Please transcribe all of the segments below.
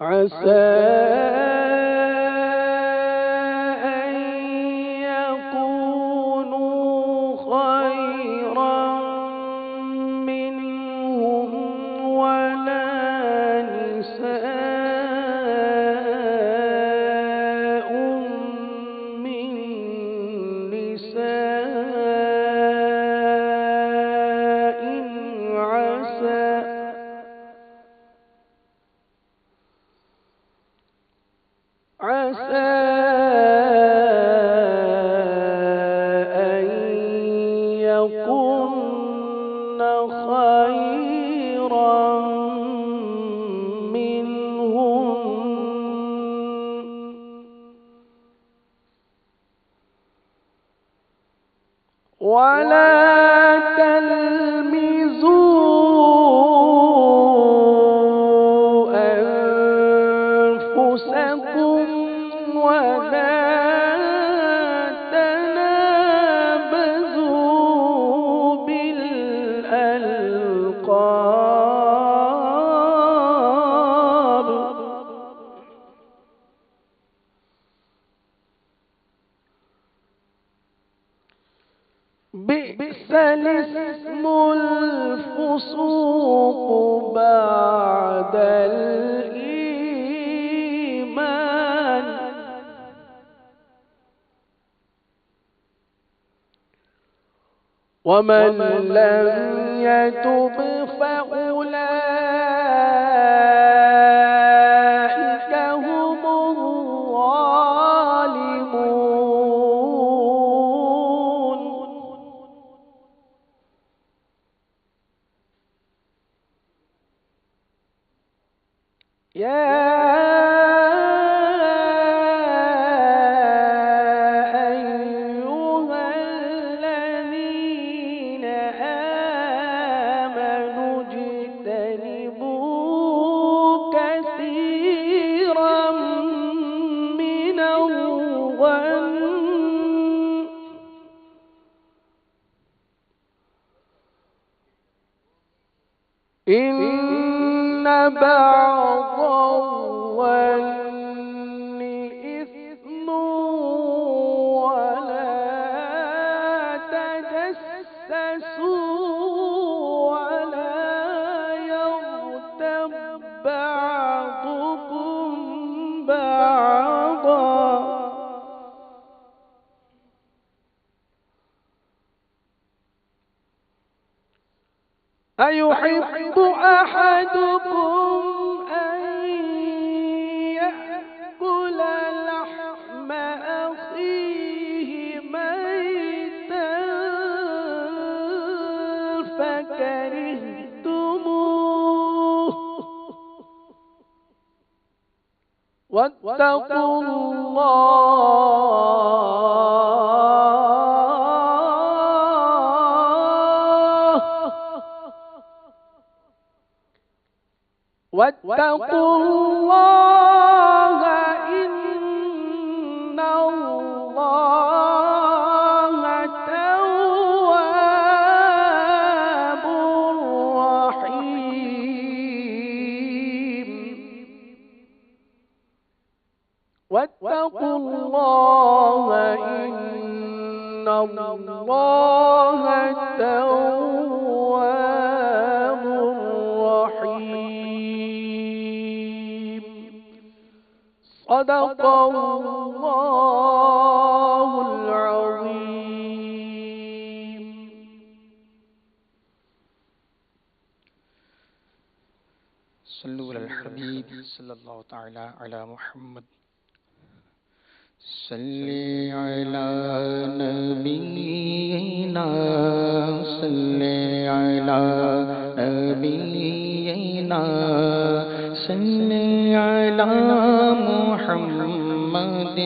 عسى أن يكونوا خيرا منهم ولا نساء من نساء عسى أن يكن خيرا منهم ولا تلمزوا أنفسكم ولا تنابزوا بالألقاب بئس الاسم الفسوق بعد الإيمان ومن لم يتب فأولئك هم الظالمون. يا أيها الذين آمنوا اجتنبوا كثيرا من الظن إن بعض الظن إثم ولا تجسسوا ولا يغتب بعضكم بعضا أيحب أحدكم أن يأكل لحم أخيه ميتا فكرهتموه واتقوا واتقوا الله إن الله تواب رحيم واتقوا الله إن الله تواب رحيم صدق الله العظيم. صلوا على الحبيب صلی اللہ تعالی علی محمد. صلی علی نبینا صلی علی نبینا صلی علی محمد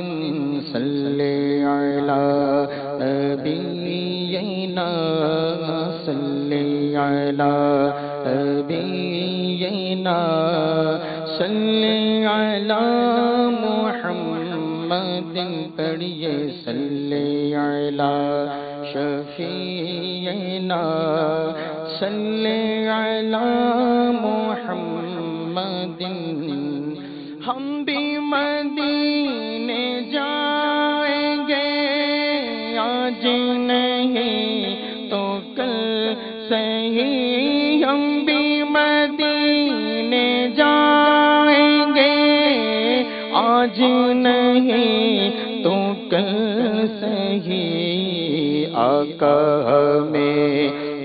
صلی علی نبینا صلی علی نبینا صلی علی محمد پڑھیے صلی علی شفیعنا صلی علی محمد. ہم بھی مدینے جائیں گے آج نہیں تو کل صحیح. ہم بھی مدینے جائیں گے آج نہیں تو کل صحیح. آقا ہمیں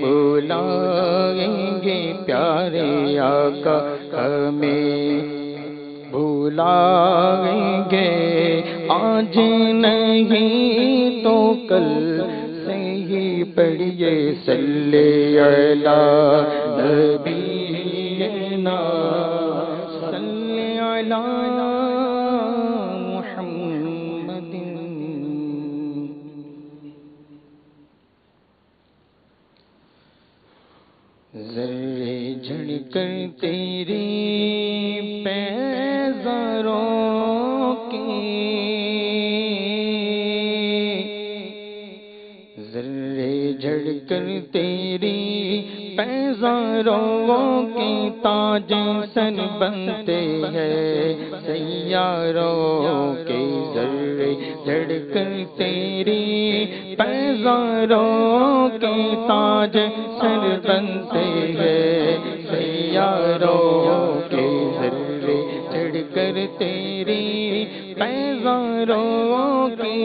بلائیں گے پیارے آقا ہمیں بلائیں گے آج نہیں تو کل صحیح. پڑھیے صلی علی نبینا صلی علی محمد. ذرے جھڑ کر تیری پیزاروں کی ذرے جھڑ کر تیری پیزاروں کی تاج سن بنتے ہیں سیاروں کے. ذرے جھڑ کر تیری پیزاروں کے تاج سر بنتے ہیں سیاروں کے. ذرے جھڑ کر تیری پیزاروں کی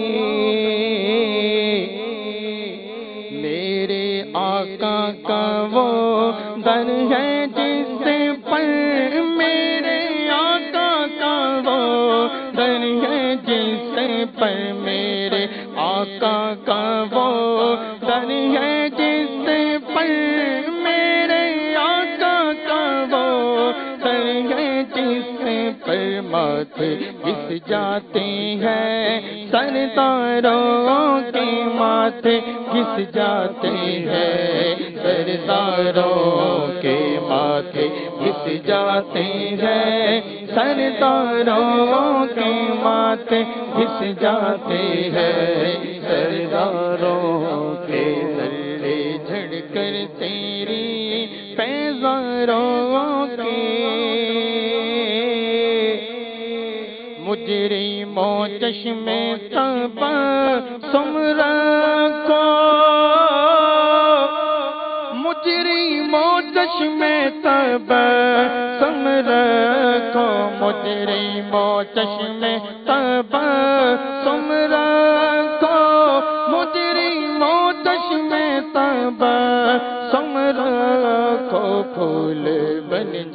میرے آقا کا وہ در ہے جس پر میرے آقا کا وہ در ہے جس پر میرے آقا کا وہ در ہے جس پر میرے آقا کا وہ در ہے جس پر ماتھے گھس جاتے ہیں سرداروں کے ماتھے گھس جاتے ہیں سرداروں کے ماتھے گھس جاتے ہیں سرداروں کے ماتھے گھس جاتے ہیں سرداروں کے. ذرے جھڑ کر تیری پیزاروں کے مجرموں چشم تبسم رکھو مجرموں چشم تبسم رکھو مجرموں چشم تبسم رکھو مجرموں چشم تبسم رکھو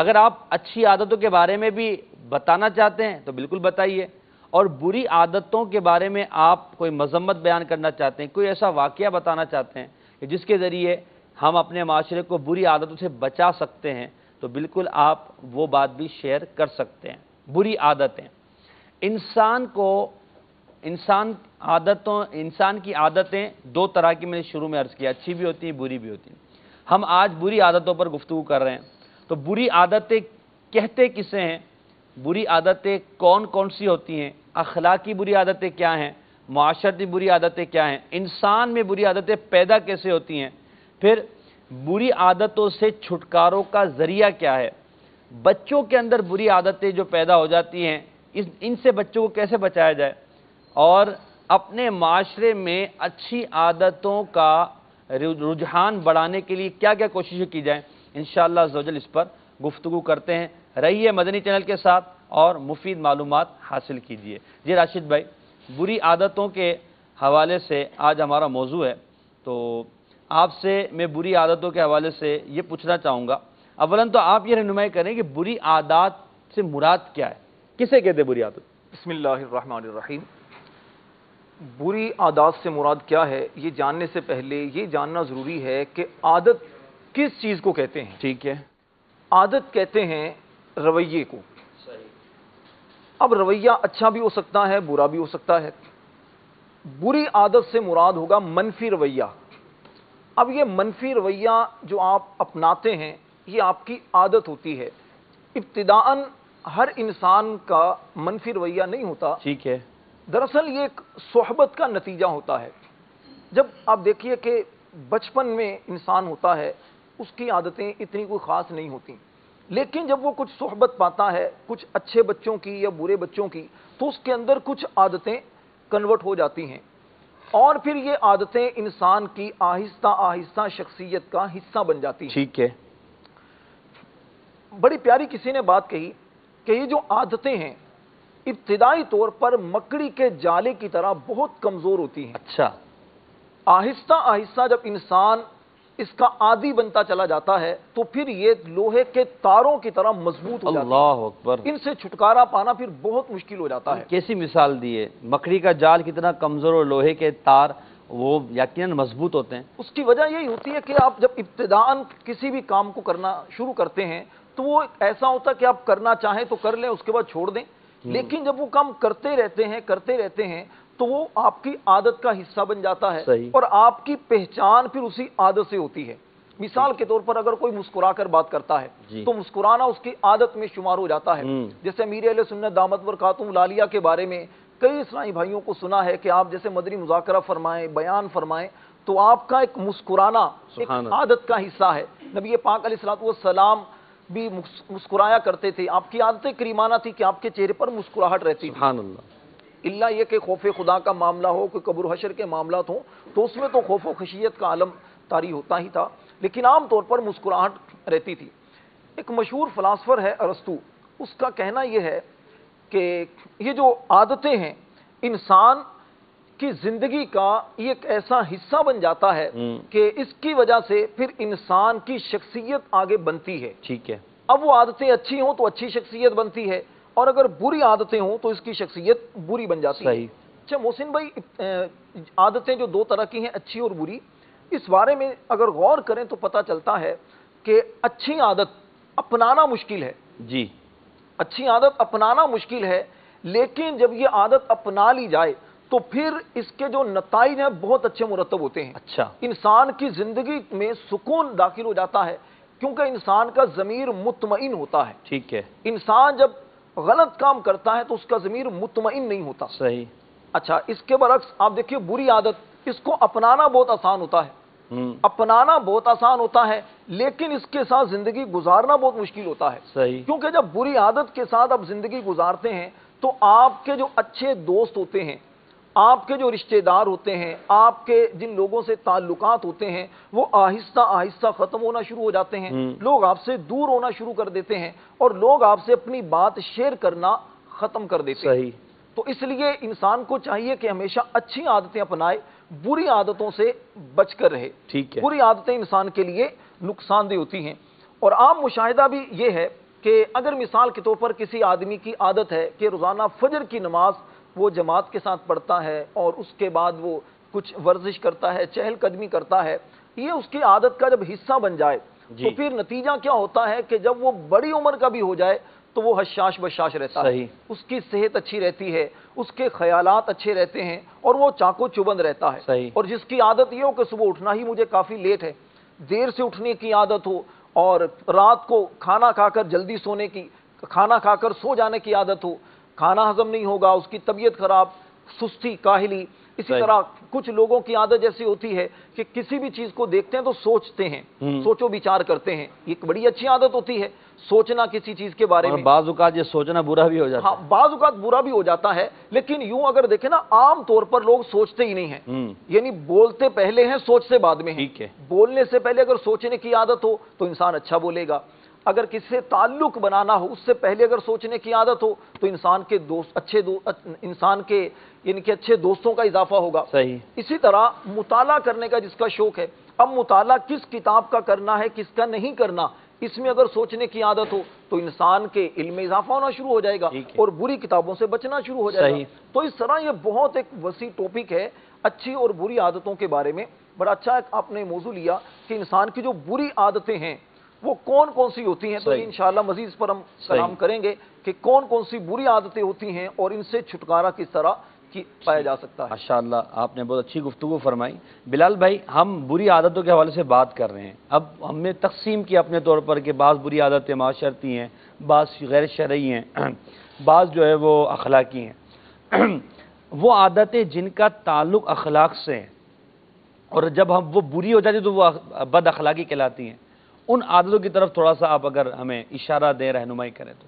اگر آپ اچھی عادتوں کے بارے میں بھی بتانا چاہتے ہیں تو بالکل بتائیے، اور بری عادتوں کے بارے میں آپ کوئی مذمت بیان کرنا چاہتے ہیں، کوئی ایسا واقعہ بتانا چاہتے ہیں کہ جس کے ذریعے ہم اپنے معاشرے کو بری عادتوں سے بچا سکتے ہیں، تو بالکل آپ وہ بات بھی شیئر کر سکتے ہیں۔ بری عادتیں، انسان کی عادتیں دو طرح کی، میں نے شروع میں عرض کیا، اچھی بھی ہوتی ہیں، بری بھی ہوتی ہیں۔ ہم آج بری عادتوں پر گفتگو کر رہے ہیں، تو بری عادتیں کہتے کسے ہیں، بری عادتیں کون کون سی ہوتی ہیں، اخلاقی بری عادتیں کیا ہیں، معاشرتی بری عادتیں کیا ہیں، انسان میں بری عادتیں پیدا کیسے ہوتی ہیں، پھر بری عادتوں سے چھٹکاروں کا ذریعہ کیا ہے، بچوں کے اندر بری عادتیں جو پیدا ہو جاتی ہیں ان سے بچوں کو کیسے بچایا جائے، اور اپنے معاشرے میں اچھی عادتوں کا رجحان بڑھانے کے لیے کیا کیا کوششیں کی جائیں، انشاءاللہ عزوجل اس پر گفتگو کرتے ہیں۔ رہیے مدنی چینل کے ساتھ اور مفید معلومات حاصل کیجیے۔ جی راشد بھائی، بری عادتوں کے حوالے سے آج ہمارا موضوع ہے، تو آپ سے میں بری عادتوں کے حوالے سے یہ پوچھنا چاہوں گا، اولاً تو آپ یہ رہنمائی کریں کہ بری عادات سے مراد کیا ہے، کسے کہتے ہیں بری عادت؟ بسم اللہ الرحمن الرحیم۔ بری عادات سے مراد کیا ہے، یہ جاننے سے پہلے یہ جاننا ضروری ہے کہ عادت کس چیز کو کہتے ہیں۔ ٹھیک ہے، عادت کہتے ہیں رویے کو۔ اب رویہ اچھا بھی ہو سکتا ہے، برا بھی ہو سکتا ہے۔ بری عادت سے مراد ہوگا منفی رویہ۔ اب یہ منفی رویہ جو آپ اپناتے ہیں یہ آپ کی عادت ہوتی ہے۔ ابتداءً ہر انسان کا منفی رویہ نہیں ہوتا، ٹھیک ہے، دراصل یہ ایک صحبت کا نتیجہ ہوتا ہے۔ جب آپ دیکھیے کہ بچپن میں انسان ہوتا ہے اس کی عادتیں اتنی کوئی خاص نہیں ہوتی، لیکن جب وہ کچھ صحبت پاتا ہے کچھ اچھے بچوں کی یا برے بچوں کی، تو اس کے اندر کچھ عادتیں کنورٹ ہو جاتی ہیں، اور پھر یہ عادتیں انسان کی آہستہ آہستہ شخصیت کا حصہ بن جاتی ہیں۔ ٹھیک ہے، بڑی پیاری کسی نے بات کہی کہ یہ جو عادتیں ہیں ابتدائی طور پر مکڑی کے جالے کی طرح بہت کمزور ہوتی ہیں، اچھا، آہستہ آہستہ جب انسان اس کا عادی بنتا چلا جاتا ہے تو پھر یہ لوہے کے تاروں کی طرح مضبوط ہو جاتی ہیں، اللہ اکبر، ان سے چھٹکارا پانا پھر بہت مشکل ہو جاتا ہے۔ کیسی مثال دی ہے، مکڑی کا جال کتنا کمزور اور لوہے کے تار وہ یقیناً مضبوط ہوتے ہیں۔ اس کی وجہ یہی ہوتی ہے کہ آپ جب ابتداءً کسی بھی کام کو کرنا شروع کرتے ہیں تو وہ ایسا ہوتا ہے کہ آپ کرنا چاہیں تو کر لیں، اس کے بعد چھوڑ دیں، لیکن جب وہ کام کرتے رہتے ہیں تو وہ آپ کی عادت کا حصہ بن جاتا ہے، صحیح، اور آپ کی پہچان پھر اسی عادت سے ہوتی ہے۔ مثال کے طور پر اگر کوئی مسکرا کر بات کرتا ہے جی، تو مسکرانا اس کی عادت میں شمار ہو جاتا ہے۔ جیسے امیر اہل سنت دامت برکاتہم العالیہ کے بارے میں کئی اسلامی بھائیوں کو سنا ہے کہ آپ جیسے مدنی مذاکرہ فرمائیں، بیان فرمائیں، تو آپ کا ایک مسکرانا ایک عادت کا حصہ ہے۔ نبی پاک علیہ الصلوۃ والسلام بھی مسکرایا کرتے تھے، آپ کی عادت کریمانہ تھی کہ آپ کے چہرے پر مسکراہٹ رہتی تھی، سبحان اللہ، اللہ یہ کہ خوف خدا کا معاملہ ہو، کوئی قبر و حشر کے معاملات ہوں تو اس میں تو خوف و خشیت کا عالم طاری ہوتا ہی تھا، لیکن عام طور پر مسکراہٹ رہتی تھی۔ ایک مشہور فلاسفر ہے ارسطو، اس کا کہنا یہ ہے کہ یہ جو عادتیں ہیں انسان کی زندگی کا یہ ایک ایسا حصہ بن جاتا ہے کہ اس کی وجہ سے پھر انسان کی شخصیت آگے بنتی ہے۔ ٹھیک ہے، اب وہ عادتیں اچھی ہوں تو اچھی شخصیت بنتی ہے، اور اگر بری عادتیں ہوں تو اس کی شخصیت بری بن جاتی ہے۔ صحیح، اچھا محسن بھائی، عادتیں جو دو طرح کی ہیں، اچھی اور بری، اس بارے میں اگر غور کریں تو پتہ چلتا ہے کہ اچھی عادت اپنانا مشکل ہے، جی، اچھی عادت اپنانا مشکل ہے، لیکن جب یہ عادت اپنا لی جائے تو پھر اس کے جو نتائج ہیں بہت اچھے مرتب ہوتے ہیں۔ اچھا، انسان کی زندگی میں سکون داخل ہو جاتا ہے کیونکہ انسان کا ضمیر مطمئن ہوتا ہے۔ ٹھیک ہے، انسان جب غلط کام کرتا ہے تو اس کا ضمیر مطمئن نہیں ہوتا۔ صحیح، اچھا، اس کے برعکس آپ دیکھیے بری عادت، اس کو اپنانا بہت آسان ہوتا ہے، اپنانا بہت آسان ہوتا ہے، لیکن اس کے ساتھ زندگی گزارنا بہت مشکل ہوتا ہے۔ صحیح، کیونکہ جب بری عادت کے ساتھ آپ زندگی گزارتے ہیں تو آپ کے جو اچھے دوست ہوتے ہیں، آپ کے جو رشتہ دار ہوتے ہیں، آپ کے جن لوگوں سے تعلقات ہوتے ہیں، وہ آہستہ آہستہ ختم ہونا شروع ہو جاتے ہیں، لوگ آپ سے دور ہونا شروع کر دیتے ہیں، اور لوگ آپ سے اپنی بات شیئر کرنا ختم کر دیتے ہیں۔ صحیح، تو اس لیے انسان کو چاہیے کہ ہمیشہ اچھی عادتیں اپنائے، بری عادتوں سے بچ کر رہے۔ ٹھیک ہے، بری عادتیں انسان کے لیے نقصان دہ ہوتی ہیں، اور عام مشاہدہ بھی یہ ہے کہ اگر مثال کے طور پر کسی آدمی کی عادت ہے کہ روزانہ فجر کی نماز وہ جماعت کے ساتھ پڑھتا ہے اور اس کے بعد وہ کچھ ورزش کرتا ہے، چہل قدمی کرتا ہے، یہ اس کی عادت کا جب حصہ بن جائے تو پھر نتیجہ کیا ہوتا ہے کہ جب وہ بڑی عمر کا بھی ہو جائے تو وہ حشاش بشاش رہتا ہے، اس کی صحت اچھی رہتی ہے، اس کے خیالات اچھے رہتے ہیں اور وہ چاقو چوبند رہتا ہے۔ اور جس کی عادت یہ ہو کہ صبح اٹھنا ہی مجھے کافی لیٹ ہے، دیر سے اٹھنے کی عادت ہو اور رات کو کھانا کھا کر جلدی سونے کی، کھانا کھا کر سو جانے کی عادت ہو، کھانا ہضم نہیں ہوگا، اس کی طبیعت خراب، سستی، کاہلی۔ اسی طرح کچھ لوگوں کی عادت جیسی ہوتی ہے کہ کسی بھی چیز کو دیکھتے ہیں تو سوچتے ہیں، سوچو بچار کرتے ہیں، یہ ایک بڑی اچھی عادت ہوتی ہے سوچنا کسی چیز کے بارے میں۔ بعض اوقات یہ سوچنا برا بھی ہو جاتا ہے، ہاں بعض اوقات برا بھی ہو جاتا ہے، لیکن یوں اگر دیکھیں نا عام طور پر لوگ سوچتے ہی نہیں ہیں، یعنی بولتے پہلے ہیں سوچتے بعد میں ہیں۔ بولنے سے پہلے اگر سوچنے کی عادت ہو تو انسان اچھا بولے گا، اگر کسی سے تعلق بنانا ہو اس سے پہلے اگر سوچنے کی عادت ہو تو انسان کے دوست انسان کے یعنی کہ اچھے دوستوں کا اضافہ ہوگا۔ اسی طرح مطالعہ کرنے کا جس کا شوق ہے، اب مطالعہ کس کتاب کا کرنا ہے کس کا نہیں کرنا، اس میں اگر سوچنے کی عادت ہو تو انسان کے علم میں اضافہ ہونا شروع ہو جائے گا اور بری کتابوں سے بچنا شروع ہو جائے گا۔ تو اس طرح یہ بہت ایک وسیع ٹاپک ہے اچھی اور بری عادتوں کے بارے میں۔ بڑا اچھا آپ نے موضوع لیا کہ انسان کی جو بری عادتیں ہیں وہ کون کون سی ہوتی ہیں، تو انشاءاللہ مزید اس پر ہم کلام کریں گے کہ کون کون سی بری عادتیں ہوتی ہیں اور ان سے چھٹکارا کس طرح پایا جا سکتا ہے۔ ماشاءاللہ آپ نے بہت اچھی گفتگو فرمائی۔ بلال بھائی، ہم بری عادتوں کے حوالے سے بات کر رہے ہیں، اب ہم نے تقسیم کی اپنے طور پر کہ بعض بری عادتیں معاشرتی ہیں، بعض غیر شرعی ہیں، بعض جو ہے وہ اخلاقی ہیں۔ وہ عادتیں جن کا تعلق اخلاق سے ہے اور جب ہم وہ بری ہو جاتی تو وہ بد اخلاقی کہلاتی ہیں، ان عادتوں کی طرف تھوڑا سا آپ اگر ہمیں اشارہ دیں، رہنمائی کریں تو۔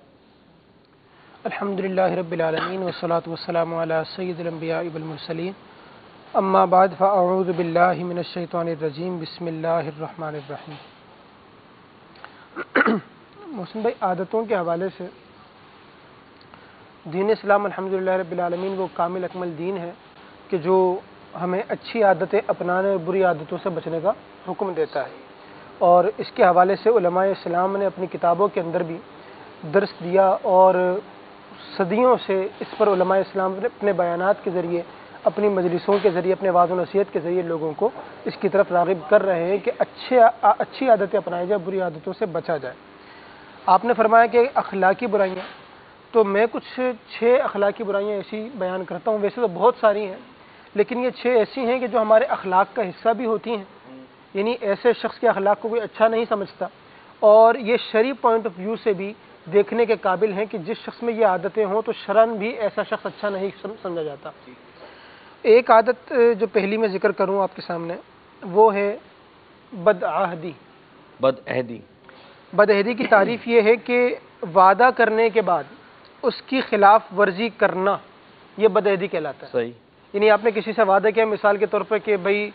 الحمدللہ رب العالمین والصلاة والسلام علی سید الانبیاء والمرسلین، اما بعد فاعوذ باللہ من الشیطان الرجیم، بسم اللہ الرحمن الرحیم۔ محسن بھائی، عادتوں کے حوالے سے دین اسلام الحمدللہ رب العالمین وہ کامل اکمل دین ہے کہ جو ہمیں اچھی عادتیں اپنانے اور بری عادتوں سے بچنے کا حکم دیتا ہے، اور اس کے حوالے سے علماء اسلام نے اپنی کتابوں کے اندر بھی درس دیا اور صدیوں سے اس پر علماء اسلام نے اپنے بیانات کے ذریعے، اپنی مجلسوں کے ذریعے، اپنے وعظ و نصیحت کے ذریعے لوگوں کو اس کی طرف راغب کر رہے ہیں کہ اچھی عادتیں اپنائی جائے، بری عادتوں سے بچا جائے۔ آپ نے فرمایا کہ اخلاقی برائیاں، تو میں کچھ 6 اخلاقی برائیاں ایسی بیان کرتا ہوں، ویسے تو بہت ساری ہیں لیکن یہ 6 ایسی ہیں کہ جو ہمارے اخلاق کا حصہ بھی ہوتی ہیں، یعنی ایسے شخص کے اخلاق کو کوئی اچھا نہیں سمجھتا، اور یہ شرعی پوائنٹ آف ویو سے بھی دیکھنے کے قابل ہیں کہ جس شخص میں یہ عادتیں ہوں تو شرعاً بھی ایسا شخص اچھا نہیں سمجھا جاتا۔ ایک عادت جو پہلی میں ذکر کروں آپ کے سامنے وہ ہے بدعہدی۔ بدعہدی کی تعریف یہ ہے کہ وعدہ کرنے کے بعد اس کی خلاف ورزی کرنا، یہ بدعہدی کہلاتا ہے۔ یعنی آپ نے کسی سے وعدہ کیا، مثال کے طور پر کہ بھائی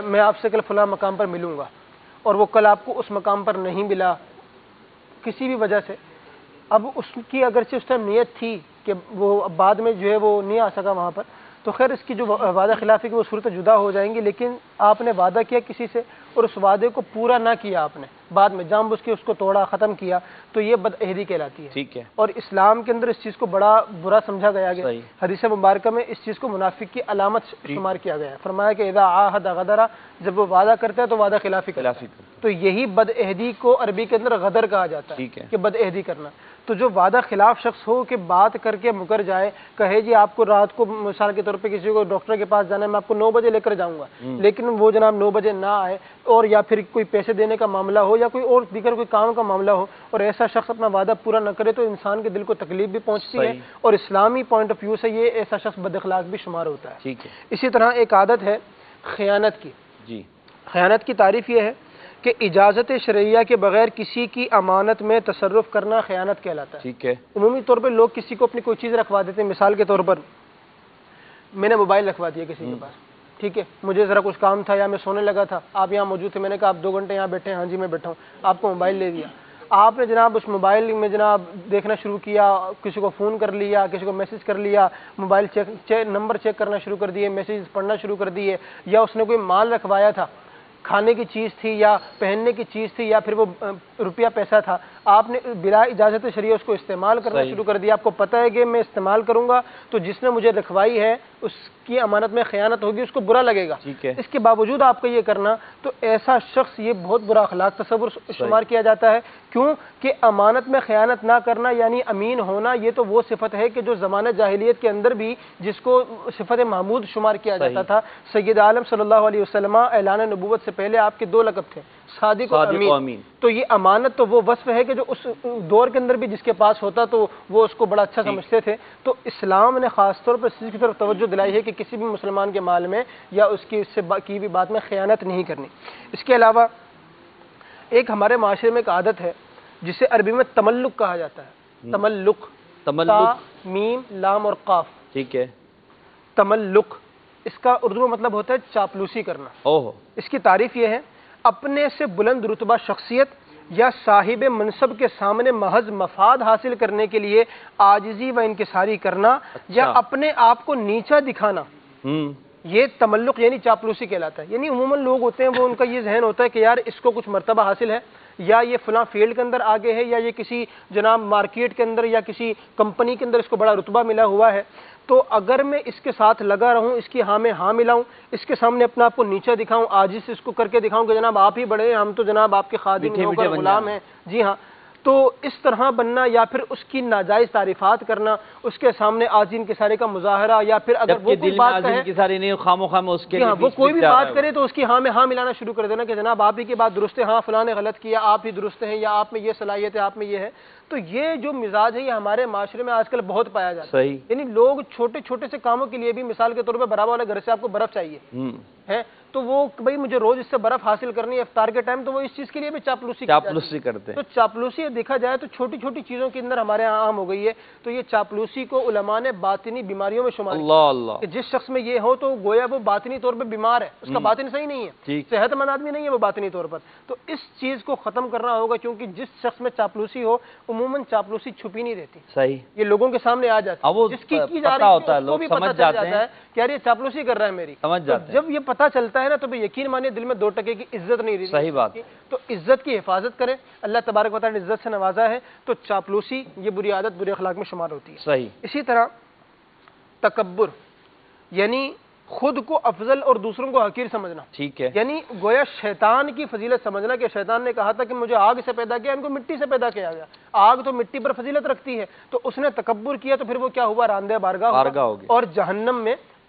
میں آپ سے کل فلاں مقام پر ملوں گا، اور وہ کل آپ کو اس مقام پر نہیں ملا کسی بھی وجہ سے، اب اس کی اگرچہ اس ٹائم نیت تھی کہ وہ بعد میں جو ہے وہ نہیں آ سکا وہاں پر، تو خیر اس کی جو وعدہ خلافی کی وہ صورت جدا ہو جائیں گی، لیکن آپ نے وعدہ کیا کسی سے اور اس وعدے کو پورا نہ کیا، آپ نے بعد میں جان بوجھ کے اس کو توڑا، ختم کیا، تو یہ بدعہدی کہلاتی ہے۔ ٹھیک ہے۔ اور اسلام کے اندر اس چیز کو بڑا برا سمجھا گیا گیا، حدیث مبارکہ میں اس چیز کو منافق کی علامت شمار کیا گیا ہے، فرمایا کہ اذا عاہد غدر، جب وہ وعدہ کرتا ہے تو وعدہ خلافی کرتا ہے، تو یہی بدعہدی کو عربی کے اندر غدر کہا جاتا ہے کہ بدعہدی کرنا۔ تو جو وعدہ خلاف شخص ہو کہ بات کر کے مکر جائے، کہے جی آپ کو رات کو مثال کے طور پہ کسی کو ڈاکٹر کے پاس جانا ہے، میں آپ کو 9 بجے لے کر جاؤں گا، لیکن وہ جناب 9 بجے نہ آئے، اور یا پھر کوئی پیسے دینے کا معاملہ ہو یا کوئی اور دیگر کوئی کام کا معاملہ ہو اور ایسا شخص اپنا وعدہ پورا نہ کرے، تو انسان کے دل کو تکلیف بھی پہنچتی ہے اور اسلامی پوائنٹ آف ویو سے یہ ایسا شخص بد اخلاق بھی شمار ہوتا ہے۔ اسی طرح ایک عادت ہے خیانت کی۔ خیانت کی تعریف یہ ہے کہ اجازت شرعیہ کے بغیر کسی کی امانت میں تصرف کرنا خیانت کہلاتا ہے۔ عمومی طور پہ لوگ کسی کو اپنی کوئی چیز رکھوا دیتے ہیں، مثال کے طور پر میں نے موبائل رکھوا دیا کسی کے پاس، ٹھیک ہے، مجھے ذرا کچھ کام تھا یا میں سونے لگا تھا، آپ یہاں موجود تھے، میں نے کہا آپ 2 گھنٹے یہاں بیٹھے ہیں، ہاں جی میں بیٹھا ہوں، آپ کو موبائل لے دیا، آپ نے جناب اس موبائل میں جناب دیکھنا شروع کیا، کسی کو فون کر لیا، کسی کو میسج کر لیا، موبائل نمبر چیک کرنا شروع کر دیے، میسیج پڑھنا شروع کر دیے، یا اس نے کوئی مال رکھوایا تھا، کھانے کی چیز تھی یا پہننے کی چیز تھی یا پھر وہ روپیہ پیسہ تھا، آپ نے بلا اجازت شرعیہ اس کو استعمال کرنا شروع کر دیا. آپ کو پتہ ہے کہ میں استعمال کروں گا تو جس نے مجھے رکھوائی ہے اس کی امانت میں خیانت ہوگی, اس کو برا لگے گا. اس کے باوجود آپ کا یہ کرنا, تو ایسا شخص یہ بہت برا اخلاق تصور شمار کیا جاتا ہے. کیوں کہ امانت میں خیانت نہ کرنا یعنی امین ہونا, یہ تو وہ صفت ہے کہ جو زمانہ جاہلیت کے اندر بھی جس کو صفت محمود شمار کیا جاتا تھا. سید عالم صلی اللہ علیہ وسلم اعلان نبوت سے پہلے آپ کے دو لقب تھے, صادق اور امین. تو یہ امانت تو وہ وصف ہے کہ جو اس دور کے اندر بھی جس کے پاس ہوتا تو وہ اس کو بڑا اچھا سمجھتے تھے. تو اسلام نے خاص طور پر اس چیز کی طرف توجہ دلائی ہے کہ کسی بھی مسلمان کے مال میں یا اس کی سے کی بھی بات میں خیانت نہیں کرنی. اس کے علاوہ ایک ہمارے معاشرے میں ایک عادت ہے جسے عربی میں تملق کہا جاتا ہے. تملق, تا میم لام اور قاف. ٹھیک ہے. تملق اس کا اردو میں مطلب ہوتا ہے چاپلوسی کرنا. اس کی تعریف یہ ہے, اپنے سے بلند رتبہ شخصیت یا صاحب منصب کے سامنے محض مفاد حاصل کرنے کے لیے عاجزی و انکساری کرنا یا اپنے آپ کو نیچا دکھانا, یہ تملق یعنی چاپلوسی کہلاتا ہے. یعنی عموماً لوگ ہوتے ہیں وہ ان کا یہ ذہن ہوتا ہے کہ یار اس کو کچھ مرتبہ حاصل ہے, یا یہ فلاں فیلڈ کے اندر آگے ہے, یا یہ کسی جناب مارکیٹ کے اندر یا کسی کمپنی کے اندر اس کو بڑا رتبہ ملا ہوا ہے, تو اگر میں اس کے ساتھ لگا رہوں, اس کی ہاں میں ہاں ملاؤں, اس کے سامنے اپنا آپ کو نیچا دکھاؤں, عاجز سے اس کو کر کے دکھاؤں کہ جناب آپ ہی بڑے ہیں, ہم تو جناب آپ کے خادم نوکر غلام ہیں. جی ہاں, تو اس طرح بننا یا پھر اس کی ناجائز تعریفات کرنا, اس کے سامنے عاجز انکساری کا مظاہرہ, یا پھر اگر وہ کوئی بات کہے وہ کوئی بھی بات کرے تو اس کی ہاں میں ہاں ملانا شروع کر دینا کہ جناب آپ ہی کی بات درست ہے, ہاں فلاں نے غلط کیا, آپ ہی درست ہیں, یا آپ میں یہ صلاحیت ہے, آپ میں یہ ہے. تو یہ جو مزاج ہے یہ ہمارے معاشرے میں آج کل بہت پایا جاتا ہے. یعنی لوگ چھوٹے چھوٹے سے کاموں کے لیے بھی, مثال کے طور پہ برابر والے گھر سے آپ کو برف چاہیے ہے, تو وہ بھائی مجھے روز اس سے برف حاصل کرنی ہے افطار کے ٹائم, تو وہ اس چیز کے لیے بھی چاپلوسی کرتے ہیں. تو چاپلوسی دیکھا جائے تو چھوٹی چھوٹی چیزوں کے اندر ہمارے یہاں عام ہو گئی ہے. تو یہ چاپلوسی کو علماء نے باطنی بیماریوں میں شمار کیا کہ جس شخص میں یہ ہو تو گویا وہ باطنی طور پہ بیمار ہے, اس کا باطن صحیح نہیں ہے, صحت مند آدمی نہیں ہے وہ باطنی طور پر. تو اس چیز کو ختم کرنا ہوگا, کیونکہ جس شخص میں چاپلوسی ہو عموماً چاپلوسی چھپی نہیں رہتی, یہ لوگوں کے سامنے آ جاتی ہے, جس کی جا رہی ہے اس کو بھی پتہ چل جاتا ہے کہ یار یہ چاپلوسی کر رہا ہے میری. جب یہ پتہ چلتا ہے نا تو یقین مانیے دل میں 2 ٹکے کی عزت نہیں رہی. صحیح بات. تو عزت کی حفاظت کریں, اللہ تبارک و تعالی نے عزت سے نوازا ہے, تو چاپلوسی یہ بری عادت بری اخلاق میں شمار ہوتی ہے. صحیح. اسی طرح تکبر یعنی خود کو افضل اور دوسروں کو حقیر سمجھنا. ٹھیک ہے. یعنی گویا شیطان کی فضیلت سمجھنا کہ شیطان نے کہا تھا کہ مجھے آگ سے پیدا کیا, ان کو مٹی سے پیدا کیا گیا, آگ تو مٹی پر فضیلت رکھتی ہے, تو اس نے تکبر کیا تو پھر وہ کیا ہوا, راندہ بارگاہ ہو گیا اور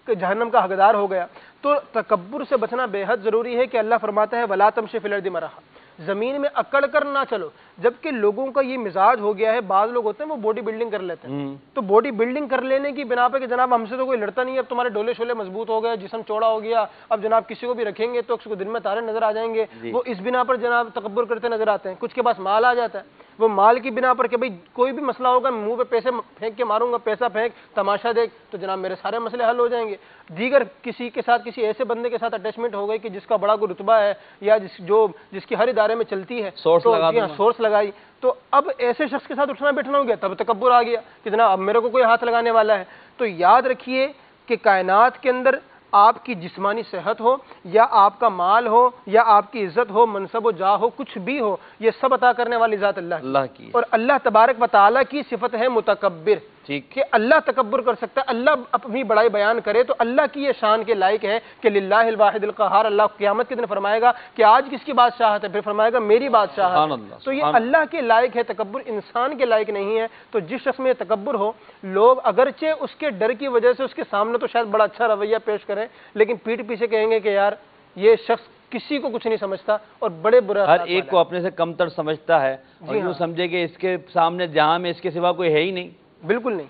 جہنم کا حقدار ہو گیا. تو تکبر سے بچنا بے حد ضروری ہے کہ اللہ فرماتا ہے وَلَا تَمْشِ فِي الْأَرْضِ مَرَحًا, زمین میں اکڑ کر نہ چلو. جبکہ لوگوں کا یہ مزاج ہو گیا ہے, بعض لوگ ہوتے ہیں وہ باڈی بلڈنگ کر لیتے ہیں, تو باڈی بلڈنگ کر لینے کی بنا پہ کہ جناب ہم سے تو کوئی لڑتا نہیں ہے, اب تمہارے ڈولے شولے مضبوط ہو گئے, جسم چوڑا ہو گیا, اب جناب کسی کو بھی رکھیں گے تو اس کو دن میں تارے نظر آ جائیں گے, وہ اس بنا پر جناب تکبر کرتے نظر آتے ہیں. کچھ کے پاس مال آ جاتا ہے, وہ مال کی بنا پر کہ بھئی کوئی بھی مسئلہ ہوگا منہ پہ پیسے پھینک کے ماروں گا, پیسہ پھینک تماشا دیکھ تو جناب میرے سارے مسئلے حل ہو جائیں گے. دیگر کسی کے ساتھ کسی ایسے بندے کے ساتھ اٹیچمنٹ ہو گئی کہ جس کا بڑا کوئی رتبہ ہے یا جس کی ہر ادارے میں چلتی ہے, سورس لگائی, تو اب ایسے شخص کے ساتھ اٹھنا بیٹھنا ہو گیا, تب تکبر آ گیا کہ جناب اب میرے کو کوئی ہاتھ لگانے والا ہے. تو یاد رکھیے کہ کائنات کے اندر آپ کی جسمانی صحت ہو یا آپ کا مال ہو یا آپ کی عزت ہو, منصب و جاہ ہو, کچھ بھی ہو, یہ سب عطا کرنے والی ذات اللہ کی. اور اللہ تبارک و تعالیٰ کی صفت ہے متکبر, کہ اللہ تکبر کر سکتا ہے, اللہ اپنی بڑائی بیان کرے تو اللہ کی یہ شان کے لائق ہے کہ للہ الواحد القہار. اللہ قیامت کے دن فرمائے گا کہ آج کس کی بادشاہت ہے, پھر فرمائے گا میری بادشاہت ہے. تو یہ اللہ کے لائق ہے تکبر, انسان کے لائق نہیں ہے. تو جس شخص میں یہ تکبر ہو, لوگ اگرچہ اس کے ڈر کی وجہ سے اس کے سامنے تو شاید بڑا اچھا رویہ پیش کریں, لیکن پیٹھ پیچھے کہیں گے کہ یار یہ شخص کسی کو کچھ نہیں سمجھتا اور بڑے برے, ہر ایک کو اپنے سے کم تر سمجھتا ہے, اور یوں سمجھے کہ اس کے سامنے جہاں میں اس کے سوا کوئی ہے ہی نہیں. بالکل نہیں.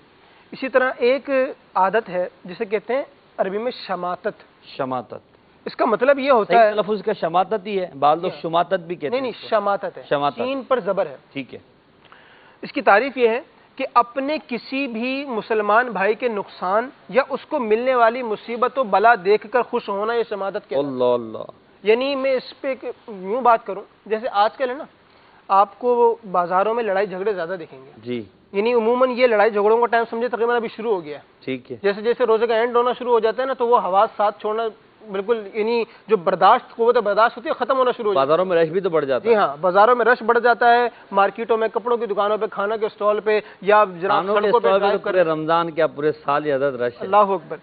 اسی طرح ایک عادت ہے جسے کہتے ہیں عربی میں شماتت. شماتت اس کا مطلب یہ ہوتا ہے, لفظ کا شماتت ہی ہے, بعض لوگ شماتت بھی کہتے ہیں. نہیں, شماتت ہے, سین پر زبر ہے. ٹھیک ہے. اس کی تعریف یہ ہے کہ اپنے کسی بھی مسلمان بھائی کے نقصان یا اس کو ملنے والی مصیبت و بلا دیکھ کر خوش ہونا, یہ شماتت کہتا ہے. اللہ اللہ. یعنی میں اس پہ یوں بات کروں, جیسے آج کل ہے نا, آپ کو بازاروں میں لڑائی جھگڑے زیادہ دیکھیں گے. جی. یعنی عموماً یہ لڑائی جھگڑوں کا ٹائم سمجھے تقریباً ابھی شروع ہو گیا. ٹھیک ہے. جیسے جیسے روزے کا اینڈ ہونا شروع ہو جاتا ہے نا, تو وہ حواس ساتھ چھوڑنا بالکل یعنی جو برداشت قوت برداشت ہوتی ہے ختم ہونا شروع ہو جاتی ہے. بازاروں میں رش بھی تو بڑھ جاتا ہے. جی ہاں, بازاروں میں رش بڑھ جاتا ہے, مارکیٹوں میں, کپڑوں کی دکانوں پہ, کھانا کے اسٹال پہ, یا جناب سڑکوں پہ ڈرائیو کر پورے رمضان کیا پورے سال ہی عدد رش ہے. اللہ اکبر.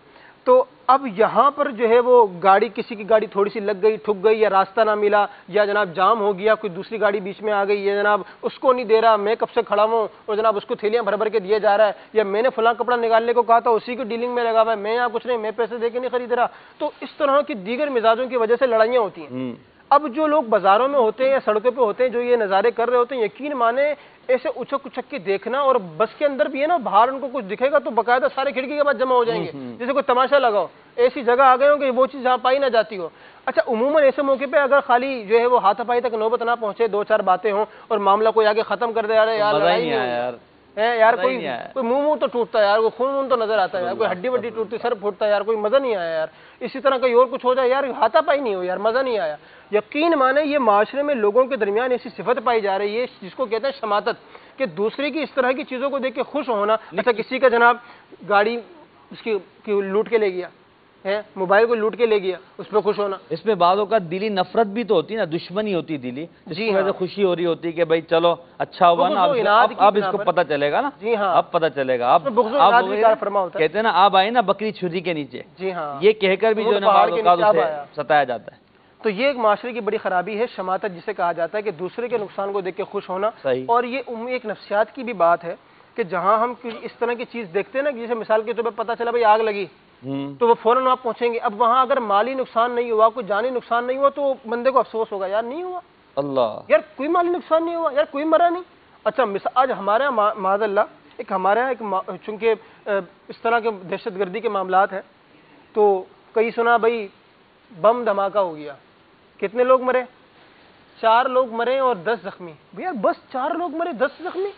تو اب یہاں پر جو ہے وہ گاڑی, کسی کی گاڑی تھوڑی سی لگ گئی, ٹھک گئی, یا راستہ نہ ملا, یا جناب جام ہو گیا, کوئی دوسری گاڑی بیچ میں آ گئی, یا جناب اس کو نہیں دے رہا, میں کب سے کھڑا ہوں اور جناب اس کو تھیلیاں بھر بھر کے دیا جا رہا ہے, یا میں نے فلاں کپڑا نکالنے کو کہا تھا اسی کی ڈیلنگ میں لگا ہوا ہے, میں یہاں کچھ نہیں, میں پیسے دے کے نہیں خرید رہا. تو اس طرح کی دیگر مزاجوں کی وجہ سے لڑائیاں ہوتی ہیں. اب جو لوگ بازاروں میں ہوتے ہیں یا سڑکوں پہ ہوتے ہیں, جو یہ نظارے کر رہے ہوتے ہیں, یقین مانے ایسے اچک اچک کے دیکھنا, اور بس کے اندر بھی ہے نا, باہر ان کو کچھ دکھے گا تو باقاعدہ سارے کھڑکی کے بعد جمع ہو جائیں گے, جیسے کوئی تماشا لگاؤ, ایسی جگہ آ گئے ہوں کہ وہ چیز جہاں پائی نہ جاتی ہو. اچھا, عموماً ایسے موقع پہ اگر خالی جو ہے وہ ہاتھ پائی تک نوبت نہ پہنچے, دو چار باتیں ہوں اور معاملہ کوئی آگے ختم کر دے, یار کوئی منہ تو ٹوٹتا ہے یار, کوئی خون تو نظر آتا ہے یار, کوئی ہڈی وڈی ٹوٹتی, سر پھوٹتا ہے یار, کوئی مزہ نہیں آیا یار. اسی طرح کہیں اور کچھ ہو جائے یار, ہاتھا پائی نہیں ہو یار, مزہ نہیں آیا. یقین مانے یہ معاشرے میں لوگوں کے درمیان ایسی صفت پائی جا رہی ہے جس کو کہتے ہیں شماتت, کہ دوسرے کی اس طرح کی چیزوں کو دیکھ کے خوش ہونا. اچھا, کسی کا جناب گاڑی اس کی لوٹ کے لے گیا ہے, موبائل کو لوٹ کے لے گیا, اس پہ خوش ہونا. اس میں بعضوں کا دلی نفرت بھی تو ہوتی ہے نا, دشمنی ہوتی دلی, جس کی وجہ سے خوشی ہو رہی ہوتی ہے کہ بھائی چلو اچھا ہوا نا, اب اس کو پتہ چلے گا نا. جی ہاں, اب پتہ چلے گا. اب کہتے ہیں نا, اب آئے نا بکری چھری کے نیچے. جی ہاں, یہ کہہ کر بھی جو ہے نا بعض اوقات اسے ستایا جاتا ہے. تو یہ ایک معاشرے کی بڑی خرابی ہے, شماتت جسے کہا جاتا ہے, کہ دوسرے کے نقصان کو دیکھ کے خوش ہونا. اور یہ ایک نفسیات کی بھی بات ہے کہ جہاں ہم اس طرح کی چیز دیکھتے ہیں نا, جیسے مثال کے طور پہ پتہ چلا بھائی آگ لگی, تو وہ فوراً آپ پہنچیں گے. اب وہاں اگر مالی نقصان نہیں ہوا, کوئی جانی نقصان نہیں ہوا, تو بندے کو افسوس ہوگا, یار نہیں ہوا, اللہ یار کوئی مالی نقصان نہیں ہوا, یار کوئی مرا نہیں. اچھا, آج ہمارے یہاں معاذ اللہ ہمارے یہاں چونکہ اس طرح کے دہشت گردی کے معاملات ہیں, تو کئی سنا بھائی بم دھماکہ ہو گیا, کتنے لوگ مرے, 4 لوگ مرے اور 10 زخمی. بھیا بس 4 لوگ مرے 10 زخمی,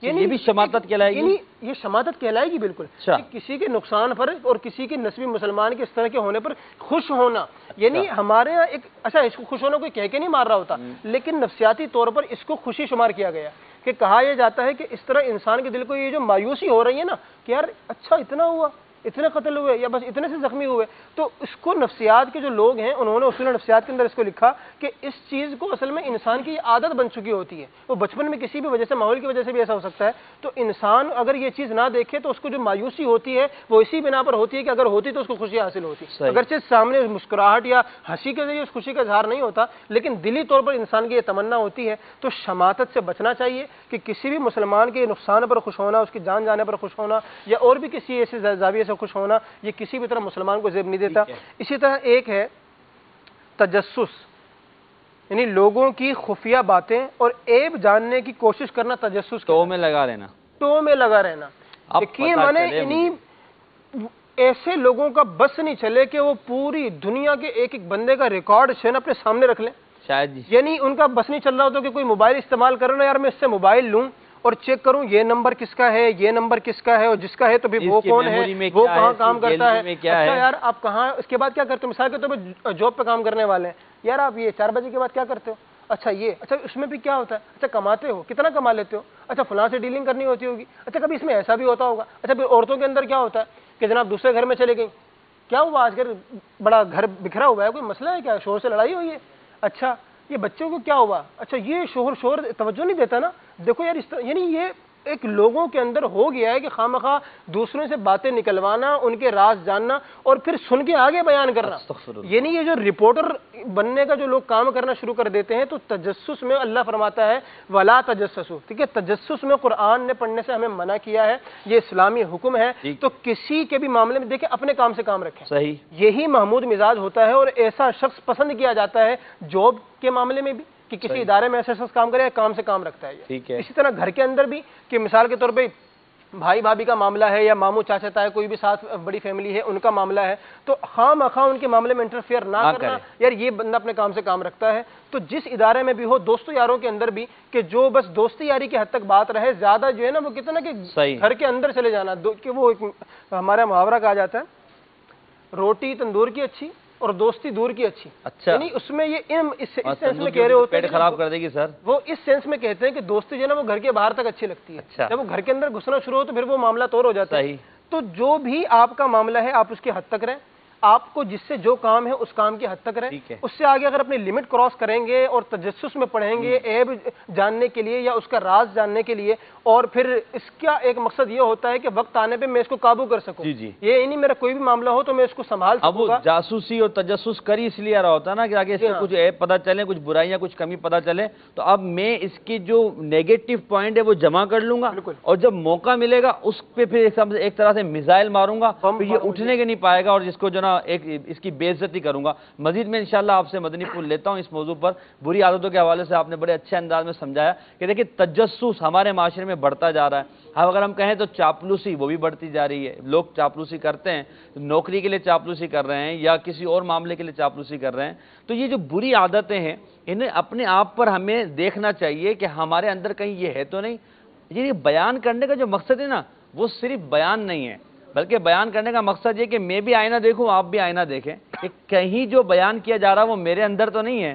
یہ بھی شماتت کہلائے گی. یہ شماتت کہلائے گی بالکل. کسی کے نقصان پر اور کسی کے نسبی مسلمان کے اس طرح کے ہونے پر خوش ہونا, یعنی ہمارے یہاں ایک اچھا, اس کو خوش ہونا کوئی کہہ کے نہیں مار رہا ہوتا, لیکن نفسیاتی طور پر اس کو خوشی شمار کیا گیا, کہ کہا یہ جاتا ہے کہ اس طرح انسان کے دل کو یہ جو مایوسی ہو رہی ہے نا, کہ یار اچھا اتنا ہوا, اتنے قتل ہوئے, یا بس اتنے سے زخمی ہوئے, تو اس کو نفسیات کے جو لوگ ہیں انہوں نے اصول نفسیات کے اندر اس کو لکھا کہ اس چیز کو اصل میں انسان کی عادت بن چکی ہوتی ہے. وہ بچپن میں کسی بھی وجہ سے, ماحول کی وجہ سے بھی ایسا ہو سکتا ہے, تو انسان اگر یہ چیز نہ دیکھے تو اس کو جو مایوسی ہوتی ہے وہ اسی بنا پر ہوتی ہے کہ اگر ہوتی تو اس کو خوشی حاصل ہوتی. اگرچہ سامنے مسکراہٹ یا ہنسی کے ذریعے اس خوشی کا اظہار نہیں ہوتا, لیکن دلی طور پر انسان کی یہ تمنا ہوتی ہے. تو شماتت سے بچنا چاہیے, کہ کسی بھی مسلمان کے نقصان پر خوش ہونا, اس کی جان جانے پر خوش ہونا, یا اور بھی کسی ایسے زاویے سے خوش ہونا, یہ کسی بھی طرح مسلمان کو زیب نہیں دیتا. اسی طرح ایک ہے تجسس, یعنی لوگوں کی خفیہ باتیں اور عیب جاننے کی کوشش کرنا. تجسس ٹو میں لگا رہنا, ٹو میں لگا رہنا. یقین مانے ایسے لوگوں کا بس نہیں چلے کہ وہ پوری دنیا کے ایک ایک بندے کا ریکارڈ شین اپنے سامنے رکھ لیں. شاید یعنی ان کا بس نہیں چل رہا ہوتا کہ کوئی موبائل استعمال کر رہا ہے, یار میں اس سے موبائل لوں اور چیک کروں یہ نمبر کس کا ہے, یہ نمبر کس کا ہے, اور جس کا ہے تو بھی وہ کون ہے, وہ کہاں کام کرتا ہے. اچھا یار آپ کہاں, اس کے بعد کیا کرتے ہو, مثال کے طور پہ جاب پہ کام کرنے والے ہیں, یار آپ یہ 4 بجے کے بعد کیا کرتے ہو, اچھا یہ, اچھا اس میں بھی کیا ہوتا ہے, اچھا کماتے ہو, کتنا کما لیتے ہو, اچھا فلاں سے ڈیلنگ کرنی ہوتی ہوگی, اچھا کبھی اس میں ایسا بھی ہوتا ہوگا. اچھا پھر عورتوں کے اندر کیا ہوتا ہے کہ جناب دوسرے گھر میں چلے گئی, کیا ہوا آج کل بڑا گھر بکھرا ہوا ہے, کوئی مسئلہ ہے کیا, شوہر سے لڑائی ہوئی ہے, اچھا یہ بچوں کو کیا ہوا, اچھا یہ شوہر توجہ نہیں دیتا نا, دیکھو یار اس طرح. یعنی یہ ایک لوگوں کے اندر ہو گیا ہے کہ خواہ دوسروں سے باتیں نکلوانا, ان کے راز جاننا اور پھر سن کے آگے بیان کرنا. یعنی یہ جو رپورٹر بننے کا جو لوگ کام کرنا شروع کر دیتے ہیں, تو تجسس میں اللہ فرماتا ہے ولا تجسسوا, ٹھیک ہے, تجسس میں قرآن نے پڑھنے سے ہمیں منع کیا ہے, یہ اسلامی حکم ہے. تو کسی کے بھی معاملے میں دیکھیں اپنے کام سے کام رکھیں. صحیح, یہی محمود مزاج ہوتا ہے, اور ایسا شخص پسند کیا جاتا ہے جاب کے معاملے میں بھی, کہ کسی ادارے میں ایسا شخص کام کرے, کام سے کام رکھتا ہے. اسی طرح گھر کے اندر بھی, کہ مثال کے طور پہ بھائی بھابھی کا معاملہ ہے, یا ماموں چاچا تایا کوئی بھی ساتھ بڑی فیملی ہے ان کا معاملہ ہے, تو خواہ مخواہ ان کے معاملے میں انٹرفیئر نہ کرنا. یار یہ بندہ اپنے کام سے کام رکھتا ہے, تو جس ادارے میں بھی ہو, دوستوں یاروں کے اندر بھی, کہ جو بس دوستی یاری کی حد تک بات رہے, زیادہ جو ہے نا وہ کتنا کہ گھر کے اندر چلے جانا. کہ وہ ہمارا محاورہ کہا جاتا ہے, روٹی تندور کی اچھی اور دوستی دور کی اچھی. اچھا, یعنی اس میں یہ اس سینس میں کہہ رہے ہوتے ہیں, پیٹ خراب کر دے گی سر, وہ اس سینس میں کہتے ہیں کہ دوستی جو ہے نا وہ گھر کے باہر تک اچھی لگتی ہے, جب وہ گھر کے اندر گھسنا شروع ہو تو پھر وہ معاملہ طور ہو جاتا ہے. تو جو بھی آپ کا معاملہ ہے آپ اس کی حد تک رہیں, آپ کو جس سے جو کام ہے اس کام کی حد تک رہیں. اس سے آگے اگر اپنی لمٹ کراس کریں گے اور تجسس میں پڑھیں گے عیب جاننے کے لیے یا اس کا راز جاننے کے لیے، اور پھر اس کا ایک مقصد یہ ہوتا ہے کہ وقت آنے پہ میں اس کو قابو کر سکوں. یہ نہیں میرا کوئی بھی معاملہ ہو تو میں اس کو سنبھال سکوں گا. جاسوسی اور تجسس کر اس لیے رہا ہوتا ہے نا کہ آگے اس کو کچھ عیب پتہ چلے، کچھ برائیاں، کچھ کمی پتہ چلے، تو اب میں اس کی جو نیگیٹو پوائنٹ ہے وہ جمع کر لوں گا، اور جب موقع ملے گا اس پہ پھر ایک طرح سے میزائل ماروں گا، پھر یہ اٹھنے کے نہیں پائے گا، اور جس کو جو نا ایک اس کی بے عزتی کروں گا. مزید میں انشاءاللہ آپ سے مدنی پھول لیتا ہوں اس موضوع پر. بری عادتوں کے حوالے سے آپ نے بڑے اچھے انداز میں سمجھایا کہ دیکھیں تجسس ہمارے معاشرے میں بڑھتا جا رہا ہے. اگر ہم کہیں تو چاپلوسی وہ بھی بڑھتی جا رہی ہے. لوگ چاپلوسی کرتے ہیں، نوکری کے لیے چاپلوسی کر رہے ہیں یا کسی اور معاملے کے لیے چاپلوسی کر رہے ہیں. تو یہ جو بری عادتیں ہیں انہیں اپنے آپ پر ہمیں دیکھنا چاہیے کہ ہمارے اندر کہیں یہ ہے تو نہیں. یہ بیان کرنے کا جو مقصد ہے نا وہ صرف بیان نہیں ہے، بلکہ بیان کرنے کا مقصد یہ کہ میں بھی آئینہ دیکھوں، آپ بھی آئینہ دیکھیں کہ کہیں جو بیان کیا جا رہا وہ میرے اندر تو نہیں ہے،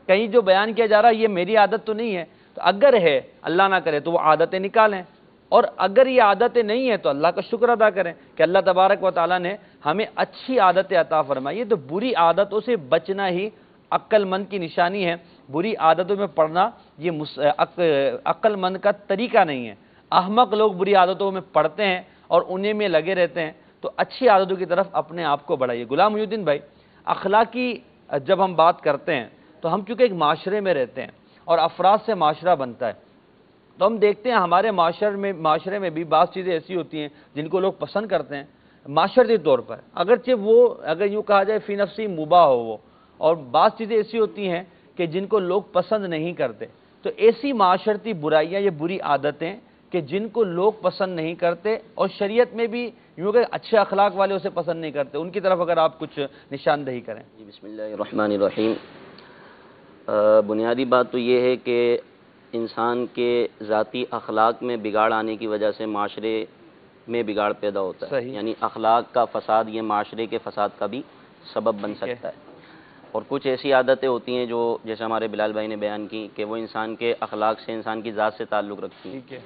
کہیں جو بیان کیا جا رہا یہ میری عادت تو نہیں ہے. تو اگر ہے اللہ نہ کرے تو وہ عادتیں نکالیں، اور اگر یہ عادتیں نہیں ہیں تو اللہ کا شکر ادا کریں کہ اللہ تبارک و تعالیٰ نے ہمیں اچھی عادتیں عطا فرمائی ہے. تو بری عادتوں سے بچنا ہی عقل مند کی نشانی ہے. بری عادتوں میں پڑنا یہ عقل مند کا طریقہ نہیں ہے. احمق لوگ بری عادتوں میں پڑھتے ہیں اور انہیں میں لگے رہتے ہیں. تو اچھی عادتوں کی طرف اپنے آپ کو بڑھائیے. غلام محی الدین بھائی، اخلاقی جب ہم بات کرتے ہیں تو ہم چونکہ ایک معاشرے میں رہتے ہیں اور افراد سے معاشرہ بنتا ہے، تو ہم دیکھتے ہیں ہمارے معاشرے میں بھی بعض چیزیں ایسی ہوتی ہیں جن کو لوگ پسند کرتے ہیں معاشرتی طور پر، اگرچہ وہ اگر یوں کہا جائے فی نفسی مباح ہو وہ، اور بعض چیزیں ایسی ہوتی ہیں کہ جن کو لوگ پسند نہیں کرتے. تو ایسی معاشرتی برائیاں، یہ بری عادتیں کہ جن کو لوگ پسند نہیں کرتے اور شریعت میں بھی یوں کہ اچھے اخلاق والے اسے پسند نہیں کرتے، ان کی طرف اگر آپ کچھ نشاندہی کریں. بسم اللہ الرحمن الرحیم. بنیادی بات تو یہ ہے کہ انسان کے ذاتی اخلاق میں بگاڑ آنے کی وجہ سے معاشرے میں بگاڑ پیدا ہوتا ہے. یعنی اخلاق کا فساد یہ معاشرے کے فساد کا بھی سبب بن سکتا ہے. اور کچھ ایسی عادتیں ہوتی ہیں جو جیسے ہمارے بلال بھائی نے بیان کی کہ وہ انسان کے اخلاق سے، انسان کی ذات سے تعلق رکھتی ہیں.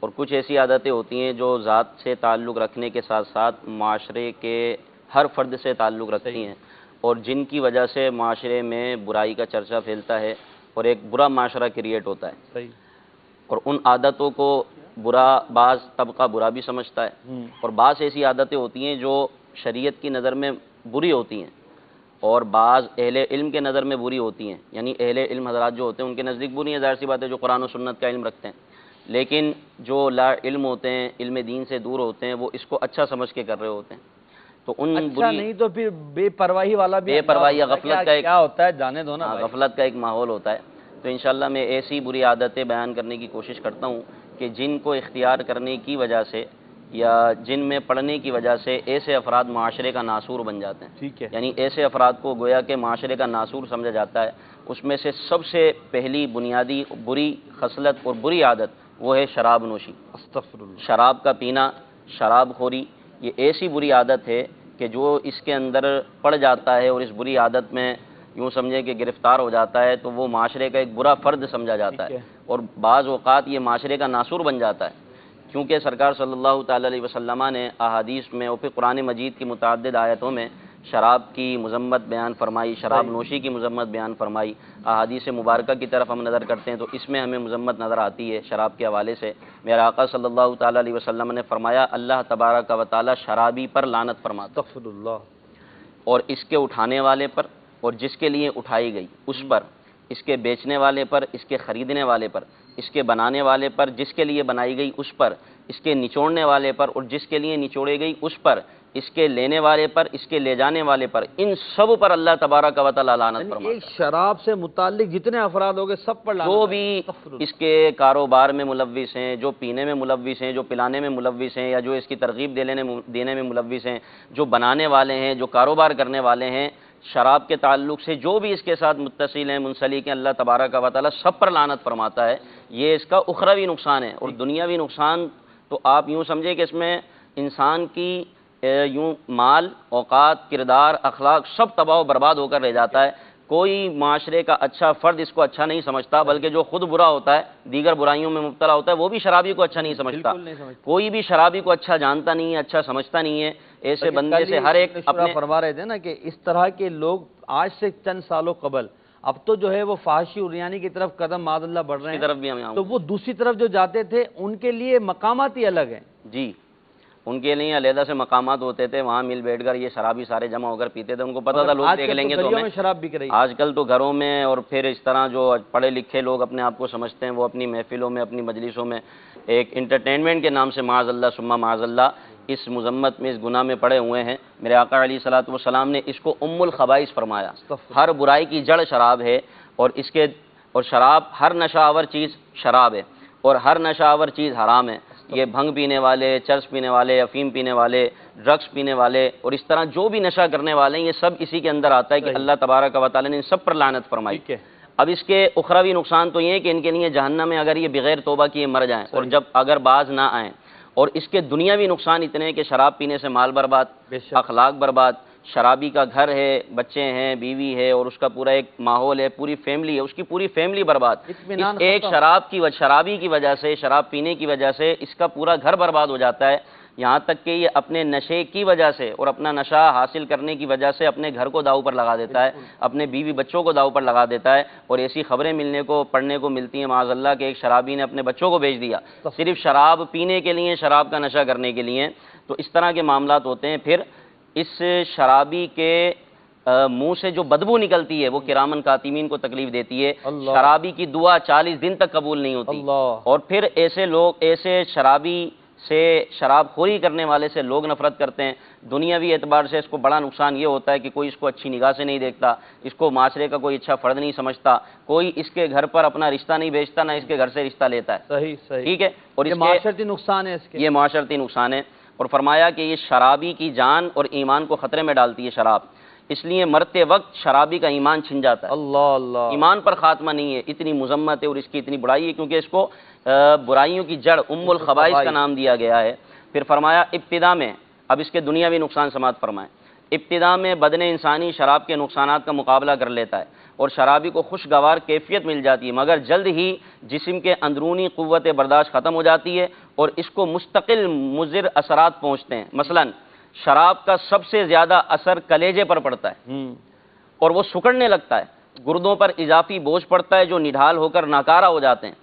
اور کچھ ایسی عادتیں ہوتی ہیں جو ذات سے تعلق رکھنے کے ساتھ ساتھ معاشرے کے ہر فرد سے تعلق رکھتی ہیں، اور جن کی وجہ سے معاشرے میں برائی کا چرچا پھیلتا ہے اور ایک برا معاشرہ کریٹ ہوتا ہے. اور ان عادتوں کو بعض طبقہ برا بھی سمجھتا ہے، اور بعض ایسی عادتیں ہوتی ہیں جو شریعت کی نظر میں بری ہوتی ہیں اور بعض اہل علم کے نظر میں بری ہوتی ہیں. یعنی اہل علم حضرات جو ہوتے ہیں ان کے نزدیک بری ہیں، ظاہر سی بات ہے، جو قرآن و سنت کا علم رکھتے ہیں. لیکن جو لا علم ہوتے ہیں، علم دین سے دور ہوتے ہیں، وہ اس کو اچھا سمجھ کے کر رہے ہوتے ہیں. تو ان اچھا نہیں تو پھر بے پرواہی والا بھی، بے پرواہی غفلت کا کیا ہوتا ہے جانے دو نا، غفلت کا ایک ماحول ہوتا ہے. تو انشاءاللہ میں ایسی بری عادتیں بیان کرنے کی کوشش کرتا ہوں کہ جن کو اختیار کرنے کی وجہ سے یا جن میں پڑھنے کی وجہ سے ایسے افراد معاشرے کا ناسور بن جاتے ہیں. یعنی ایسے افراد کو گویا کہ معاشرے کا ناسور سمجھا جاتا ہے. اس میں سے سب سے پہلی بنیادی بری خصلت اور بری عادت وہ ہے شراب نوشی. شراب کا پینا، شراب خوری، یہ ایسی بری عادت ہے کہ جو اس کے اندر پڑ جاتا ہے اور اس بری عادت میں یوں سمجھے کہ گرفتار ہو جاتا ہے تو وہ معاشرے کا ایک برا فرد سمجھا جاتا ہے، اور بعض اوقات یہ معاشرے کا ناسور بن جاتا ہے. کیونکہ سرکار صلی اللہ تعالی علیہ وسلم نے احادیث میں اور پھر قرآن مجید کی متعدد آیتوں میں شراب کی مذمت بیان فرمائی، شراب نوشی کی مذمت بیان فرمائی. احادیث مبارکہ کی طرف ہم نظر کرتے ہیں تو اس میں ہمیں مذمت نظر آتی ہے شراب کے حوالے سے. میرے آقا صلی اللہ تعالی علیہ وسلم نے فرمایا اللہ تبارک و تعالی شرابی پر لعنت فرماتا ہے، اور اس کے اٹھانے والے پر اور جس کے لیے اٹھائی گئی اس پر، اس کے بیچنے والے پر، اس کے خریدنے والے پر، اس کے بنانے والے پر، جس کے لیے بنائی گئی اس پر، اس کے نچوڑنے والے پر اور جس کے لیے نچوڑے گئی اس پر، اس کے لینے والے پر، اس کے لے جانے والے پر، ان سب پر اللہ تبارک و تعالی لعنت فرماتا ہے. ایک شراب سے متعلق جتنے افراد ہوگے سب پر لعنت. جو بھی اس کے کاروبار میں ملوث ہیں، جو پینے میں ملوث ہیں، جو پلانے میں ملوث ہیں، یا جو اس کی ترغیب دینے میں ملوث ہیں، جو بنانے والے ہیں، جو کاروبار کرنے والے ہیں، شراب کے تعلق سے جو بھی اس کے ساتھ متصل ہیں، منسلک ہیں، اللہ تبارک و تعالی سب پر لعنت فرماتا ہے. یہ اس کا اخروی نقصان ہے. اور دنیاوی نقصان تو آپ یوں سمجھے کہ اس میں انسان کی یوں مال، اوقات، کردار، اخلاق سب تباہ و برباد ہو کر رہ جاتا ہے. کوئی معاشرے کا اچھا فرد اس کو اچھا نہیں سمجھتا، بلکہ جو خود برا ہوتا ہے، دیگر برائیوں میں مبتلا ہوتا ہے، وہ بھی شرابی کو اچھا نہیں سمجھتا۔ کوئی بھی شرابی کو اچھا جانتا نہیں ہے، اچھا سمجھتا نہیں ہے۔ ایسے بندے سے ہر ایک اپنے فرما رہے تھے نا کہ اس طرح کے لوگ آج سے چند سالوں قبل اب تو جو ہے وہ فحاشی اور ریانی کی طرف قدم معاذ اللہ بڑھ رہے ہیں، طرف بھی ہمیں تو وہ دوسری طرف جو جاتے تھے ان کے لیے مقامات ہی الگ ہیں۔ جی، ان کے لیے علیحدہ سے مقامات ہوتے تھے، وہاں مل بیٹھ کر یہ شرابی سارے جمع ہو کر پیتے تھے، ان کو پتہ تھا لوگ دیکھ لیں گے تو ہمیں شراب بک رہی ہے۔ آج کل تو گھروں میں اور پھر اس طرح جو پڑھے لکھے لوگ اپنے آپ کو سمجھتے ہیں، وہ اپنی محفلوں میں، اپنی مجلسوں میں ایک انٹرٹینمنٹ کے نام سے معاذ اللہ ثم معاذ اللہ اس مذمت میں، اس گناہ میں پڑے ہوئے ہیں۔ میرے آقا علیہ الصلوۃ والسلام نے اس کو ام الخبائث فرمایا۔ ہر برائی کی جڑ شراب ہے، اور شراب، ہر نشہ آور چیز شراب ہے، اور ہر نشہ آور چیز حرام ہے۔ یہ بھنگ پینے والے، چرس پینے والے، افیم پینے والے، ڈرگس پینے والے اور اس طرح جو بھی نشہ کرنے والے ہیں، یہ سب اسی کے اندر آتا ہے کہ اللہ تبارک و تعالی نے ان سب پر لعنت فرمائی۔ اب اس کے اخروی نقصان تو یہ ہے کہ ان کے لیے جہنم میں اگر یہ بغیر توبہ کیے مر جائیں اور جب اگر باز نہ آئیں، اور اس کے دنیاوی نقصان اتنے ہیں کہ شراب پینے سے مال برباد، اخلاق برباد، شرابی کا گھر ہے، بچے ہیں، بیوی ہے اور اس کا پورا ایک ماحول ہے، پوری فیملی ہے، اس کی پوری فیملی برباد۔ ایک شرابی کی وجہ سے، شراب پینے کی وجہ سے اس کا پورا گھر برباد ہو جاتا ہے، یہاں تک کہ یہ اپنے نشے کی وجہ سے اور اپنا نشہ حاصل کرنے کی وجہ سے اپنے گھر کو داؤ پر لگا دیتا ہے، اپنے بیوی بچوں کو داؤ پر لگا دیتا ہے۔ اور ایسی خبریں پڑھنے کو ملتی ہیں معاذ اللہ کہ ایک شرابی نے اپنے بچوں کو بیچ دیا صرف شراب پینے کے لیے، شراب کا نشہ کرنے کے لیے۔ تو اس طرح کے معاملات ہوتے ہیں۔ پھر اس شرابی کے منہ سے جو بدبو نکلتی ہے وہ کرامن کاتبین کو تکلیف دیتی ہے۔ شرابی کی دعا 40 دن تک قبول نہیں ہوتی۔ اور پھر ایسے لوگ، ایسے شرابی سے، شراب خوری کرنے والے سے لوگ نفرت کرتے ہیں۔ دنیاوی اعتبار سے اس کو بڑا نقصان یہ ہوتا ہے کہ کوئی اس کو اچھی نگاہ سے نہیں دیکھتا، اس کو معاشرے کا کوئی اچھا فرد نہیں سمجھتا، کوئی اس کے گھر پر اپنا رشتہ نہیں بیچتا، نہ اس کے گھر سے رشتہ لیتا ہے۔ صحیح ٹھیک ہے، اور یہ معاشرتی نقصان ہے اس کے، یہ معاشرتی نقصان ہے۔ اور فرمایا کہ یہ شرابی کی جان اور ایمان کو خطرے میں ڈالتی ہے شراب، اس لیے مرتے وقت شرابی کا ایمان چھن جاتا ہے۔ اللہ، ایمان پر خاتمہ نہیں ہے، اتنی مذمت ہے اور اس کی اتنی بڑائی ہے، کیونکہ اس کو برائیوں کی جڑ ام الخبائث کا نام دیا گیا ہے۔ پھر فرمایا ابتدا میں، اب اس کے دنیاوی نقصان سماعت فرمائیں، ابتدا میں بدن انسانی شراب کے نقصانات کا مقابلہ کر لیتا ہے اور شرابی کو خوشگوار کیفیت مل جاتی ہے، مگر جلد ہی جسم کے اندرونی قوت برداشت ختم ہو جاتی ہے اور اس کو مستقل مضر اثرات پہنچتے ہیں۔ مثلا شراب کا سب سے زیادہ اثر کلیجے پر پڑتا ہے اور وہ سکڑنے لگتا ہے، گردوں پر اضافی بوجھ پڑتا ہے جو نڈھال ہو کر ناکارہ ہو جاتے ہیں۔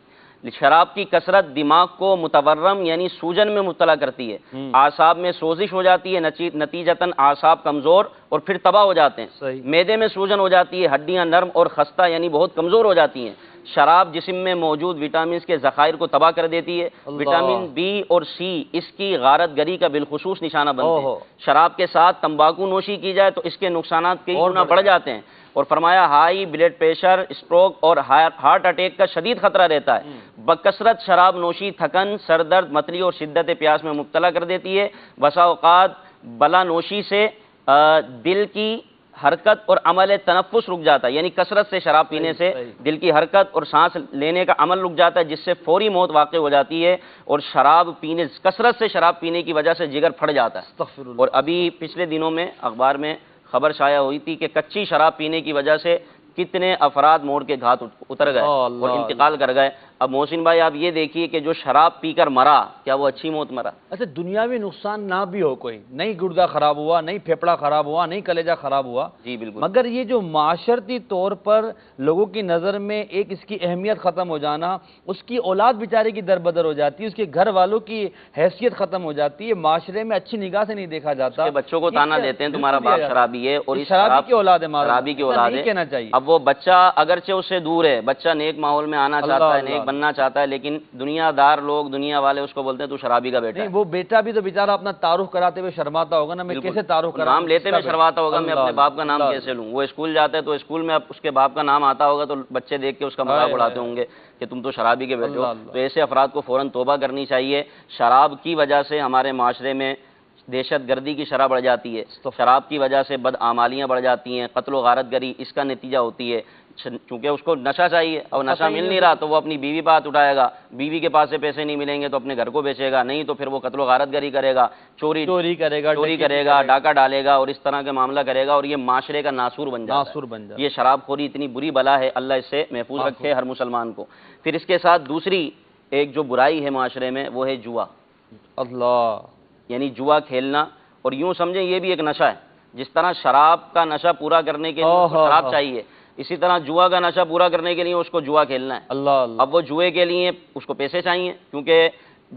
شراب کی کثرت دماغ کو متورم یعنی سوجن میں مبتلا کرتی ہے، اعصاب میں سوزش ہو جاتی ہے، نتیجتاً اعصاب کمزور اور پھر تباہ ہو جاتے ہیں۔ معدے میں سوجن ہو جاتی ہے، ہڈیاں نرم اور خستہ یعنی بہت کمزور ہو جاتی ہیں۔ شراب جسم میں موجود وٹامنز کے ذخائر کو تباہ کر دیتی ہے۔ وٹامن بی اور سی اس کی غارت گری کا بالخصوص نشانہ بنتے ہیں۔ شراب کے ساتھ تمباکو نوشی کی جائے تو اس کے نقصانات کئی گنا بڑھ جاتے ہیں۔ اور فرمایا ہائی بلڈ پریشر، اسٹروک اور ہارٹ اٹیک کا شدید خطرہ رہتا ہے۔ بکثرت شراب نوشی تھکن، سر درد، متلی اور شدت پیاس میں مبتلا کر دیتی ہے۔ بسا اوقات بلا نوشی سے دل کی حرکت اور عمل تنفس رک جاتا ہے، یعنی کثرت سے شراب پینے سے دل کی حرکت اور سانس لینے کا عمل رک جاتا ہے، جس سے فوری موت واقع ہو جاتی ہے۔ اور کثرت سے شراب پینے کی وجہ سے جگر پھٹ جاتا ہے۔ اور ابھی پچھلے دنوں میں اخبار میں خبر شائع ہوئی تھی کہ کچی شراب پینے کی وجہ سے کتنے افراد موڑ کے گھات اتر گئے اور انتقال کر گئے۔ اب محسن بھائی آپ یہ دیکھیے کہ جو شراب پی کر مرا، کیا وہ اچھی موت مرا؟ اچھا دنیاوی نقصان نہ بھی ہو، کوئی نہیں گردہ خراب ہوا، نہیں پھیپڑا خراب ہوا، نہیں کلیجہ خراب ہوا، جی بالکل، مگر یہ جو معاشرتی طور پر لوگوں کی نظر میں ایک اس کی اہمیت ختم ہو جانا، اس کی اولاد بیچارے کی دربدر ہو جاتی ہے، اس کے گھر والوں کی حیثیت ختم ہو جاتی ہے، معاشرے میں اچھی نگاہ سے نہیں دیکھا جاتا، بچوں کو تانا دیتے ہیں تمہارا باپ شرابی ہے اور اس شرابی کی اولاد ہے، شرابی کی اولاد ہے، کہنا چاہیے۔ اب وہ بچہ اگرچہ اس سے دور ہے، بچہ نیک ماحول میں آنا چاہتا ہے، نیک بننا چاہتا ہے، لیکن دنیا دار لوگ، دنیا والے اس کو بولتے ہیں تو شرابی کا بیٹا ہے۔ وہ بیٹا بھی تو بیچارہ اپنا تعارف کراتے ہوئے شرماتا ہوگا نا، میں کیسے تعارف کراؤں، نام لیتے ہوئے شرماتا ہوگا، میں اپنے باپ کا نام کیسے لوں۔ وہ اسکول جاتا ہے تو اسکول میں اس کے باپ کا نام آتا ہوگا تو بچے دیکھ کے اس کا مذاق اڑاتے ہوں گے کہ تم تو شرابی کے بیٹے ہو۔ تو ایسے افراد کو فوراً توبہ کرنی چاہیے۔ شراب کی وجہ سے ہمارے معاشرے میں دہشت گردی کی شرح بڑھ جاتی ہے، شراب کی وجہ سے بدعمالیاں بڑھ جاتی ہیں، قتل و غارت گری اس کا نتیجہ ہوتی ہے، چونکہ اس کو نشہ چاہیے اور نشہ مل نہیں رہا تو وہ اپنی بیوی پہ ہاتھ اٹھائے گا، بیوی کے پاس سے پیسے نہیں ملیں گے تو اپنے گھر کو بیچے گا، نہیں تو پھر وہ قتل و غارت گری کرے گا، چوری کرے گا، ڈاکہ ڈالے گا اور اس طرح کے معاملہ کرے گا، اور یہ معاشرے کا ناسور بن جاتا ہے۔ یہ شراب خوری اتنی بری بلا ہے، اللہ اس سے محفوظ رکھے ہر مسلمان کو۔ پھر اس کے ساتھ دوسری ایک جو برائی ہے معاشرے میں وہ ہے جوا، اللہ، یعنی جوا کھیلنا، اور یوں سمجھیں یہ بھی ایک نشہ ہے، جس طرح شراب کا نشہ پورا کرنے کے لیے اس کو شراب چاہیے، اسی طرح جوا کا نشہ پورا کرنے کے لیے اس کو جوا کھیلنا ہے۔ اللہ، اب وہ جوئے کے لیے اس کو پیسے چاہیے، کیونکہ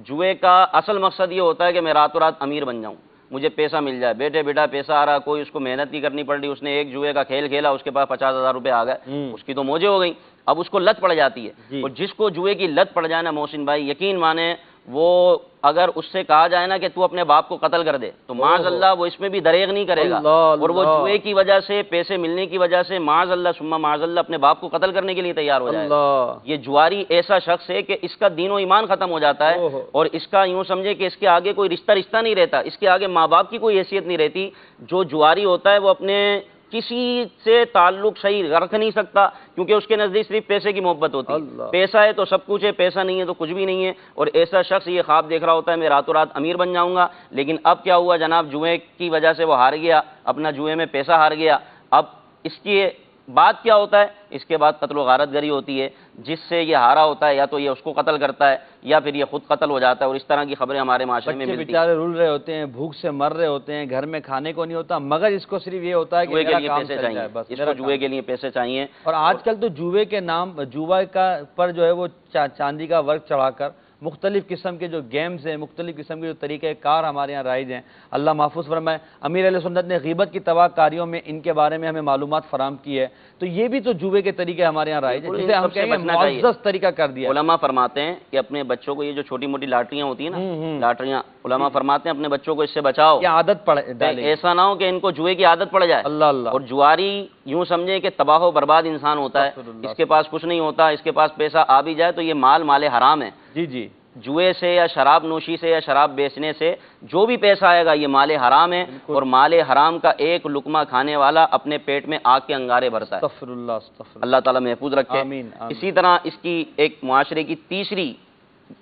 جوئے کا اصل مقصد یہ ہوتا ہے کہ میں راتوں رات امیر بن جاؤں، مجھے پیسہ مل جائے، بیٹے بیٹا پیسہ آ رہا، کوئی اس کو محنت نہیں کرنی پڑ رہی، اس نے ایک جوئے کا کھیل کھیلا، اس کے پاس 50,000 روپے آ گئے، اس کی تو موجیں ہو گئیں، اب اس کو لت پڑ جاتی ہے۔ اور جس کو جوئے کی لت پڑ جائے نا محسن بھائی، یقین مانے وہ اگر اس سے کہا جائے نا کہ تو اپنے باپ کو قتل کر دے تو معاذ اللہ وہ اس میں بھی دریغ نہیں کرے گا، اور وہ جوئے کی وجہ سے، پیسے ملنے کی وجہ سے معاذ اللہ ثم معاذ اللہ اپنے باپ کو قتل کرنے کے لیے تیار ہو جائے گا۔ یہ جواری ایسا شخص ہے کہ اس کا دین و ایمان ختم ہو جاتا ہے، اور اس کا یوں سمجھے کہ اس کے آگے کوئی رشتہ نہیں رہتا، اس کے آگے ماں باپ کی کوئی حیثیت نہیں رہتی۔ جو جواری ہوتا ہے وہ اپنے کسی سے تعلق صحیح رکھ نہیں سکتا، کیونکہ اس کے نزدیک صرف پیسے کی محبت ہوتی ہے، پیسہ ہے تو سب کچھ ہے، پیسہ نہیں ہے تو کچھ بھی نہیں ہے۔ اور ایسا شخص یہ خواب دیکھ رہا ہوتا ہے میں راتوں رات امیر بن جاؤں گا، لیکن اب کیا ہوا جناب، جوئے کی وجہ سے وہ ہار گیا، اپنا جوئے میں پیسہ ہار گیا۔ اب اس کی بعد کیا ہوتا ہے، اس کے بعد قتل و غارت گری ہوتی ہے، جس سے یہ ہارا ہوتا ہے یا تو یہ اس کو قتل کرتا ہے یا پھر یہ خود قتل ہو جاتا ہے، اور اس طرح کی خبریں ہمارے معاشرے میں ملتی ہیں۔ بیچارے رول رہے ہوتے ہیں، بھوک سے مر رہے ہوتے ہیں، گھر میں کھانے کو نہیں ہوتا، مگر اس کو صرف یہ ہوتا ہے کہ میرا کام پیسے چل چاہیے، جائے، بس اس کو جوئے کے لیے پیسے چاہیے۔ اور آج کل تو جوئے کے نام، جوا کا پر جو ہے وہ چاندی کا ورق چڑھا کر مختلف قسم کے جو گیمز ہیں، مختلف قسم کے جو طریقہ کار ہمارے یہاں رائج ہیں، اللہ محفوظ فرمائے۔ امیر اہل سنت نے غیبت کی تباہ کاریوں میں ان کے بارے میں ہمیں معلومات فراہم کی ہے، تو یہ بھی تو جوئے کے طریقے ہمارے یہاں رائج ہیں، جسے ہم کہیں گے معزز طریقہ کر دیا۔ علماء فرماتے ہیں کہ اپنے بچوں کو یہ جو چھوٹی موٹی لاٹریاں ہوتی ہیں نا، لاٹریاں، علماء فرماتے ہیں اپنے بچوں کو اس سے بچاؤ، یہ عادت پڑ ڈالے، ایسا نہ ہو کہ ان کو جوئے کی عادت پڑ جائے۔ اللہ اللہ۔ اور جواری یوں سمجھیں کہ تباہ و برباد انسان ہوتا ہے، اس کے پاس کچھ نہیں ہوتا، اس کے پاس پیسہ آ بھی جائے تو یہ مال حرام ہے۔ جی جی، جوئے سے یا شراب نوشی سے یا شراب بیچنے سے جو بھی پیسہ آئے گا یہ مال حرام ہے، اور مال حرام کا ایک لقمہ کھانے والا اپنے پیٹ میں آگ کے انگارے بھرتا ہے۔ استغفر اللہ، استغفر اللہ، اللہ تعالیٰ محفوظ رکھے۔ آمین، آمین۔ اسی طرح اس کی ایک معاشرے کی تیسری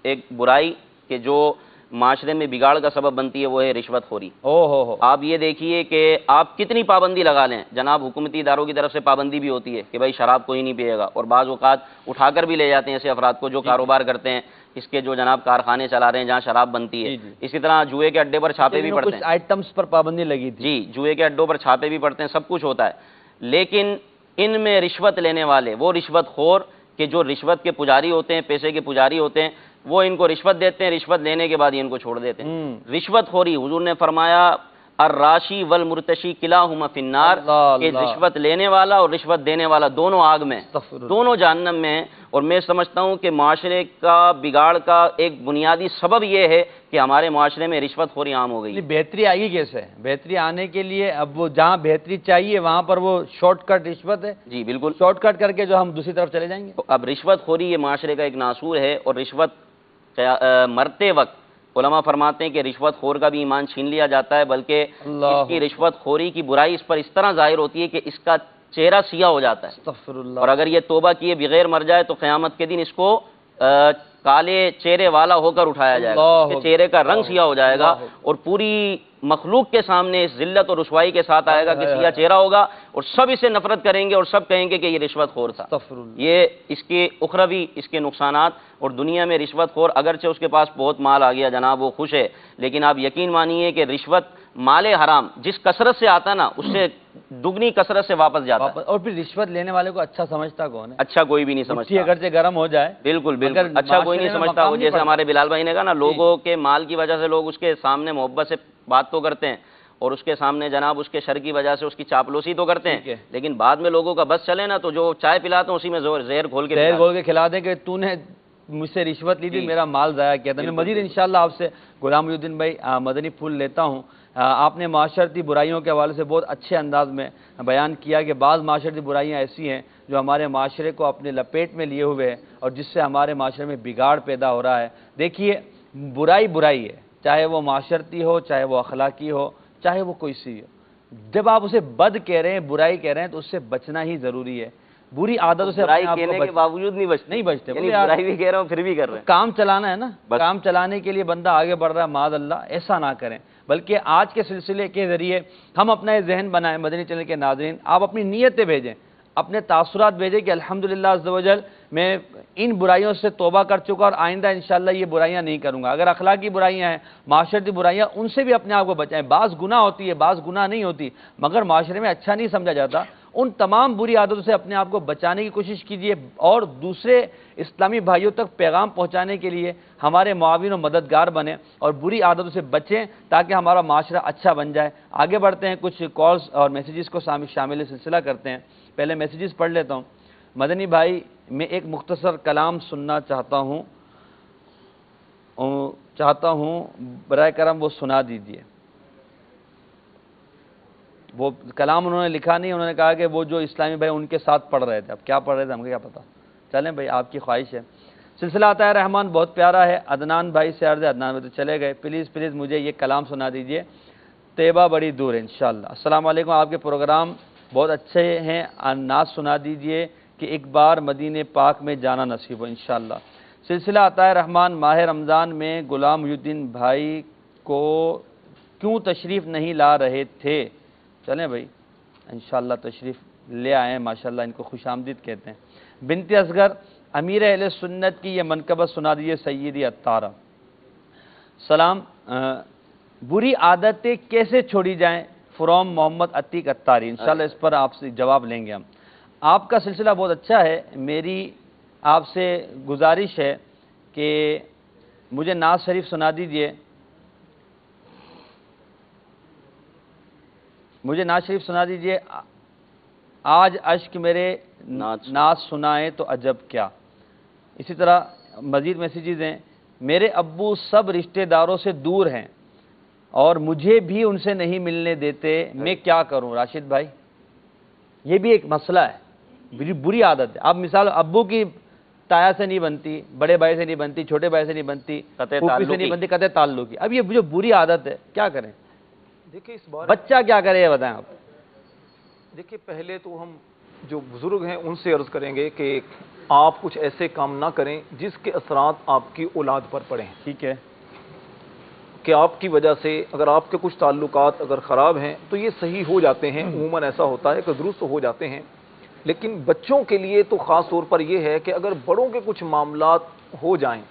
ایک برائی کہ جو معاشرے میں بگاڑ کا سبب بنتی ہے وہ ہے رشوت خوری۔ آپ یہ دیکھیے کہ آپ کتنی پابندی لگا لیں، جناب حکومتی اداروں کی طرف سے پابندی بھی ہوتی ہے کہ بھائی شراب کوئی نہیں پیے گا، اور بعض اوقات اٹھا کر بھی لے جاتے ہیں ایسے افراد کو جو کاروبار کرتے ہیں، اس کے جو جناب کارخانے چلا رہے ہیں جہاں شراب بنتی ہے۔ اسی طرح جوئے کے اڈے پر چھاپے بھی پڑتے ہیں، کچھ آئٹمز پر پابندی لگی تھی، جی جوئے کے اڈوں پر چھاپے بھی پڑتے ہیں، سب کچھ ہوتا ہے، لیکن ان میں رشوت لینے والے وہ رشوت خور کہ جو رشوت کے پجاری ہوتے ہیں، پیسے کے پجاری ہوتے ہیں، وہ ان کو رشوت دیتے ہیں، رشوت لینے کے بعد یہ ان کو چھوڑ دیتے ہیں۔ رشوت خوری، حضور نے فرمایا الراشی والمرتشی کلاہما فی النار، کہ رشوت لینے والا اور رشوت دینے والا دونوں آگ میں، دونوں جہنم میں ہیں۔ اور میں سمجھتا ہوں کہ معاشرے کا بگاڑ کا ایک بنیادی سبب یہ ہے کہ ہمارے معاشرے میں رشوت خوری عام ہو گئی۔ بہتری آئے گی کیسے؟ بہتری آنے کے لیے اب وہ جہاں بہتری چاہیے وہاں پر وہ شارٹ کٹ رشوت ہے، جی بالکل، شارٹ کٹ کر کے جو ہم دوسری طرف چلے جائیں گے۔ اب رشوت خوری یہ معاشرے کا ایک ناسور ہے، اور رشوت مرتے وقت علماء فرماتے ہیں کہ رشوت خور کا بھی ایمان چھین لیا جاتا ہے، بلکہ اس کی رشوت خوری کی برائی اس پر اس طرح ظاہر ہوتی ہے کہ اس کا چہرہ سیاہ ہو جاتا ہے، استغفر اللہ۔ اور اگر یہ توبہ کیے بغیر مر جائے تو قیامت کے دن اس کو کالے چہرے والا ہو کر اٹھایا جائے گا، اس کے چہرے کا رنگ سیاہ ہو جائے گا، اور پوری مخلوق کے سامنے اس ذلت اور رسوائی کے ساتھ آئے گا کہ سیاہ چہرہ ہوگا، اور سب اسے نفرت کریں گے اور سب کہیں گے کہ یہ رشوت خور تھا۔ یہ اس کے اخروی اس کے نقصانات، اور دنیا میں رشوت خور اگرچہ اس کے پاس بہت مال آ گیا جناب وہ خوش ہے، لیکن آپ یقین مانیے کہ رشوت مال حرام جس کثرت سے آتا نا اس سے دگنی کثرت سے واپس جاتا ہے۔ اور پھر رشوت لینے والے کو اچھا سمجھتا کون ہے؟ اچھا کوئی بھی نہیں سمجھتا، اگرچہ گرم ہو جائے، بالکل بالکل اچھا کوئی نہیں سمجھتا۔ وہ جیسے ہمارے بلال بھائی نے کہا نا، لوگوں کے مال کی وجہ سے لوگ اس کے سامنے محبت سے بات تو کرتے ہیں، اور اس کے سامنے جناب اس کے شر کی وجہ سے اس کی چاپلوسی تو کرتے ہیں، لیکن بعد میں لوگوں کا بس چلے نا تو جو چائے پلاتے ہیں اسی میں زہر گھول کے کھلا دیں کہ تو نے مجھ سے رشوت لی تھی، میرا مال ضائع کیا تھا۔ میں مزید انشاءاللہ آپ سے غلام محی الدین بھائی مدنی پھول لیتا ہوں۔ آپ نے معاشرتی برائیوں کے حوالے سے بہت اچھے انداز میں بیان کیا کہ بعض معاشرتی برائیاں ایسی ہیں جو ہمارے معاشرے کو اپنے لپیٹ میں لیے ہوئے ہیں، اور جس سے ہمارے معاشرے میں بگاڑ پیدا ہو رہا ہے۔ دیکھیے، برائی برائی ہے، چاہے وہ معاشرتی ہو، چاہے وہ اخلاقی ہو، چاہے وہ کوئی سی ہو. جب آپ اسے بد کہہ رہے ہیں، برائی کہہ رہے ہیں، تو اس سے بچنا ہی ضروری ہے. بری عادتوں سے برائی اپنے آپ کہنے کو کے باوجود نہیں نہیں بچتے. یعنی بولے یار برائی بھی کہہ رہا ہوں پھر بھی کر رہے ہیں. کام چلانا ہے نا، بس. کام چلانے کے لیے بندہ آگے بڑھ رہا ہے، معاذ اللہ ایسا نہ کریں. بلکہ آج کے سلسلے کے ذریعے ہم اپنا یہ ذہن بنائیں. مدنی چینل کے ناظرین، آپ اپنی نیتیں بھیجیں، اپنے تاثرات بھیجیں کہ الحمدللہ عز و جل میں ان برائیوں سے توبہ کر چکا اور آئندہ انشاءاللہ یہ برائیاں نہیں کروں گا. اگر اخلاقی برائیاں ہیں، معاشرتی برائیاں، ان سے بھی اپنے آپ کو بچائیں. بعض گناہ ہوتی ہے، بعض گناہ نہیں ہوتی، مگر معاشرے میں اچھا نہیں سمجھا جاتا. ان تمام بری عادتوں سے اپنے آپ کو بچانے کی کوشش کیجیے اور دوسرے اسلامی بھائیوں تک پیغام پہنچانے کے لیے ہمارے معاون و مددگار بنیں اور بری عادتوں سے بچیں تاکہ ہمارا معاشرہ اچھا بن جائے. آگے بڑھتے ہیں، کچھ کالز اور میسیجز کو شامل سلسلہ کرتے ہیں. پہلے میسیجز پڑھ لیتا ہوں. مدنی بھائی، میں ایک مختصر کلام سننا چاہتا ہوں برائے کرم وہ سنا دیجیے. وہ کلام انہوں نے لکھا نہیں، انہوں نے کہا کہ وہ جو اسلامی بھائی ان کے ساتھ پڑھ رہے تھے. اب کیا پڑھ رہے تھے ہم کو کیا پتا. چلیں بھائی، آپ کی خواہش ہے. سلسلہ عطا رحمان بہت پیارا ہے. عدنان بھائی سے عرض ہے، عدنان بھائی تو چلے گئے. پلیز مجھے یہ کلام سنا دیجیے. طیبہ بڑی دور ہے انشاءاللہ. السلام علیکم، آپ کے پروگرام بہت اچھے ہیں. نعت سنا دیجیے کہ ایک بار مدینہ پاک میں جانا نصیب ہو انشاءاللہ. سلسلہ عطا رحمان، ماہ رمضان میں غلام محی الدین بھائی کو کیوں تشریف نہیں لا رہے تھے؟ چلیں بھائی انشاءاللہ تشریف لے آئے ہیں، ماشاءاللہ ان کو خوش آمدید کہتے ہیں. بنت اصغر، امیر اہل سنت کی یہ منقبت سنا دیجیے سیدی عطارہ. سلام، بری عادتیں کیسے چھوڑی جائیں؟ فرام محمد عتیق عطاری. انشاءاللہ اس پر آپ سے جواب لیں گے ہم. آپ کا سلسلہ بہت اچھا ہے. میری آپ سے گزارش ہے کہ مجھے نعت شریف سنا دیجیے. مجھے نعت شریف سنا دیجیے. آج اشک میرے نعت سنائیں تو عجب کیا. اسی طرح مزید میسیجز ہیں. میرے ابو سب رشتہ داروں سے دور ہیں اور مجھے بھی ان سے نہیں ملنے دیتے، میں کیا کروں؟ راشد بھائی، یہ بھی ایک مسئلہ ہے، بری عادت ہے. اب مثال ابو کی تایا سے نہیں بنتی، بڑے بھائی سے نہیں بنتی، چھوٹے بھائی سے نہیں بنتی، پھوپھی سے نہیں بنتی، قطع تعلق کی. اب یہ جو بری عادت ہے کیا کریں؟ دیکھیں اس بار بچہ کیا کرے یہ بتائیں آپ. دیکھیے پہلے تو ہم جو بزرگ ہیں ان سے عرض کریں گے کہ آپ کچھ ایسے کام نہ کریں جس کے اثرات آپ کی اولاد پر پڑیں. ٹھیک ہے کہ آپ کی وجہ سے اگر آپ کے کچھ تعلقات اگر خراب ہیں تو یہ صحیح ہو جاتے ہیں، عموماً ایسا ہوتا ہے کہ درست ہو جاتے ہیں. لیکن بچوں کے لیے تو خاص طور پر یہ ہے کہ اگر بڑوں کے کچھ معاملات ہو جائیں،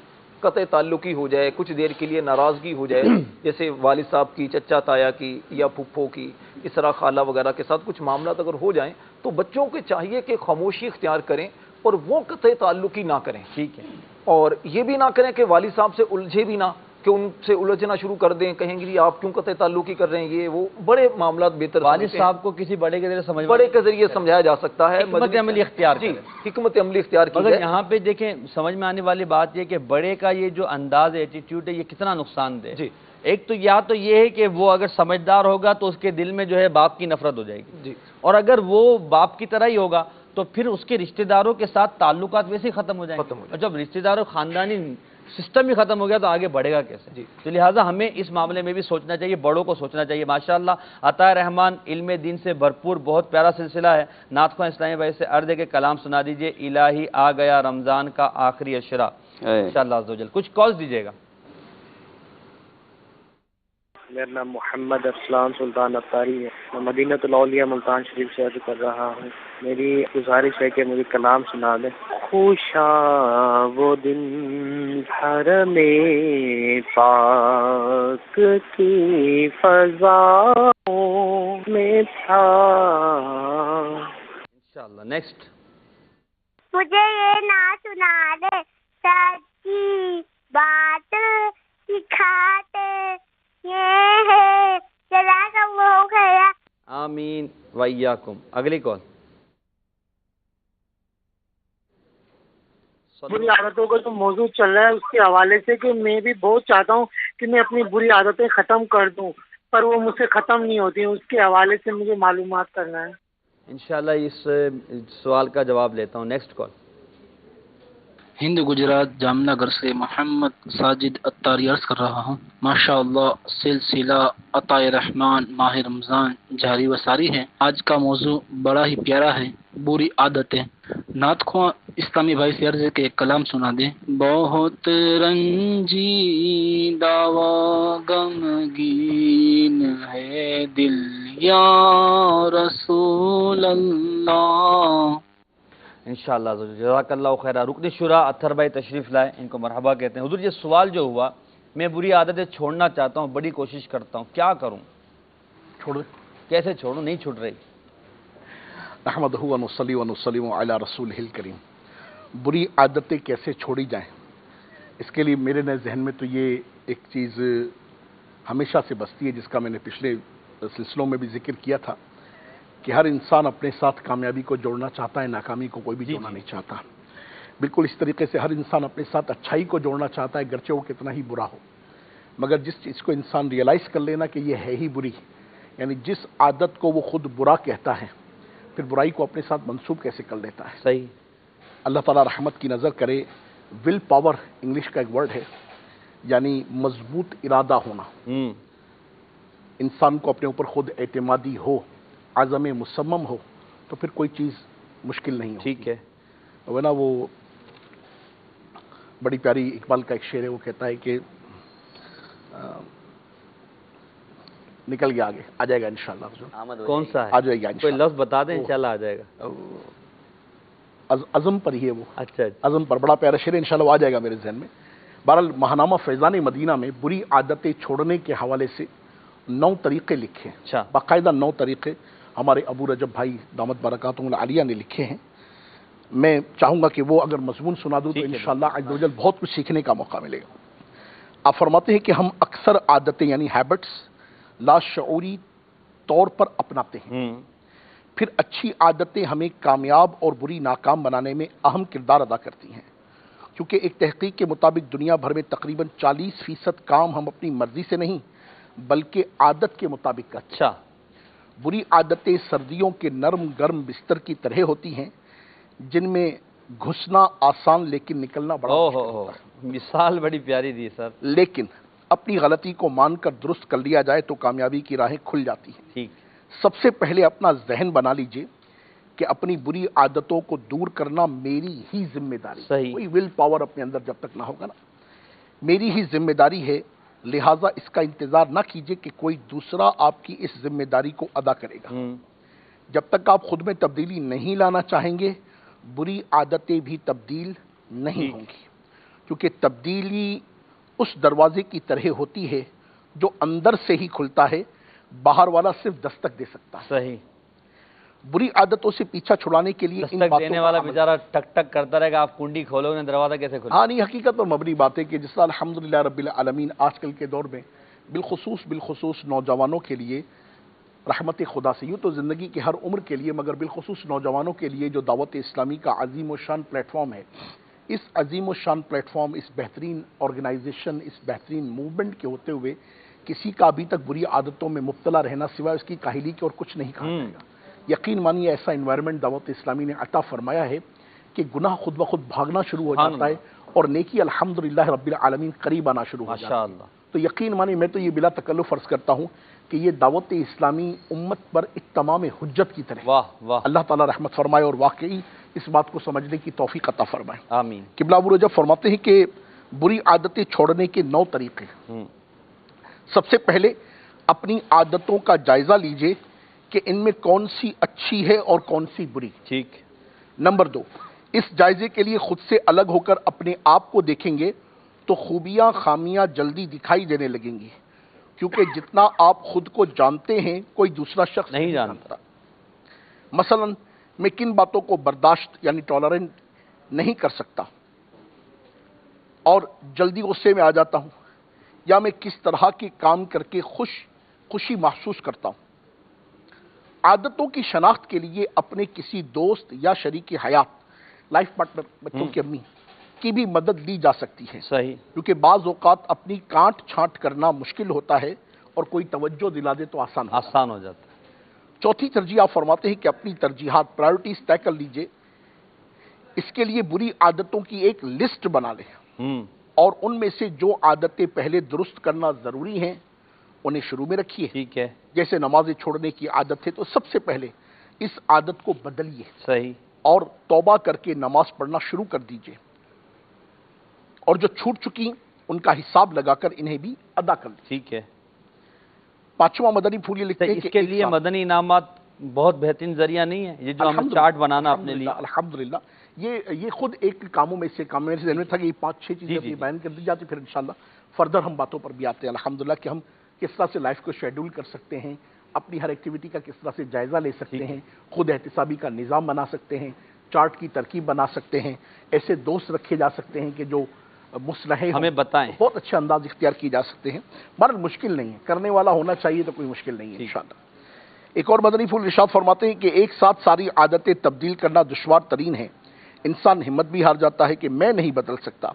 قطع تعلقی ہو جائے، کچھ دیر کے لیے ناراضگی ہو جائے، جیسے والد صاحب کی، چچا تایا کی یا پھپھو کی، اس طرح خالہ وغیرہ کے ساتھ کچھ معاملات اگر ہو جائیں تو بچوں کے چاہیے کہ خاموشی اختیار کریں اور وہ قطع تعلقی نہ کریں. ٹھیک ہے. اور یہ بھی نہ کریں کہ والد صاحب سے الجھے بھی نہ، کہ ان سے الجھنا شروع کر دیں، کہیں گے آپ کیوں قطع تعلقی کر رہے ہیں. یہ وہ بڑے معاملات بہتر والد صاحب کو کسی بڑے کے ذریعے بڑے کے ذریعے سمجھایا جا سکتا ہے. حکمت عملی اختیار جی، حکمت عملی اختیار کی مگر جائے. یہاں پہ دیکھیں سمجھ میں آنے والی بات یہ کہ بڑے کا یہ جو انداز ایٹیٹیوڈ ہے یہ کتنا نقصان دہ. جی. ایک تو یا تو یہ ہے کہ وہ اگر سمجھدار ہوگا تو اس کے دل میں جو ہے باپ کی نفرت ہو جائے گی. جی. اور اگر وہ باپ کی طرح ہی ہوگا تو پھر اس کے رشتہ داروں کے ساتھ تعلقات ویسے ہی ختم ہو جائیں گے. اور جب رشتہ داروں خاندانی سسٹم ہی ختم ہو گیا تو آگے بڑھے گا کیسے؟ جی. تو لہٰذا ہمیں اس معاملے میں بھی سوچنا چاہیے، بڑوں کو سوچنا چاہیے. ماشاءاللہ عطا رحمان علم دین سے بھرپور بہت پیارا سلسلہ ہے. نعت خواں اسلامی بھائی سے عرض ہے کہ کلام سنا دیجئے. الہی آ گیا رمضان کا آخری عشرہ انشاءاللہ عز و جل. کچھ کالز دیجیے گا. میرا نام محمد ارسلان سلطان عطاری ہے. میں مدینہ الاولیاء ملتان شریف سے عرض کر رہا ہوں. میری گزارش ہے کہ مجھے کلام سنا دیں. خوشا وہ دن حرم پاک کی فضاؤں میں تھا. انشاءاللہ. نیکسٹ. مجھے یہ نہ سنا دے، سچی بات سکھاتے یہ ہے چلا کر وہ گیا. آمین وإیاکم. اگلی کال. بری عادتوں کا جو موضوع چل رہا ہے اس کے حوالے سے کہ میں بھی بہت چاہتا ہوں کہ میں اپنی بری عادتیں ختم کر دوں پر وہ مجھ سے ختم نہیں ہوتی ہیں. اس کے حوالے سے مجھے معلومات کرنا ہے. انشاءاللہ اس سوال کا جواب لیتا ہوں. Next call. ہند گجرات جامنگر سے محمد ساجد اتاری عرض کر رہا ہوں۔ ماشاء اللہ سلسلہ عطاء رحمان ماہ رمضان جاری و ساری ہے۔ آج کا موضوع بڑا ہی پیارا ہے، بری عادتیں۔ نعت خواں اسلامی بھائی سے عرض ہے کہ ایک کلام سنا دیں۔ بہت رنجیدہ و غمگین ہے دل یا رسول اللہ۔ انشاءاللہ جزاک اللہ خیرہ۔ رکن شورا اطہر بھائی تشریف لائے، ان کو مرحبا کہتے ہیں۔ حضور یہ سوال جو ہوا، میں بری عادتیں چھوڑنا چاہتا ہوں، بڑی کوشش کرتا ہوں، کیا کروں؟ چھوڑ دیں۔ کیسے چھوڑوں؟ نہیں چھوٹ رہی۔ نحمدہ و نصلی و نسلم علی رسولہ الکریم۔ بری عادتیں کیسے چھوڑی جائیں، اس کے لیے میرے نئے ذہن میں تو یہ ایک چیز ہمیشہ سے بستی ہے، جس کا میں نے پچھلے سلسلوں میں بھی ذکر کیا تھا کہ ہر انسان اپنے ساتھ کامیابی کو جوڑنا چاہتا ہے، ناکامی کو کوئی بھی جوڑنا نہیں چاہتا۔ بالکل اس طریقے سے ہر انسان اپنے ساتھ اچھائی کو جوڑنا چاہتا ہے، گرچہ وہ کتنا ہی برا ہو۔ مگر جس چیز کو انسان ریئلائز کر لینا کہ یہ ہے ہی بری، یعنی جس عادت کو وہ خود برا کہتا ہے، پھر برائی کو اپنے ساتھ منسوب کیسے کر لیتا ہے۔ صحیح۔ اللہ تعالیٰ رحمت کی نظر کرے۔ ول پاور انگلش کا ایک ورڈ ہے، یعنی مضبوط ارادہ ہونا۔ انسان کو اپنے اوپر خود اعتمادی ہو، عزم مصمم ہو، تو پھر کوئی چیز مشکل نہیں ہوتی۔ ٹھیک ہے۔ ورنہ وہ بڑی پیاری اقبال کا ایک شعر ہے، وہ کہتا ہے کہ نکل گیا آگے، آ جائے گا انشاءاللہ۔ کون سا ہے؟ آ جائے گا کوئی لفظ بتا دیں، انشاءاللہ آ جائے گا۔ عزم پر ہی ہے وہ۔ اچھا، عزم پر بڑا پیارا شعر ہے، انشاءاللہ وہ آ جائے گا میرے ذہن میں۔ بہرحال ماہنامہ فیضان مدینہ میں بری عادتیں چھوڑنے کے حوالے سے 9 طریقے لکھے ہیں۔ اچھا۔ باقاعدہ 9 طریقے ہمارے ابو رجب بھائی دامت برکاتہم العالیہ نے لکھے ہیں۔ میں چاہوں گا کہ وہ اگر مضمون سنا دوں تو انشاءاللہ عز و جل بہت کچھ سیکھنے کا موقع ملے گا۔ آپ فرماتے ہیں کہ ہم اکثر عادتیں یعنی ہیبٹس لاشعوری طور پر اپناتے ہیں، پھر اچھی عادتیں ہمیں کامیاب اور بری ناکام بنانے میں اہم کردار ادا کرتی ہیں، کیونکہ ایک تحقیق کے مطابق دنیا بھر میں تقریباً 40% کام ہم اپنی مرضی سے نہیں بلکہ عادت کے مطابق کرتے ہیں۔ اچھا۔ بری عادتیں سردیوں کے نرم گرم بستر کی طرح ہوتی ہیں، جن میں گھسنا آسان لیکن نکلنا بڑا مشکل ہوتا ہے۔ مثال بڑی پیاری دی سر۔ لیکن اپنی غلطی کو مان کر درست کر لیا جائے تو کامیابی کی راہیں کھل جاتی ہیں۔ ٹھیک۔ سب سے پہلے اپنا ذہن بنا لیجئے کہ اپنی بری عادتوں کو دور کرنا میری ہی ذمہ داری ہے۔ صحیح۔ کوئی ول پاور اپنے اندر جب تک نہ ہوگا نا، میری ہی ذمہ داری ہے، لہٰذا اس کا انتظار نہ کیجئے کہ کوئی دوسرا آپ کی اس ذمہ داری کو ادا کرے گا۔ جب تک آپ خود میں تبدیلی نہیں لانا چاہیں گے، بری عادتیں بھی تبدیل نہیں ہوں گی، کیونکہ تبدیلی اس دروازے کی طرح ہوتی ہے جو اندر سے ہی کھلتا ہے، باہر والا صرف دستک دے سکتا ہے۔ صحیح۔ بری عادتوں سے پیچھا چھڑانے کے لیے ان باتوں دینے والا بیچارہ ٹک ٹک کرتا رہے گا، آپ کنڈی کھولو گے دروازہ کیسے کھولو؟ ہاں نہیں، حقیقت پر مبنی بات ہے کہ جس طرح الحمدللہ رب العالمین آج کل کے دور میں بالخصوص نوجوانوں کے لیے رحمت خدا سے، یوں تو زندگی کے ہر عمر کے لیے مگر بالخصوص نوجوانوں کے لیے جو دعوت اسلامی کا عظیم و شان پلیٹ فارم ہے، اس عظیم و شان پلیٹ فارم، اس بہترین آرگنائزیشن، اس بہترین موومنٹ کے ہوتے ہوئے کسی کا ابھی تک بری عادتوں میں مبتلا رہنا سوائے اس کی کاہلی کے اور کچھ نہیں کہا جائے گا۔ یقین مانیے ایسا انوائرمنٹ دعوت اسلامی نے عطا فرمایا ہے کہ گناہ خود بخود بھاگنا شروع ہو جاتا ہے اور نیکی الحمدللہ رب العالمین قریب آنا شروع ہو جاتا ہے۔ تو یقین مانیے میں تو یہ بلا تکلف عرض کرتا ہوں کہ یہ دعوت اسلامی امت پر اتمام حجت کی طرح اللہ تعالیٰ رحمت فرمائے اور واقعی اس بات کو سمجھنے کی توفیق عطا فرمائے۔ آمین۔ قبلہ ابو رجب فرماتے ہیں کہ بری عادتیں چھوڑنے کے 9 طریقے۔ سب سے پہلے اپنی عادتوں کا جائزہ لیجئے کہ ان میں کون سی اچھی ہے اور کون سی بری۔ ٹھیک۔ نمبر 2، اس جائزے کے لیے خود سے الگ ہو کر اپنے آپ کو دیکھیں گے تو خوبیاں خامیاں جلدی دکھائی دینے لگیں گی، کیونکہ جتنا آپ خود کو جانتے ہیں کوئی دوسرا شخص نہیں جانتا۔ مثلا میں کن باتوں کو برداشت یعنی ٹالرنٹ نہیں کر سکتا اور جلدی غصے میں آ جاتا ہوں، یا میں کس طرح کے کام کر کے خوشی محسوس کرتا ہوں۔ عادتوں کی شناخت کے لیے اپنے کسی دوست یا شریک حیات، لائف پارٹنر، بچوں کی امی کی بھی مدد لی جا سکتی ہے۔ صحیح۔ کیونکہ بعض اوقات اپنی کانٹ چھانٹ کرنا مشکل ہوتا ہے اور کوئی توجہ دلا دے تو آسان ہو جاتا ہے۔ چوتھی ترجیح آپ فرماتے ہیں کہ اپنی ترجیحات، پرائورٹیز طے کر لیجئے اس کے لیے بری عادتوں کی ایک لسٹ بنا لیں اور ان میں سے جو عادتیں پہلے درست کرنا ضروری ہیں انہیں شروع میں رکھیے. ٹھیک ہے. جیسے نمازیں چھوڑنے کی عادت ہے تو سب سے پہلے اس عادت کو بدلیے. صحیح. اور توبہ کر کے نماز پڑھنا شروع کر دیجئے. اور جو چھوٹ چکی ان کا حساب لگا کر انہیں بھی ادا کر دیجئے. ٹھیک ہے. پانچواں مدنی پھول یہ لکھتے ہیں کہ اس کے لیے مدنی انعامات بہت بہترین ذریعہ نہیں ہے یہ جو ہمیں چارٹ بنانا اپنے لیے؟ الحمدللہ یہ خود ایک کاموں میں سے کام میرے ذہن میں تھا کہ یہ 5-6 چیزیں اپنی بیان کر دی جاتی، پھر انشاءاللہ فردر ہم باتوں پر بھی آتے ہیں الحمدللہ کہ ہم کس طرح سے لائف کو شیڈول کر سکتے ہیں، اپنی ہر ایکٹیویٹی کا کس طرح سے جائزہ لے سکتے ہیں، خود احتسابی کا نظام بنا سکتے ہیں، چارٹ کی ترکیب بنا سکتے ہیں، ایسے دوست رکھے جا سکتے ہیں کہ جو مصلح ہمیں بتائیں، بہت اچھے انداز اختیار کی جا سکتے ہیں. مگر مشکل نہیں ہے، کرنے والا ہونا چاہیے تو کوئی مشکل نہیں ہے انشاءاللہ. ایک اور مدنی پھول ارشاد فرماتے ہیں کہ ایک ساتھ ساری عادتیں تبدیل کرنا دشوار ترین ہے. انسان ہمت بھی ہار جاتا ہے کہ میں نہیں بدل سکتا،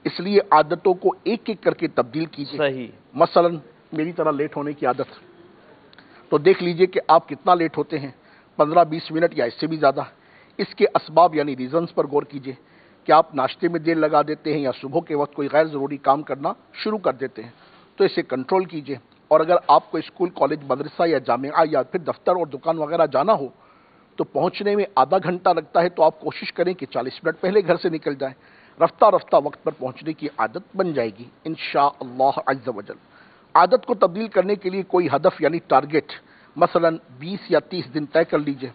اس لیے عادتوں کو ایک ایک کر کے تبدیل کیجیے. صحیح. مثلا میری طرح لیٹ ہونے کی عادت تو دیکھ لیجئے کہ آپ کتنا لیٹ ہوتے ہیں، 15-20 منٹ یا اس سے بھی زیادہ. اس کے اسباب یعنی ریزنز پر غور کیجئے کہ آپ ناشتے میں دیر لگا دیتے ہیں یا صبح کے وقت کوئی غیر ضروری کام کرنا شروع کر دیتے ہیں، تو اسے کنٹرول کیجئے. اور اگر آپ کو اسکول، کالج، مدرسہ یا جامعہ یا پھر دفتر اور دکان وغیرہ جانا ہو تو پہنچنے میں آدھا گھنٹہ لگتا ہے تو آپ کوشش کریں کہ 40 منٹ پہلے گھر سے نکل جائیں. رفتہ رفتہ وقت پر پہنچنے کی عادت بن جائے گی انشاءاللہ عز و جل. عادت کو تبدیل کرنے کے لیے کوئی ہدف یعنی ٹارگٹ مثلا 20 یا 30 دن طے کر لیجئے،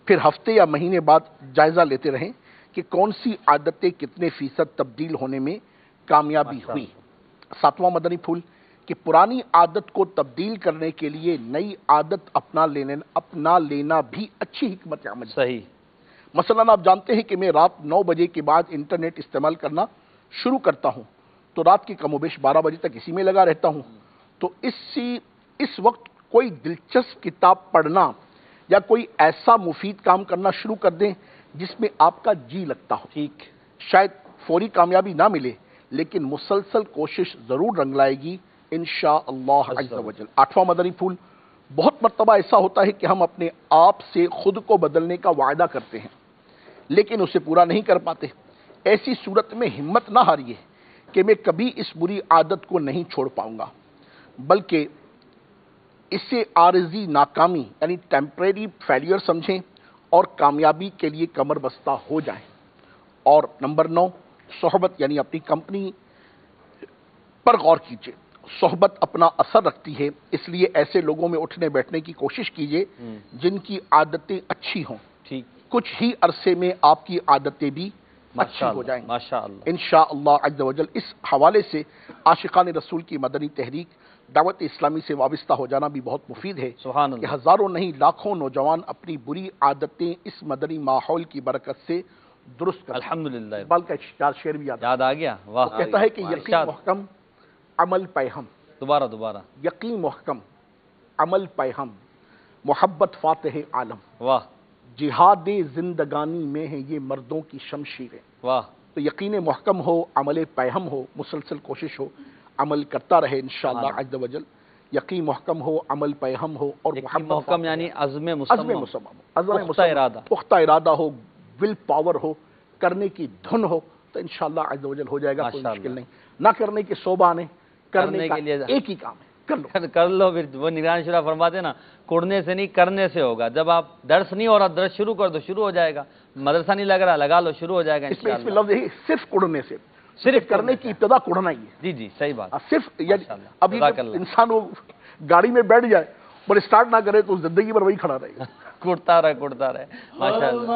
پھر ہفتے یا مہینے بعد جائزہ لیتے رہیں کہ کون سی عادتیں کتنے فیصد تبدیل ہونے میں کامیابی ہوئی. 7واں مدنی پھول کہ پرانی عادت کو تبدیل کرنے کے لیے نئی عادت اپنا لینا بھی اچھی حکمت عمل. صحیح. مثلا آپ جانتے ہیں کہ میں رات 9 بجے کے بعد انٹرنیٹ استعمال کرنا شروع کرتا ہوں تو رات کی کم و بیش 12 بجے تک اسی میں لگا رہتا ہوں. تو اس وقت کوئی دلچسپ کتاب پڑھنا یا کوئی ایسا مفید کام کرنا شروع کر دیں جس میں آپ کا جی لگتا ہو. ٹھیک. شاید فوری کامیابی نہ ملے لیکن مسلسل کوشش ضرور رنگ لائے گی انشاءاللہ عز و جل. 8واں مدنی پھول بہت مرتبہ ایسا ہوتا ہے کہ ہم اپنے آپ سے خود کو بدلنے کا وعدہ کرتے ہیں لیکن اسے پورا نہیں کر پاتے. ایسی صورت میں ہمت نہ ہاریے کہ میں کبھی اس بری عادت کو نہیں چھوڑ پاؤں گا، بلکہ اسے عارضی ناکامی یعنی ٹیمپریری فیلیئر سمجھیں اور کامیابی کے لیے کمر بستہ ہو جائیں. اور نمبر 9 صحبت یعنی اپنی کمپنی پر غور کیجئے. صحبت اپنا اثر رکھتی ہے، اس لیے ایسے لوگوں میں اٹھنے بیٹھنے کی کوشش کیجئے جن کی عادتیں اچھی ہوں. ٹھیک. کچھ ہی عرصے میں آپ کی عادتیں بھی اچھی ہو جائیں ماشاءاللہ انشاءاللہ عز و جل. اس حوالے سے عاشقان رسول کی مدنی تحریک دعوت اسلامی سے وابستہ ہو جانا بھی بہت مفید ہے. سبحان اللہ. کہ ہزاروں نہیں لاکھوں نوجوان اپنی بری عادتیں اس مدنی ماحول کی برکت سے درست کرتے ہیں. الحمدللہ. اقبال کا شعر بھی یاد آ گیا. واہ. وہ کہتا ہے کہ یقین محکم عمل پیہم. دوبارہ یقین محکم عمل پیہم محبت فاتح عالم. واہ. جہاد زندگانی میں ہے یہ مردوں کی شمشیریں. واہ. تو یقین محکم ہو، عمل پیہم ہو، مسلسل کوشش ہو، عمل کرتا رہے انشاءاللہ عز و جل. یقین محکم ہو، عمل پیہم ہو اور محبت محکم یعنی عزم مصمم، پختہ ارادہ ہو، ول پاور ہو، کرنے کی دھن ہو تو انشاءاللہ عز و جل ہو جائے گا. کوئی مشکل نہیں. نہ کرنے کے 100 بہانے، کرنے کے لیے ایک ہی کام ہے، کر لو. پھر وہ نگران شورا فرماتے نا کوڑنے سے نہیں کرنے سے ہوگا. جب آپ درس نہیں ہو رہا درس شروع کر دو، شروع ہو جائے گا. مدرسہ نہیں لگ رہا لگا لو، شروع ہو جائے گا انشاءاللہ. اس میں لفظ ہے صرف کوڑنے سے، صرف کرنے کی ابتدا کوڑنا ہی ہے. جی صحیح بات. صرف اب انسان وہ گاڑی میں بیٹھ جائے اور اسٹارٹ نہ کرے تو زندگی پر وہی کھڑا رہے گا. کوڑتا رہے ماشاءاللہ.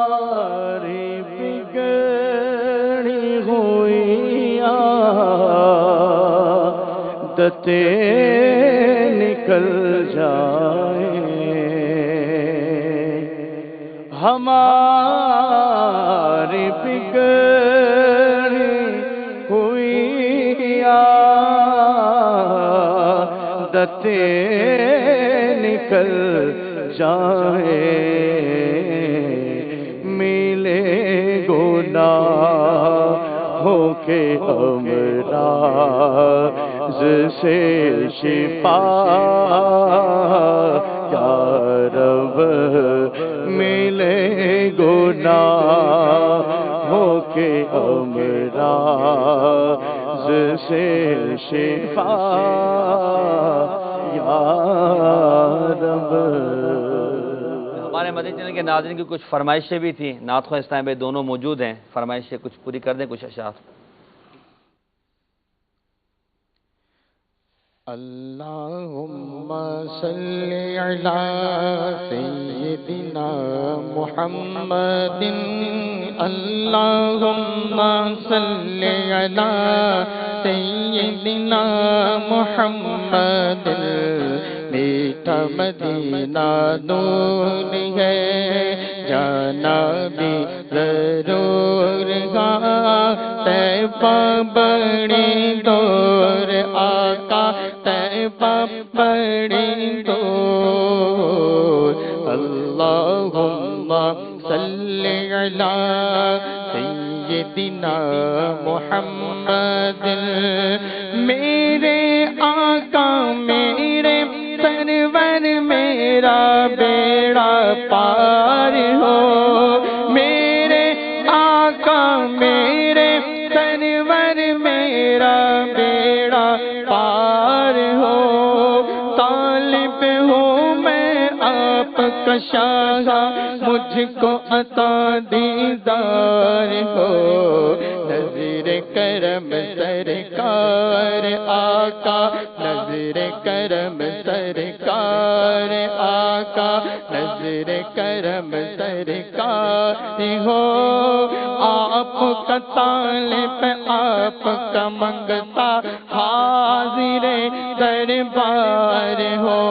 عادتیں نکل جائیں ہماری بگڑی ہوئی عادتیں نکل جائیں ملے گناہوں کے امراض سے شفا یا رب ملے گناہوں سے شفا یا رب۔ ہمارے مدنی چینل کے ناظرین کی کچھ فرمائشیں بھی تھیں، نعت خواہ اسلام بھائی دونوں موجود ہیں، فرمائشیں کچھ پوری کر دیں، کچھ اشعار۔ اللہم صلی علی سیدنا محمد، اللہم صلی علی سیدنا محمد، میٹھا مدینہ نور ہے جانا بھی ضرور گا، طیبہ بڑی دور آقا طیبہ بڑی دور، اللہم صلی علی سیدنا محمد، میرے آقا میرے سرور میرا بیڑا پار ہو، میرے آقا میرے سرور میرا بیڑا پار ہو، طالب ہوں میں آپ کا شاہ، مجھ کو عطا دیدار ہو، نظر کرم سرکار آقا، نظر کرم سرکار آقا، نظر کرم سرکار ہو، آپ کا طالب آپ کا منگتا حاضر دربار ہو،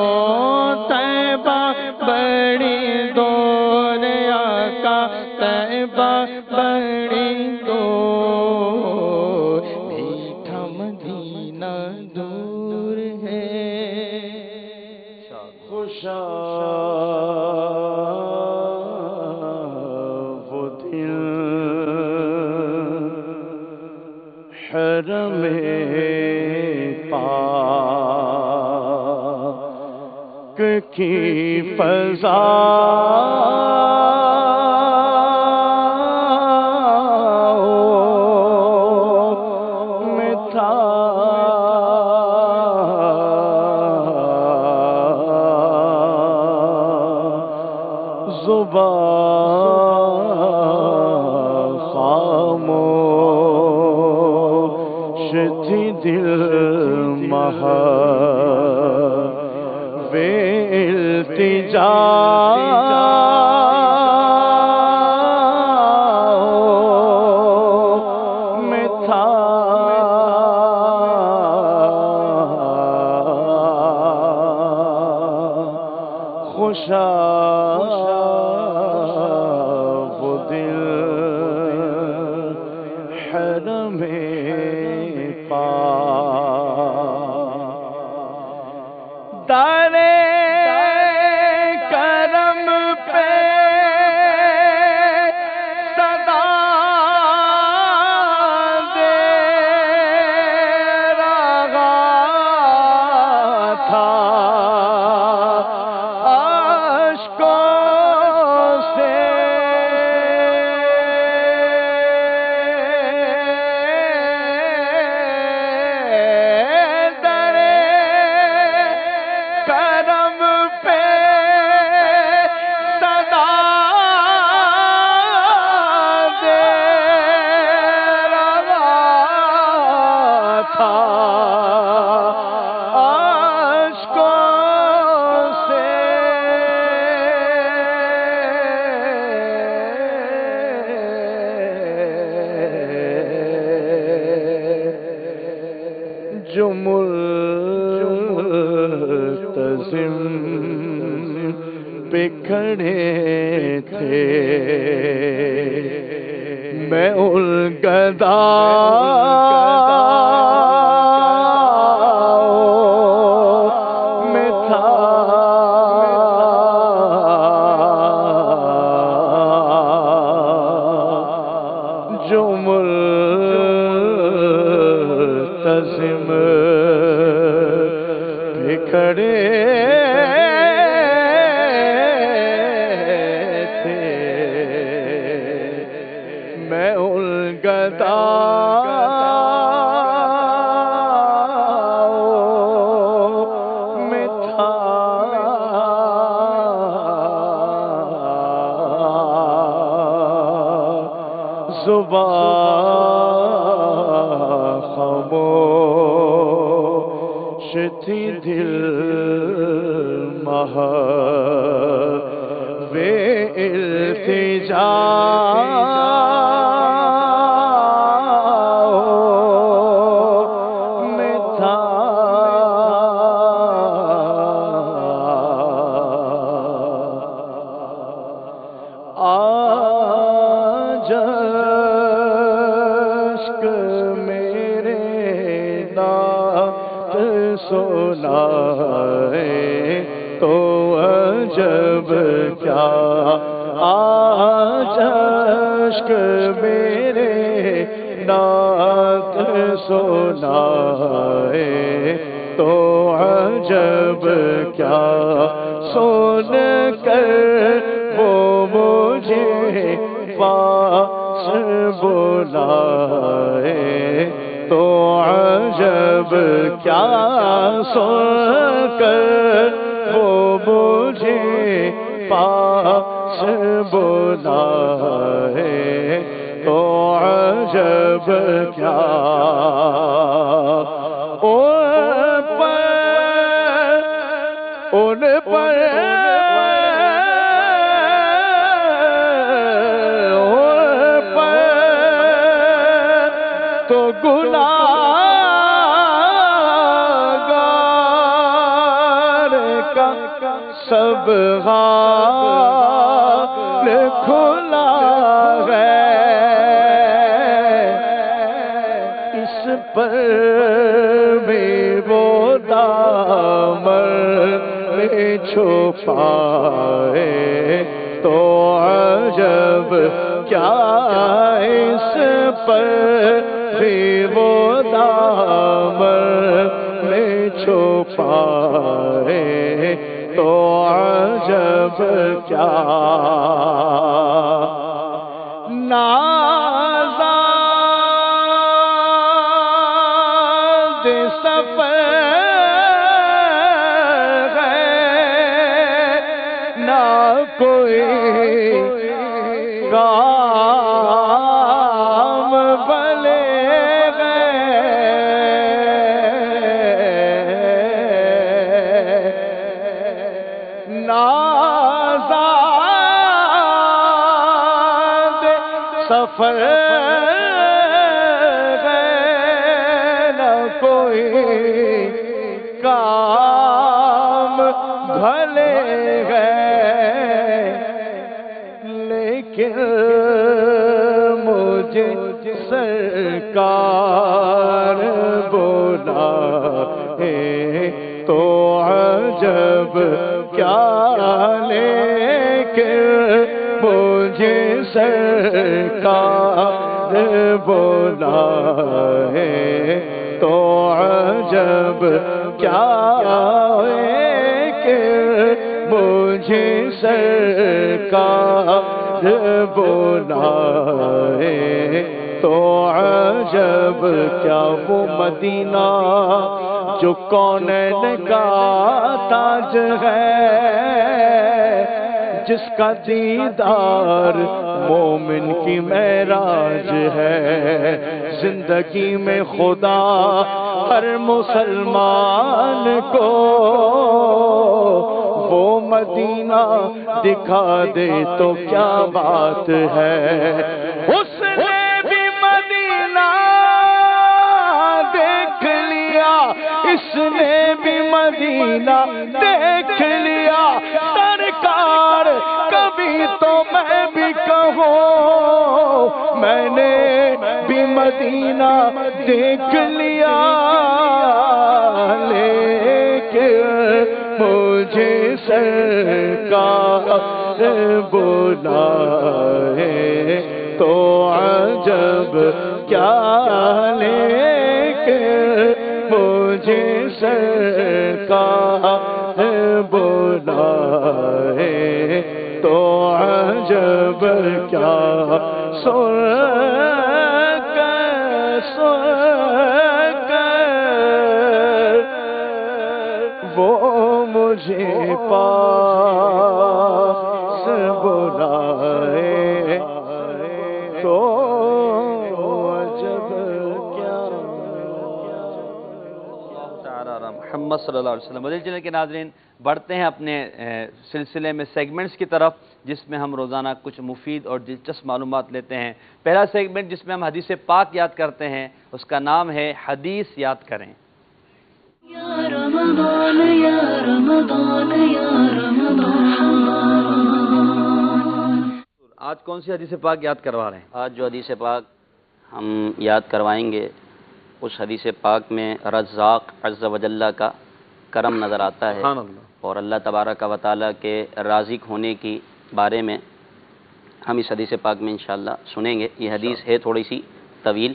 طیبہ بڑی دور آقا طیبہ بڑی دور، میٹھا مدینہ دور ہے، خوشا وہ دل حرم پاک کی فضا میں تھا، زبان خاموش تھی دل محو التجا میں تھا، خوشا وہ دل حرم پاک، دارے کرم پہ صدا دے رہا تھا، جو ملتزم پہ کھڑے تھے، میں الگدا میں تھا، جو ملتزم پہ کھڑے تھے، میں الگدا زبان خاموش تھی دل محو التجا میں تھا آج اشک میرے نات سنائے تو عجب کیا آج اشک میرے نات سنائے تو عجب کیا سن کر وہ مجھے پاس بلائے تو عجب کیا سن کر وہ مجھے پاس بلائے تو عجب کیا ان پر تو گناہگار کا سب حال کھلا ہے اس پر بھی وہ دامن میں چھپائے تو عجب کیا اس پر بھی وہ دامن میں چھپائے تو عجب کیا نازاد سفر ہے نہ کوئی کام بھلے نازاد سفر ہے نہ کوئی کام بھلے گئے لیکن مجھے سرکار بلائے تو عجب کیا لیکن مجھے سرکار بلائے تو عجب کیا کہ مجھے سرکار بلائے تو عجب کیا وہ مدینہ جو کونین کا تاج ہے جس کا دیدار مومن کی معراج ہے زندگی میں خدا ہر مسلمان کو وہ مدینہ دکھا دے تو کیا بات ہے اس نے بھی مدینہ دیکھ لیا اس نے بھی مدینہ دیکھ لیا سرکار کبھی تو میں بھی کہوں میں نے بھی مدینہ دیکھ لیا لیکن مجھے سرکار بلائے تو عجب کیا لیکن مجھے سرکار بلائے تو عجب کیا سن کر وہ مجھے پاس بلائے تو محمد صلی اللہ علیہ وسلم۔ مدنی چینل کے ناظرین، بڑھتے ہیں اپنے سلسلے میں سیگمنٹس کی طرف، جس میں ہم روزانہ کچھ مفید اور دلچسپ معلومات لیتے ہیں۔ پہلا سیگمنٹ جس میں ہم حدیث پاک یاد کرتے ہیں، اس کا نام ہے حدیث یاد کریں۔ یا رمضان یا رمضان یا رمضان۔ آج کون سی حدیث پاک یاد کروا رہے ہیں؟ آج جو حدیث پاک ہم یاد کروائیں گے، اس حدیث پاک میں رزاق عز و جل کا کرم نظر آتا ہے، اور اللہ تبارک و تعالیٰ کے رازق ہونے کی بارے میں ہم اس حدیث پاک میں انشاءاللہ سنیں گے۔ یہ حدیث ہے تھوڑی سی طویل،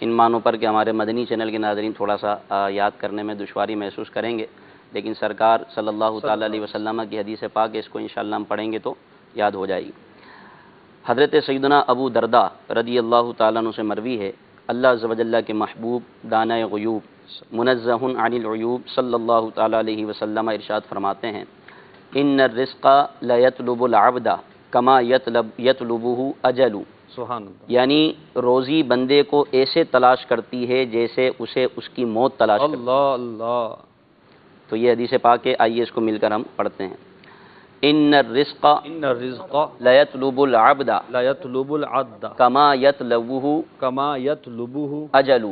ان معنوں پر کہ ہمارے مدنی چینل کے ناظرین تھوڑا سا یاد کرنے میں دشواری محسوس کریں گے، لیکن سرکار صلی اللہ تعالیٰ علیہ وسلم کی حدیث پاک ہے، اس کو انشاءاللہ ہم پڑھیں گے تو یاد ہو جائے گی۔ حضرت سیدنا ابو درداء رضی اللہ تعالیٰ عنہ سے مروی ہے، اللہ عز و جل کے محبوب دانہ غیوب منزہ عن العیوب صلی اللہ تعالیٰ علیہ وسلم ارشاد فرماتے ہیں، ان الرزق لا یطلب العبد کما یطلبہ اجل، سبحان اللہ، یعنی روزی بندے کو ایسے تلاش کرتی ہے جیسے اسے اس کی موت تلاش کرتی ہے۔ اللہ اللہ۔ تو یہ حدیث پاک ہے، آئیے اس کو مل کر ہم پڑھتے ہیں۔ ان الرزق لا یطلب العبد لا یطلب العبد کما یطلبہ کما یطلبہ اجل،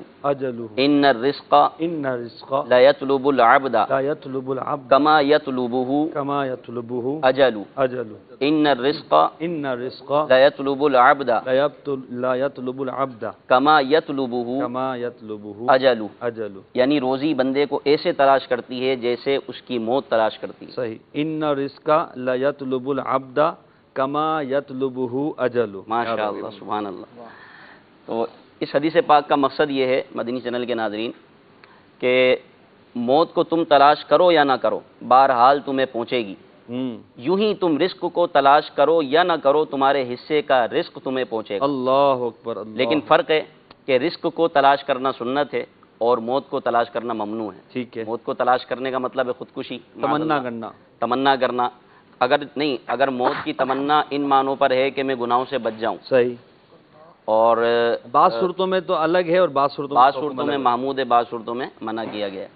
ان الرزق لا یطلب العبد لا یطلب العبد کما یطلبہ کما یطلبہ اجل، ان الرزق لا یطلب العبد لا یطلب العبد کما یطلبہ کما یطلبہ اجل، یعنی روزی بندے کو ایسے تلاش کرتی ہے جیسے اس کی موت تلاش کرتی ہے۔ صحیح، ان رزق لا یطلب العبد کما یطلبہ اجل۔ ماشاءاللہ، سبحان اللہ۔ تو اس حدیث پاک کا مقصد یہ ہے مدنی چینل کے ناظرین کہ موت کو تم تلاش کرو یا نہ کرو، بہرحال تمہیں پہنچے گی۔ یوں ہی تم رزق کو تلاش کرو یا نہ کرو، تمہارے حصے کا رزق تمہیں پہنچے گا۔ اللہ اکبر، اللہ۔ لیکن فرق ہے کہ رزق کو تلاش کرنا سنت ہے اور موت کو تلاش کرنا ممنوع ہے۔ ٹھیک ہے، موت کو تلاش کرنے کا مطلب ہے خودکشی، تمنا کرنا۔ اگر موت کی تمنا ان معنوں پر ہے کہ میں گناہوں سے بچ جاؤں، صحیح، اور بعض صورتوں میں تو الگ ہے اور بعض صورتوں میں محمود ہے، بعض صورتوں میں منع کیا گیا ہے۔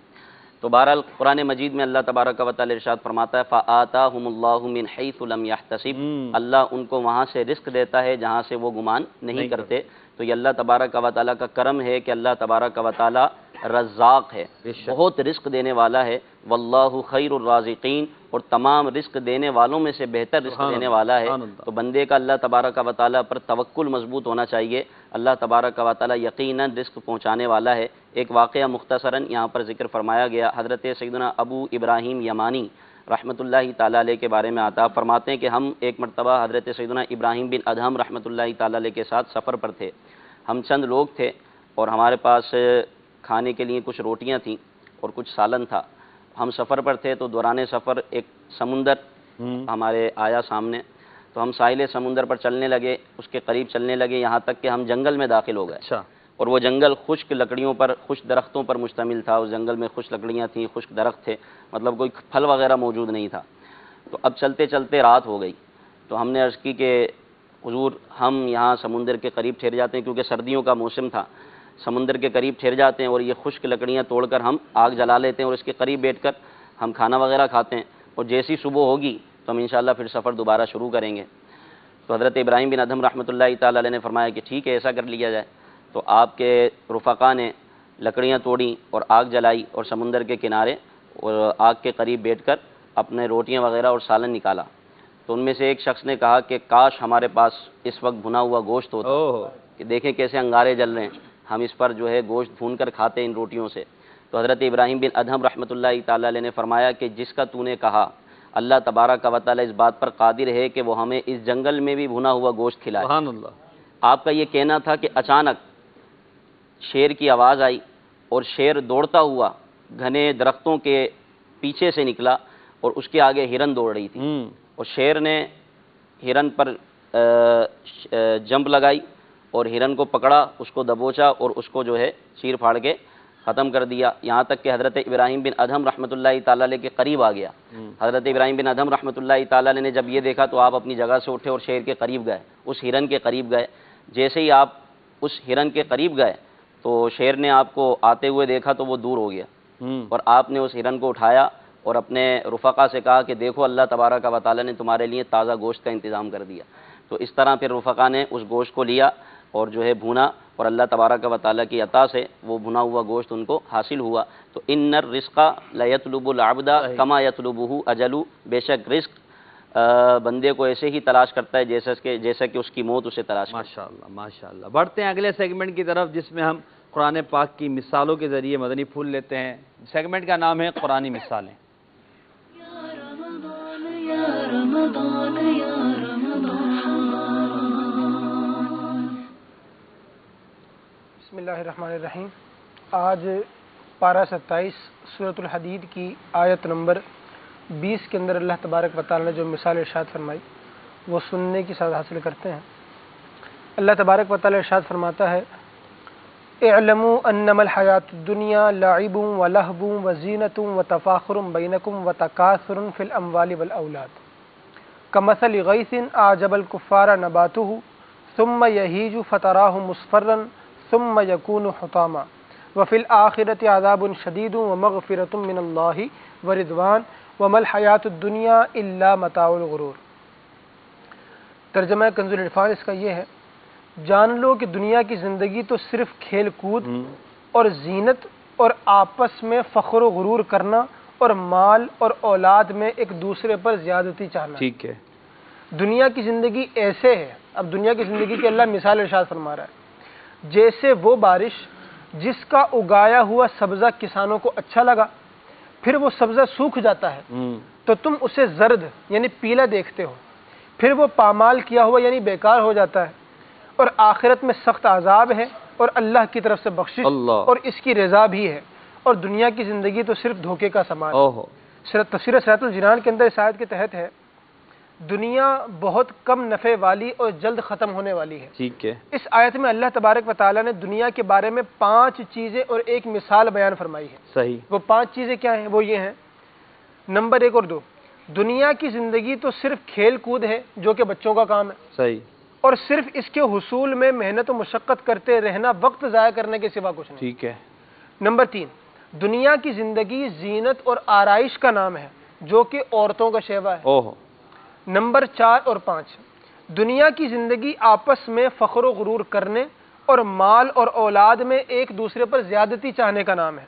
تو بہرحال قرآن مجید میں اللہ تبارک و تعالی ارشاد فرماتا ہے فَآتَاهُمُ اللَّهُ مِنْ حَيْثُ لَمْ يَحْتَسِبْ، اللہ ان کو وہاں سے رزق دیتا ہے جہاں سے وہ گمان نہیں کرتے۔ تو یہ اللہ تبارک و تعالیٰ کا کرم ہے کہ اللہ تبارک و تعالیٰ رزاق ہے، بہت رزق دینے والا ہے، واللہ خیر الرازقین، اور تمام رزق دینے والوں میں سے بہتر رزق دینے والا ہے۔ تو بندے کا اللہ تبارک و تعالیٰ پر توکل مضبوط ہونا چاہیے، اللہ تبارک و تعالیٰ یقیناً رزق پہنچانے والا ہے۔ ایک واقعہ مختصراً یہاں پر ذکر فرمایا گیا، حضرت سیدنا ابو ابراہیم یمانی رحمۃ اللہ تعالیٰ علیہ کے بارے میں آتا، فرماتے ہیں کہ ہم ایک مرتبہ حضرت سیدنا ابراہیم بن ادہم رحمۃ اللہ تعالیٰ علیہ کے ساتھ سفر پر تھے۔ ہم چند لوگ تھے اور ہمارے پاس کھانے کے لیے کچھ روٹیاں تھیں اور کچھ سالن تھا۔ ہم سفر پر تھے تو دوران سفر ایک سمندر ہمارے آیا سامنے، تو ہم ساحل سمندر پر چلنے لگے، اس کے قریب چلنے لگے، یہاں تک کہ ہم جنگل میں داخل ہو گئے۔ اور وہ جنگل خشک لکڑیوں پر، خشک درختوں پر مشتمل تھا۔ اس جنگل میں خشک لکڑیاں تھیں، خشک درخت تھے، مطلب کوئی پھل وغیرہ موجود نہیں تھا۔ تو اب چلتے چلتے رات ہو گئی، تو ہم نے عرض کی کہ حضور ہم یہاں سمندر کے قریب ٹھہر جاتے ہیں، کیونکہ سردیوں کا موسم تھا، سمندر کے قریب ٹھہر جاتے ہیں اور یہ خشک لکڑیاں توڑ کر ہم آگ جلا لیتے ہیں اور اس کے قریب بیٹھ کر ہم کھانا وغیرہ کھاتے ہیں، اور جیسی صبح ہوگی تو ہم انشاءاللہ پھر سفر دوبارہ شروع کریں گے۔ تو حضرت ابراہیم بن ادہم رحمۃ اللہ تعالیٰ علیہ نے فرمایا کہ ٹھیک ہے، ایسا کر لیا جائے۔ تو آپ کے رفقا نے لکڑیاں توڑیں اور آگ جلائی اور سمندر کے کنارے اور آگ کے قریب بیٹھ کر اپنے روٹیاں وغیرہ اور سالن نکالا۔ تو ان میں سے ایک شخص نے کہا کہ کاش ہمارے پاس اس وقت بھنا ہوا گوشت ہوتا، کہ دیکھیں کیسے انگارے جل رہے ہیں، ہم اس پر جو ہے گوشت بھون کر کھاتے ان روٹیوں سے۔ تو حضرت ابراہیم بن ادہم رحمۃ اللہ تعالیٰ علیہ نے فرمایا کہ جس کا تو نے کہا، اللہ تبارک و تعالیٰ اس بات پر قادر ہے کہ وہ ہمیں اس جنگل میں بھی بھنا ہوا گوشت کھلائے۔ سبحان اللہ۔ آپ کا یہ کہنا تھا کہ اچانک شیر کی آواز آئی اور شیر دوڑتا ہوا گھنے درختوں کے پیچھے سے نکلا اور اس کے آگے ہرن دوڑ رہی تھی، اور شیر نے ہرن پر جمپ لگائی اور ہرن کو پکڑا، اس کو دبوچا اور اس کو جو ہے چیر پھاڑ کے ختم کر دیا، یہاں تک کہ حضرت ابراہیم بن ادہم رحمۃ اللہ تعالیٰ علیہ کے قریب آ گیا۔ حضرت ابراہیم بن ادہم رحمۃ اللہ تعالیٰ علیہ نے جب یہ دیکھا تو آپ اپنی جگہ سے اٹھے اور شیر کے قریب گئے، اس ہرن کے قریب گئے۔ جیسے ہی آپ اس ہرن کے قریب گئے تو شیر نے آپ کو آتے ہوئے دیکھا تو وہ دور ہو گیا، اور آپ نے اس ہرن کو اٹھایا اور اپنے رفقا سے کہا کہ دیکھو اللہ تبارک و تعالیٰ نے تمہارے لیے تازہ گوشت کا انتظام کر دیا. تو اس طرح پھر رفقا نے اس گوشت کو لیا اور جو ہے بھونا، اور اللہ تبارک و تعالیٰ کی عطا سے وہ بھنا ہوا گوشت ان کو حاصل ہوا. تو ان الرزق لیطلب العبد کما یطلبہ اجل، بے شک رزق بندے کو ایسے ہی تلاش کرتا ہے جیسا کہ اس کی موت اسے تلاش کرتا ہے. ماشاءاللہ ماشاءاللہ. بڑھتے ہیں اگلے سیگمنٹ کی طرف جس میں ہم قرآن پاک کی مثالوں کے ذریعے مدنی پھول لیتے ہیں. سیگمنٹ کا نام ہے قرآنی مثالیں. بسم اللہ الرحمن الرحیم. آج پارہ 27 سورۃ الحدید کی آیت نمبر 20 کے اندر اللہ تبارک و تعالی نے جو مثال ارشاد فرمائی وہ سننے کی سعادت حاصل کرتے ہیں. اللہ تبارک و تعالی ارشاد فرماتا ہے اعلموا انما الحیات الدنیا لعب ولہو وزینۃ وتفاخر بینکم وتکاثر فی الاموال والاولاد کمثل غیث اعجب الکفار نباتہ ثم یہیج فتراہ مصفرا ثم یکون حطاما وفی الآخرۃ عذاب شدید ومغفرۃ من اللہ ورضوان وما الحیات الدنیا الا متاع الغرور. ترجمہ کنز العرفان اس کا یہ ہے، جان لو کہ دنیا کی زندگی تو صرف کھیل کود اور زینت اور آپس میں فخر و غرور کرنا اور مال اور اولاد میں ایک دوسرے پر زیادتی چاہنا. ٹھیک ہے. دنیا کی زندگی ایسے ہے، اب دنیا کی زندگی کی اللہ مثال ارشاد فرما رہا ہے، جیسے وہ بارش جس کا اگایا ہوا سبزہ کسانوں کو اچھا لگا، پھر وہ سبزہ سوکھ جاتا ہے تو تم اسے زرد یعنی پیلا دیکھتے ہو، پھر وہ پامال کیا ہوا یعنی بیکار ہو جاتا ہے، اور آخرت میں سخت عذاب ہے اور اللہ کی طرف سے بخشش اور اس کی رضا بھی ہے، اور دنیا کی زندگی تو صرف دھوکے کا سامان ہے. تفسیر صراط الجنان کے اندر اس آیت کے تحت ہے دنیا بہت کم نفع والی اور جلد ختم ہونے والی ہے. ٹھیک ہے. اس آیت میں اللہ تبارک و تعالی نے دنیا کے بارے میں 5 چیزیں اور ایک مثال بیان فرمائی ہے. صحیح. وہ 5 چیزیں کیا ہیں؟ وہ یہ ہیں، نمبر 1 اور 2، دنیا کی زندگی تو صرف کھیل کود ہے جو کہ بچوں کا کام ہے. صحیح. اور صرف اس کے حصول میں محنت و مشقت کرتے رہنا وقت ضائع کرنے کے سوا کچھ نہیں. ٹھیک ہے. نمبر 3، دنیا کی زندگی زینت اور آرائش کا نام ہے جو کہ عورتوں کا شیوا ہے. نمبر 4 اور 5، دنیا کی زندگی آپس میں فخر و غرور کرنے اور مال اور اولاد میں ایک دوسرے پر زیادتی چاہنے کا نام ہے.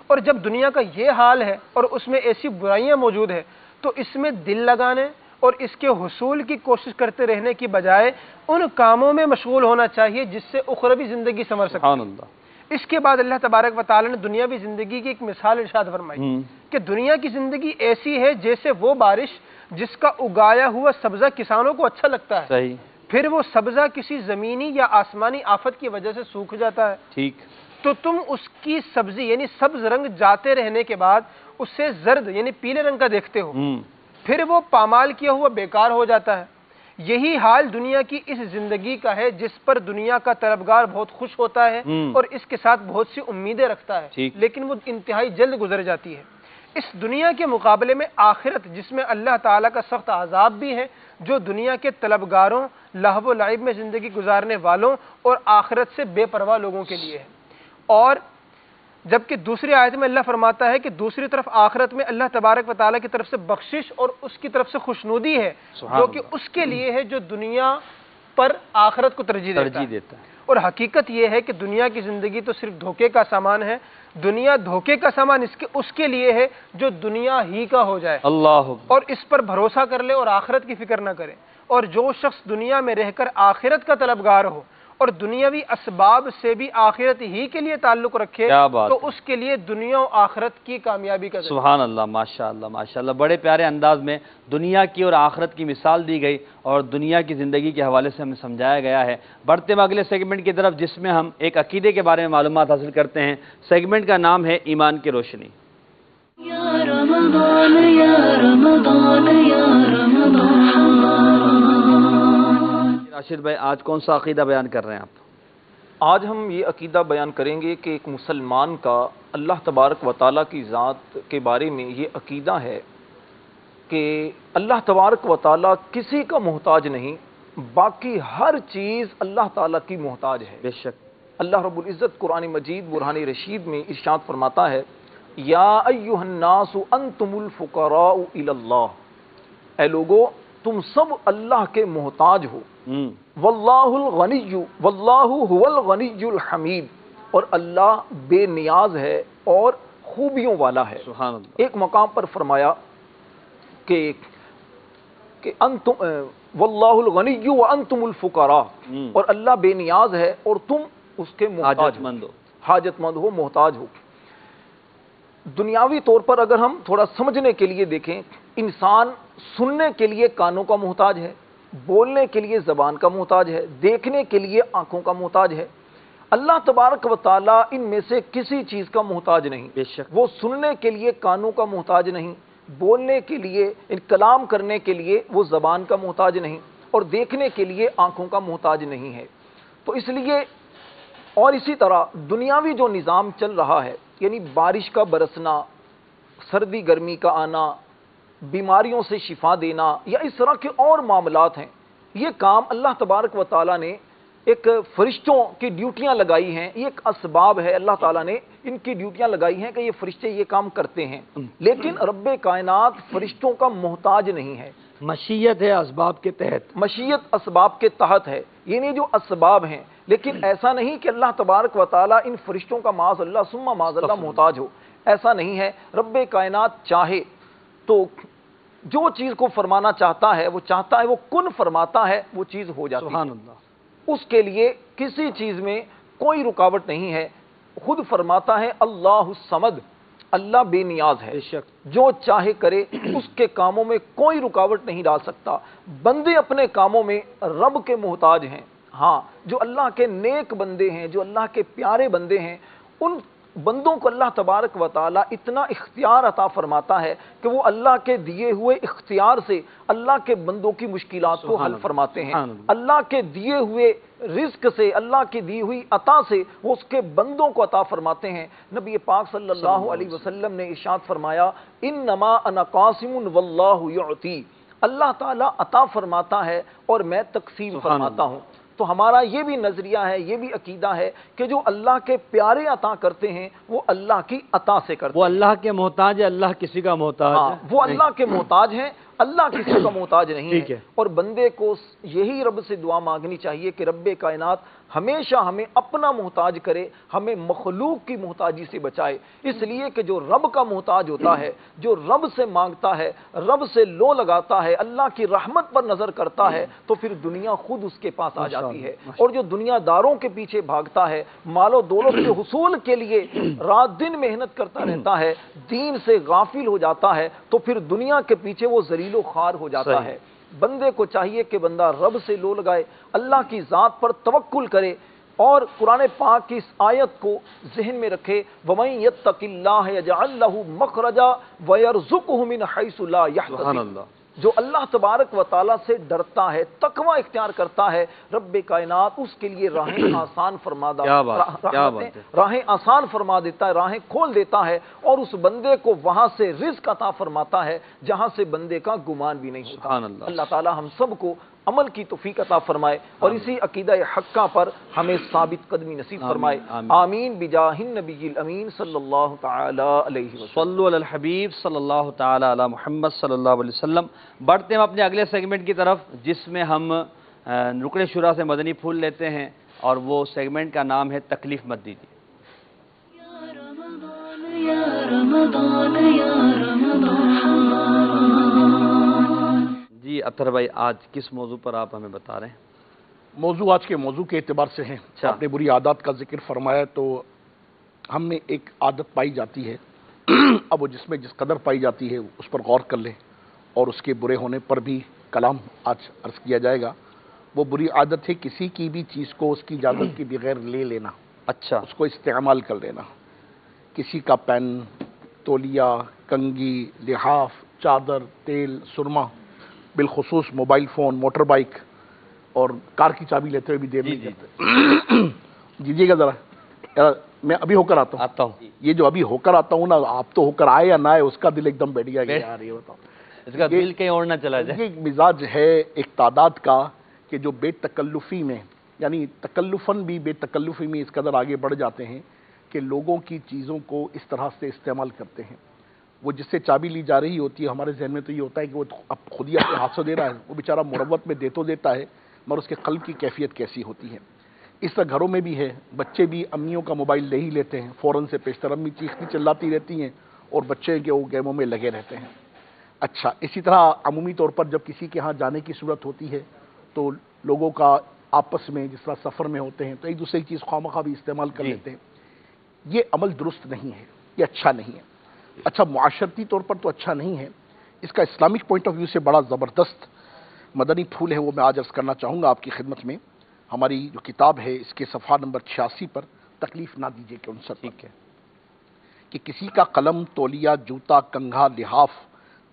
اور جب دنیا کا یہ حال ہے اور اس میں ایسی برائیاں موجود ہیں تو اس میں دل لگانے اور اس کے حصول کی کوشش کرتے رہنے کی بجائے ان کاموں میں مشغول ہونا چاہیے جس سے اخروی زندگی سنور سکے. سبحان اللہ. اس کے بعد اللہ تبارک و تعالی نے دنیاوی زندگی کی ایک مثال ارشاد فرمائی کہ دنیا کی زندگی ایسی ہے جیسے وہ بارش جس کا اگایا ہوا سبزہ کسانوں کو اچھا لگتا ہے. صحیح. پھر وہ سبزہ کسی زمینی یا آسمانی آفت کی وجہ سے سوکھ جاتا ہے. ٹھیک. تو تم اس کی سبزی یعنی سبز رنگ جاتے رہنے کے بعد اسے زرد یعنی پیلے رنگ کا دیکھتے ہو، پھر وہ پامال کیا ہوا بیکار ہو جاتا ہے. یہی حال دنیا کی اس زندگی کا ہے جس پر دنیا کا طلبگار بہت خوش ہوتا ہے اور اس کے ساتھ بہت سی امیدیں رکھتا ہے، لیکن وہ انتہائی جلد گزر جاتی ہے. اس دنیا کے مقابلے میں آخرت جس میں اللہ تعالیٰ کا سخت عذاب بھی ہے، جو دنیا کے طلبگاروں، لہو و لعب میں زندگی گزارنے والوں اور آخرت سے بے پرواہ لوگوں کے لیے ہے. اور جبکہ دوسری آیت میں اللہ فرماتا ہے کہ دوسری طرف آخرت میں اللہ تبارک و تعالیٰ کی طرف سے بخشش اور اس کی طرف سے خوشنودی ہے جو کہ اس کے لیے ہے جو دنیا پر آخرت کو ترجیح دیتا ہے. اور حقیقت یہ ہے کہ دنیا کی زندگی تو صرف دھوکے کا سامان ہے. دنیا دھوکے کا سامان اس کے لیے ہے جو دنیا ہی کا ہو جائے اور اس پر بھروسہ کر لے اور آخرت کی فکر نہ کرے. اور جو شخص دنیا میں رہ کر آخرت کا طلبگار ہو اور دنیاوی اسباب سے بھی آخرت ہی کے لیے تعلق رکھے تو اس کے لیے دنیا و آخرت کی کامیابی کا ذریعہ. سبحان اللہ. ماشاءاللہ ماشاءاللہ. بڑے پیارے انداز میں دنیا کی اور آخرت کی مثال دی گئی اور دنیا کی زندگی کے حوالے سے ہمیں سمجھایا گیا ہے. بڑھتے ہوئے اگلے سیگمنٹ کی طرف جس میں ہم ایک عقیدے کے بارے میں معلومات حاصل کرتے ہیں. سیگمنٹ کا نام ہے ایمان کی روشنی. یا رمضان یا رمضان یا رمضان. راشد بھائی آج کون سا عقیدہ بیان کر رہے ہیں آپ؟ آج ہم یہ عقیدہ بیان کریں گے کہ ایک مسلمان کا اللہ تبارک و تعالیٰ کی ذات کے بارے میں یہ عقیدہ ہے کہ اللہ تبارک و تعالیٰ کسی کا محتاج نہیں، باقی ہر چیز اللہ تعالیٰ کی محتاج ہے. بے شک. اللہ رب العزت قرآن مجید برہان رشید میں ارشاد فرماتا ہے یا ایھا الناس انتم الفقراء الی اللہ، اے لوگو تم سب اللہ کے محتاج ہو، واللہ الغنی واللہ هو الغنی الحمید، اور اللہ بے نیاز ہے اور خوبیوں والا ہے۔ سبحان اللہ۔ ایک مقام پر فرمایا کہ انتم واللہ الغنی وانتم الفقراء، اور اللہ بے نیاز ہے اور تم اس کے محتاج حاجت مند ہو، محتاج ہو۔ دنیاوی طور پر اگر ہم تھوڑا سمجھنے کے لیے دیکھیں، انسان سننے کے لیے کانوں کا محتاج ہے، بولنے کے لیے زبان کا محتاج ہے، دیکھنے کے لیے آنکھوں کا محتاج ہے۔ اللہ تبارک و تعالیٰ ان میں سے کسی چیز کا محتاج نہیں، بے شک وہ سننے کے لیے کانوں کا محتاج نہیں، بولنے کے لیے کلام کرنے کے لیے وہ زبان کا محتاج نہیں، اور دیکھنے کے لیے آنکھوں کا محتاج نہیں ہے۔ تو اس لیے اور اسی طرح دنیاوی جو نظام چل رہا ہے، یعنی بارش کا برسنا، سردی گرمی کا آنا، بیماریوں سے شفا دینا، یا اس طرح کے اور معاملات ہیں، یہ کام اللہ تبارک و تعالیٰ نے ایک فرشتوں کی ڈیوٹیاں لگائی ہیں، یہ ایک اسباب ہے، اللہ تعالیٰ نے ان کی ڈیوٹیاں لگائی ہیں کہ یہ فرشتے یہ کام کرتے ہیں، لیکن رب کائنات فرشتوں کا محتاج نہیں ہے۔ مشیت ہے اسباب کے تحت، مشیت اسباب کے تحت ہے، یہ نہیں جو اسباب ہیں، لیکن ایسا نہیں کہ اللہ تبارک و تعالیٰ ان فرشتوں کا معاذ اللہ ثم معاذ اللہ محتاج ہو، ایسا نہیں ہے۔ رب کائنات چاہے تو جو چیز کو فرمانا چاہتا ہے وہ چاہتا ہے، وہ کن فرماتا ہے، وہ چیز ہو جاتی ہے۔ سبحان اللہ۔ اس کے لیے کسی چیز میں کوئی رکاوٹ نہیں ہے، خود فرماتا ہے اللہ الصمد، اللہ بے نیاز ہے، جو چاہے کرے، اس کے کاموں میں کوئی رکاوٹ نہیں ڈال سکتا۔ بندے اپنے کاموں میں رب کے محتاج ہیں، ہاں جو اللہ کے نیک بندے ہیں، جو اللہ کے پیارے بندے ہیں، ان بندوں کو اللہ تبارک و تعالیٰ اتنا اختیار عطا فرماتا ہے کہ وہ اللہ کے دیے ہوئے اختیار سے اللہ کے بندوں کی مشکلات کو حل فرماتے ہیں، اللہ کے دیے ہوئے رزق سے، اللہ کی دی ہوئی عطا سے وہ اس کے بندوں کو عطا فرماتے ہیں۔ نبی پاک صلی اللہ علیہ وسلم نے ارشاد فرمایا انما انا قاسم واللہ یعطی، اللہ تعالیٰ عطا فرماتا ہے اور میں تقسیم فرماتا ہوں۔ تو ہمارا یہ بھی نظریہ ہے، یہ بھی عقیدہ ہے کہ جو اللہ کے پیارے عطا کرتے ہیں وہ اللہ کی عطا سے کرتے ہیں۔ وہ اللہ کے محتاج ہے، اللہ کسی کا محتاج ہے، وہ اللہ کے محتاج ہیں، اللہ کسی کا محتاج نہیں ہے۔ اور بندے کو یہی رب سے دعا مانگنی چاہیے کہ رب کائنات ہمیشہ ہمیں اپنا محتاج کرے، ہمیں مخلوق کی محتاجی سے بچائے، اس لیے کہ جو رب کا محتاج ہوتا ہے، جو رب سے مانگتا ہے، رب سے لو لگاتا ہے، اللہ کی رحمت پر نظر کرتا ہے، تو پھر دنیا خود اس کے پاس آ جاتی ہے۔ اور جو دنیا داروں کے پیچھے بھاگتا ہے، مال و دولت کے حصول کے لیے رات دن محنت کرتا رہتا ہے، دین سے غافل ہو جاتا ہے، تو پھر دنیا کے پیچھے وہ ذلیل و خوار ہو جاتا ہے۔ بندے کو چاہیے کہ بندہ رب سے لو لگائے، اللہ کی ذات پر توکل کرے، اور قرآن پاک کی اس آیت کو ذہن میں رکھے وَمَن يَتَّقِ اللَّهَ يَجْعَل لَّهُ مَخْرَجًا وَيَرْزُقْهُ مِنْ حَيْثُ لَا يَحْتَسِبُ۔ جو اللہ تبارک و تعالیٰ سے ڈرتا ہے، تقوی اختیار کرتا ہے، رب کائنات اس کے لیے راہیں آسان راہیں آسان فرما دیتا ہے، راہیں کھول دیتا ہے، اور اس بندے کو وہاں سے رزق عطا فرماتا ہے جہاں سے بندے کا گمان بھی نہیں ہوتا۔ اللہ تعالیٰ ہم سب کو عمل کی توفیق عطا فرمائے اور اسی عقیدہ حقہ پر ہمیں ثابت قدمی نصیب فرمائے۔ آمین بجاہ النبی الامین صلی اللہ تعالی علیہ وسلم۔ صلو علی الحبیب صلی اللہ تعالی علی محمد صلی اللہ علیہ وسلم۔ بڑھتے ہیں اپنے اگلے سیگمنٹ کی طرف، جس میں ہم رکن شورا سے مدنی پھول لیتے ہیں، اور وہ سیگمنٹ کا نام ہے تکلیف مت دیجیے۔ یا رمضان یا رمضان۔ جی اطہر بھائی، آج کس موضوع پر آپ ہمیں بتا رہے ہیں؟ موضوع آج کے موضوع کے اعتبار سے ہیں۔ آپ نے بری عادات کا ذکر فرمایا، تو ہم نے ایک عادت پائی جاتی ہے، اب وہ جس میں جس قدر پائی جاتی ہے اس پر غور کر لیں، اور اس کے برے ہونے پر بھی کلام آج عرض کیا جائے گا۔ وہ بری عادت ہے کسی کی بھی چیز کو اس کی اجازت کے بغیر لے لینا، اچھا، اس کو استعمال کر لینا۔ کسی کا پین، تولیہ، کنگھی، لحاف، چادر، تیل، سرما، بالخصوص موبائل فون، موٹر بائک اور کار کی چابی لیتے ہوئے بھی دیر نہیں کرتے۔ دیجیے گا ذرا، میں ابھی ہو کر آتا ہوں۔ یہ جو ابھی ہو کر آتا ہوں نا، آپ تو ہو کر آئے یا نہ آئے، اس کا دل ایک دم بیٹھ گیا کہ یار یہ بتاؤ، اس کا دل کہیں اور نہ چلا جائے۔ یہ مزاج ہے ایک تعداد کا کہ جو بے تکلفی میں، یعنی تکلفاً بھی بے تکلفی میں اس قدر آگے بڑھ جاتے ہیں کہ لوگوں کی چیزوں کو اس طرح سے استعمال کرتے ہیں. وہ جس سے چابی لی جا رہی ہوتی ہے ہمارے ذہن میں تو یہ ہوتا ہے کہ وہ اب خود ہی اپنے ہاتھ سے دے رہا ہے، وہ بیچارہ مروت میں دے تو دیتا ہے مگر اس کے قلب کی کیفیت کیسی ہوتی ہے. اس طرح گھروں میں بھی ہے، بچے بھی امیوں کا موبائل لے ہی لیتے ہیں، فوراً سے پیشتر امی چیختی چلاتی رہتی ہیں اور بچے کے وہ گیموں میں لگے رہتے ہیں. اچھا، اسی طرح عمومی طور پر جب کسی کے ہاں جانے کی صورت ہوتی ہے تو لوگوں کا آپس میں جس طرح سفر میں ہوتے ہیں تو ایک دوسرے کی چیز خواہ بھی استعمال کر لیتے ہیں. یہ عمل درست نہیں ہے، یہ اچھا نہیں ہے. اچھا، معاشرتی طور پر تو اچھا نہیں ہے، اس کا اسلامک پوائنٹ آف ویو سے بڑا زبردست مدنی پھول ہے، وہ میں آج عرض کرنا چاہوں گا آپ کی خدمت میں. ہماری جو کتاب ہے اس کے صفحہ نمبر 86 پر تکلیف نہ دیجیے کہ 59 ٹھیک ہے کہ کسی کا قلم، تولیہ، جوتا، کنگھا، لحاف،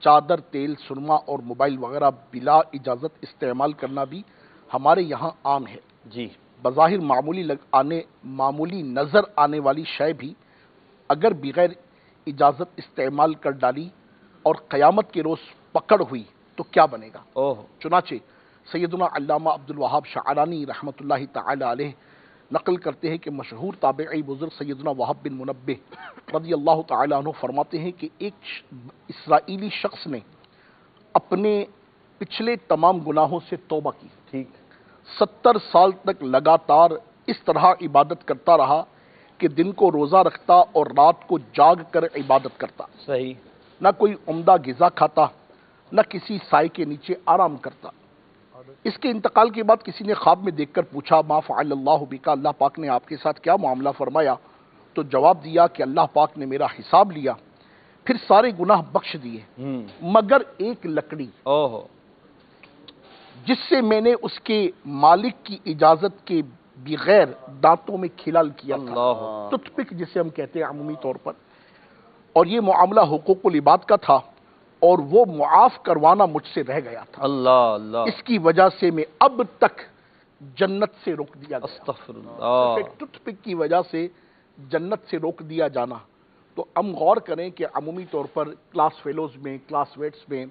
چادر، تیل، سرما اور موبائل وغیرہ بلا اجازت استعمال کرنا بھی ہمارے یہاں عام ہے. جی، بظاہر معمولی نظر آنے والی شے بھی اگر بغیر اجازت استعمال کر ڈالی اور قیامت کے روز پکڑ ہوئی تو کیا بنے گا. چنانچہ سیدنا علامہ عبد الوہاب شعرانی رحمۃ اللہ تعالی علیہ نقل کرتے ہیں کہ مشہور تابعی بزرگ سیدنا وہب بن منبہ رضی اللہ تعالی عنہ فرماتے ہیں کہ ایک اسرائیلی شخص نے اپنے پچھلے تمام گناہوں سے توبہ کی. ٹھیک، 70 سال تک لگاتار اس طرح عبادت کرتا رہا کہ دن کو روزہ رکھتا اور رات کو جاگ کر عبادت کرتا. صحیح. نہ کوئی عمدہ غذا کھاتا، نہ کسی سائے کے نیچے آرام کرتا. اس کے انتقال کے بعد کسی نے خواب میں دیکھ کر پوچھا ما فعل اللہ بکا، اللہ پاک نے آپ کے ساتھ کیا معاملہ فرمایا؟ تو جواب دیا کہ اللہ پاک نے میرا حساب لیا، پھر سارے گناہ بخش دیے مگر ایک لکڑی جس سے میں نے اس کے مالک کی اجازت کے بغیر دانتوں میں کھلال کیا تھا، ٹوتھ پک جسے ہم کہتے ہیں عمومی طور پر، اور یہ معاملہ حقوق العباد کا تھا اور وہ معاف کروانا مجھ سے رہ گیا تھا. اللہ، اس کی وجہ سے میں اب تک جنت سے روک دیا گیا. استغفر اللہ. ایک ٹوتھ پک کی وجہ سے جنت سے روک دیا جانا. تو ہم غور کریں کہ عمومی طور پر کلاس فیلوز میں، کلاس ویٹس میں،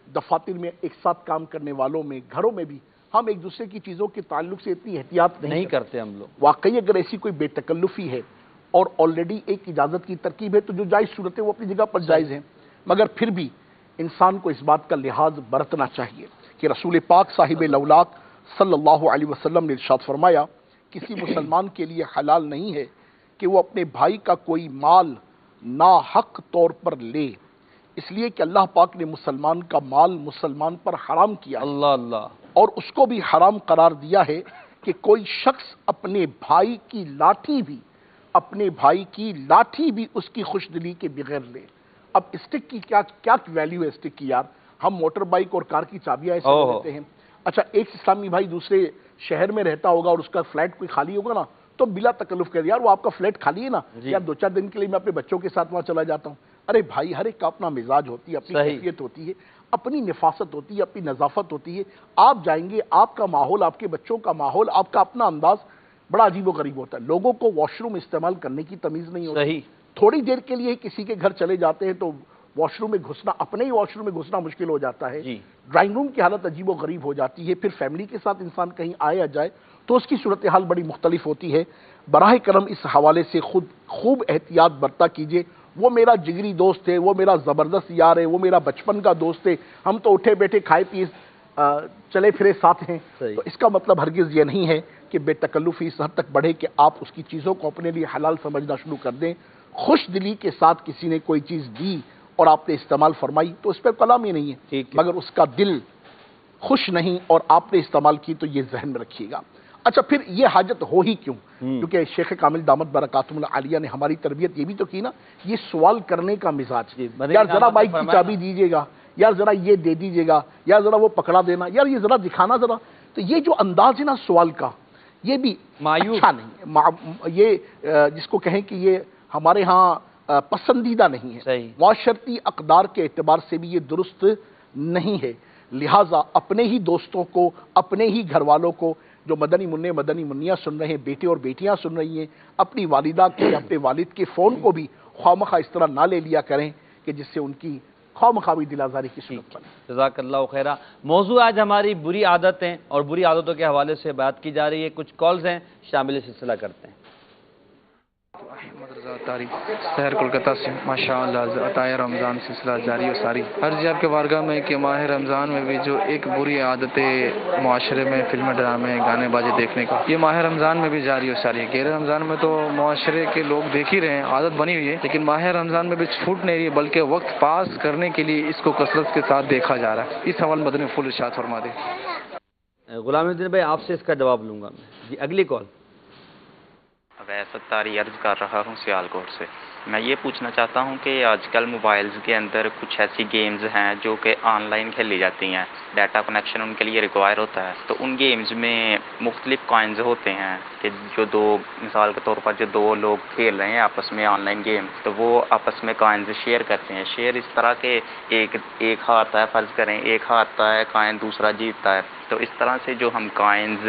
دفاتر میں ایک ساتھ کام کرنے والوں میں، گھروں میں بھی ہم ایک دوسرے کی چیزوں کے تعلق سے اتنی احتیاط نہیں کرتے ہم لوگ. واقعی اگر ایسی کوئی بے تکلفی ہے اور آلریڈی ایک اجازت کی ترکیب ہے تو جو جائز صورت ہے وہ اپنی جگہ پر جائز ہیں، مگر پھر بھی انسان کو اس بات کا لحاظ برتنا چاہیے کہ رسول پاک صاحب لولاک صلی اللہ علیہ وسلم نے ارشاد فرمایا کسی مسلمان کے لیے حلال نہیں ہے کہ وہ اپنے بھائی کا کوئی مال ناحق طور پر لے، اس لیے کہ اللہ پاک نے مسلمان کا مال مسلمان پر حرام کیا. اللہ، اور اس کو بھی حرام قرار دیا ہے کہ کوئی شخص اپنے بھائی کی لاٹھی بھی اس کی خوش دلی کے بغیر لے. اب اسٹک کی کیا ویلیو ہے اسٹک کی یار؟ ہم موٹر بائک اور کار کی چابیاں ایسے دیتے ہیں. اچھا، ایک اسلامی بھائی دوسرے شہر میں رہتا ہوگا اور اس کا فلیٹ کوئی خالی ہوگا نا تو بلا تکلف کہہ دے یار وہ آپ کا فلیٹ خالی ہے نا، یار 2-4 دن کے لیے میں اپنے بچوں کے ساتھ وہاں چلا جاتا ہوں. ارے بھائی، ہر ایک کا اپنا مزاج ہوتی ہے، اپنی کیفیت ہوتی ہے، اپنی نفاست ہوتی ہے، اپنی نظافت ہوتی ہے. آپ جائیں گے، آپ کا ماحول، آپ کے بچوں کا ماحول، آپ کا اپنا انداز بڑا عجیب و غریب ہوتا ہے. لوگوں کو واش روم استعمال کرنے کی تمیز نہیں ہوتی. تھوڑی دیر کے لیے کسی کے گھر چلے جاتے ہیں تو واش روم میں گھسنا، اپنے ہی واش روم میں گھسنا مشکل ہو جاتا ہے. ڈرائنگ روم کی حالت عجیب و غریب ہو جاتی ہے. پھر فیملی کے ساتھ انسان کہیں آئے یا جائے تو اس کی صورتحال بڑی مختلف ہوتی ہے. براہ کرم اس حوالے سے خود خوب احتیاط برتا کیجئے. وہ میرا جگری دوست ہے، وہ میرا زبردست یار ہے، وہ میرا بچپن کا دوست ہے، ہم تو اٹھے بیٹھے کھائے پیے چلے پھرے ساتھ ہیں، تو اس کا مطلب ہرگز یہ نہیں ہے کہ بے تکلفی اس حد تک بڑھے کہ آپ اس کی چیزوں کو اپنے لیے حلال سمجھنا شروع کر دیں. خوش دلی کے ساتھ کسی نے کوئی چیز دی اور آپ نے استعمال فرمائی تو اس پہ کلام ہی نہیں ہے، مگر اس کا دل خوش نہیں اور آپ نے استعمال کی تو یہ ذہن میں رکھیے گا. اچھا، پھر یہ حاجت ہو ہی کیوں؟ کیونکہ شیخ کامل دامت برکاتہم العالیہ نے ہماری تربیت یہ بھی تو کی نا، یہ سوال کرنے کا مزاج. یار ذرا بائک کی چابی دیجیے گا، یار ذرا یہ دے دیجیے گا، یار ذرا وہ پکڑا دینا، یار یہ ذرا دکھانا ذرا. تو یہ جو انداز ہے نا سوال کا، یہ بھی اچھا نہیں ہے. یہ جس کو کہیں کہ یہ ہمارے ہاں پسندیدہ نہیں ہے، معاشرتی اقدار کے اعتبار سے بھی یہ درست نہیں ہے. لہٰذا اپنے ہی دوستوں کو، اپنے ہی گھر والوں کو، جو مدنی منع مدنی منیاں سن رہے ہیں، بیٹے اور بیٹیاں سن رہی ہیں، اپنی والدہ کے، اپنے والد کے فون کو بھی خواہ اس طرح نہ لے لیا کریں کہ جس سے ان کی خواہ بھی دل آزاری کی صورت بنے. جزاک اللہ خیرہ. موضوع آج ہماری بری عادتیں اور بری عادتوں کے حوالے سے بات کی جا رہی ہے. کچھ کالز ہیں، شامل سلسلہ کرتے ہیں. تاریخ شہر کولکتہ سے ماشاء اللہ عطائے رمضان سلسلہ جاری و ساری. عرض ہے آپ کے بارگاہ میں کہ ماہ رمضان میں بھی جو ایک بری عادت معاشرے میں فلم ڈرامے گانے بازی دیکھنے کا، یہ ماہ رمضان میں بھی جاری و ساری ہے. غیر رمضان میں تو معاشرے کے لوگ دیکھ ہی رہے ہیں، عادت بنی ہوئی ہے، لیکن ماہ رمضان میں بھی چھوٹ نہیں رہی ہے، بلکہ وقت پاس کرنے کے لیے اس کو کثرت کے ساتھ دیکھا جا رہا ہے. اس حوالے میں مدنی پھول ارشاد فرما دیں. غلام الدین بھائی آپ سے اس کا جواب لوں گا میں. جی اگلی کال. ویسے ستاری عرض کر رہا ہوں سیالکوٹ سے. میں یہ پوچھنا چاہتا ہوں کہ آج کل موبائلز کے اندر کچھ ایسی گیمز ہیں جو کہ آن لائن کھیلی جاتی ہیں، ڈیٹا کنیکشن ان کے لیے ریکوائر ہوتا ہے، تو ان گیمز میں مختلف کوائنز ہوتے ہیں کہ جو دو مثال کے طور پر جو دو لوگ کھیل رہے ہیں آپس میں آن لائن گیم، تو وہ آپس میں کوائنز شیئر کرتے ہیں. شیئر اس طرح کے ایک ہاتھ ہے، فرض کریں ایک ہاتھ ہے کوائن، دوسرا جیتتا ہے. تو اس طرح سے جو ہم کوائنز،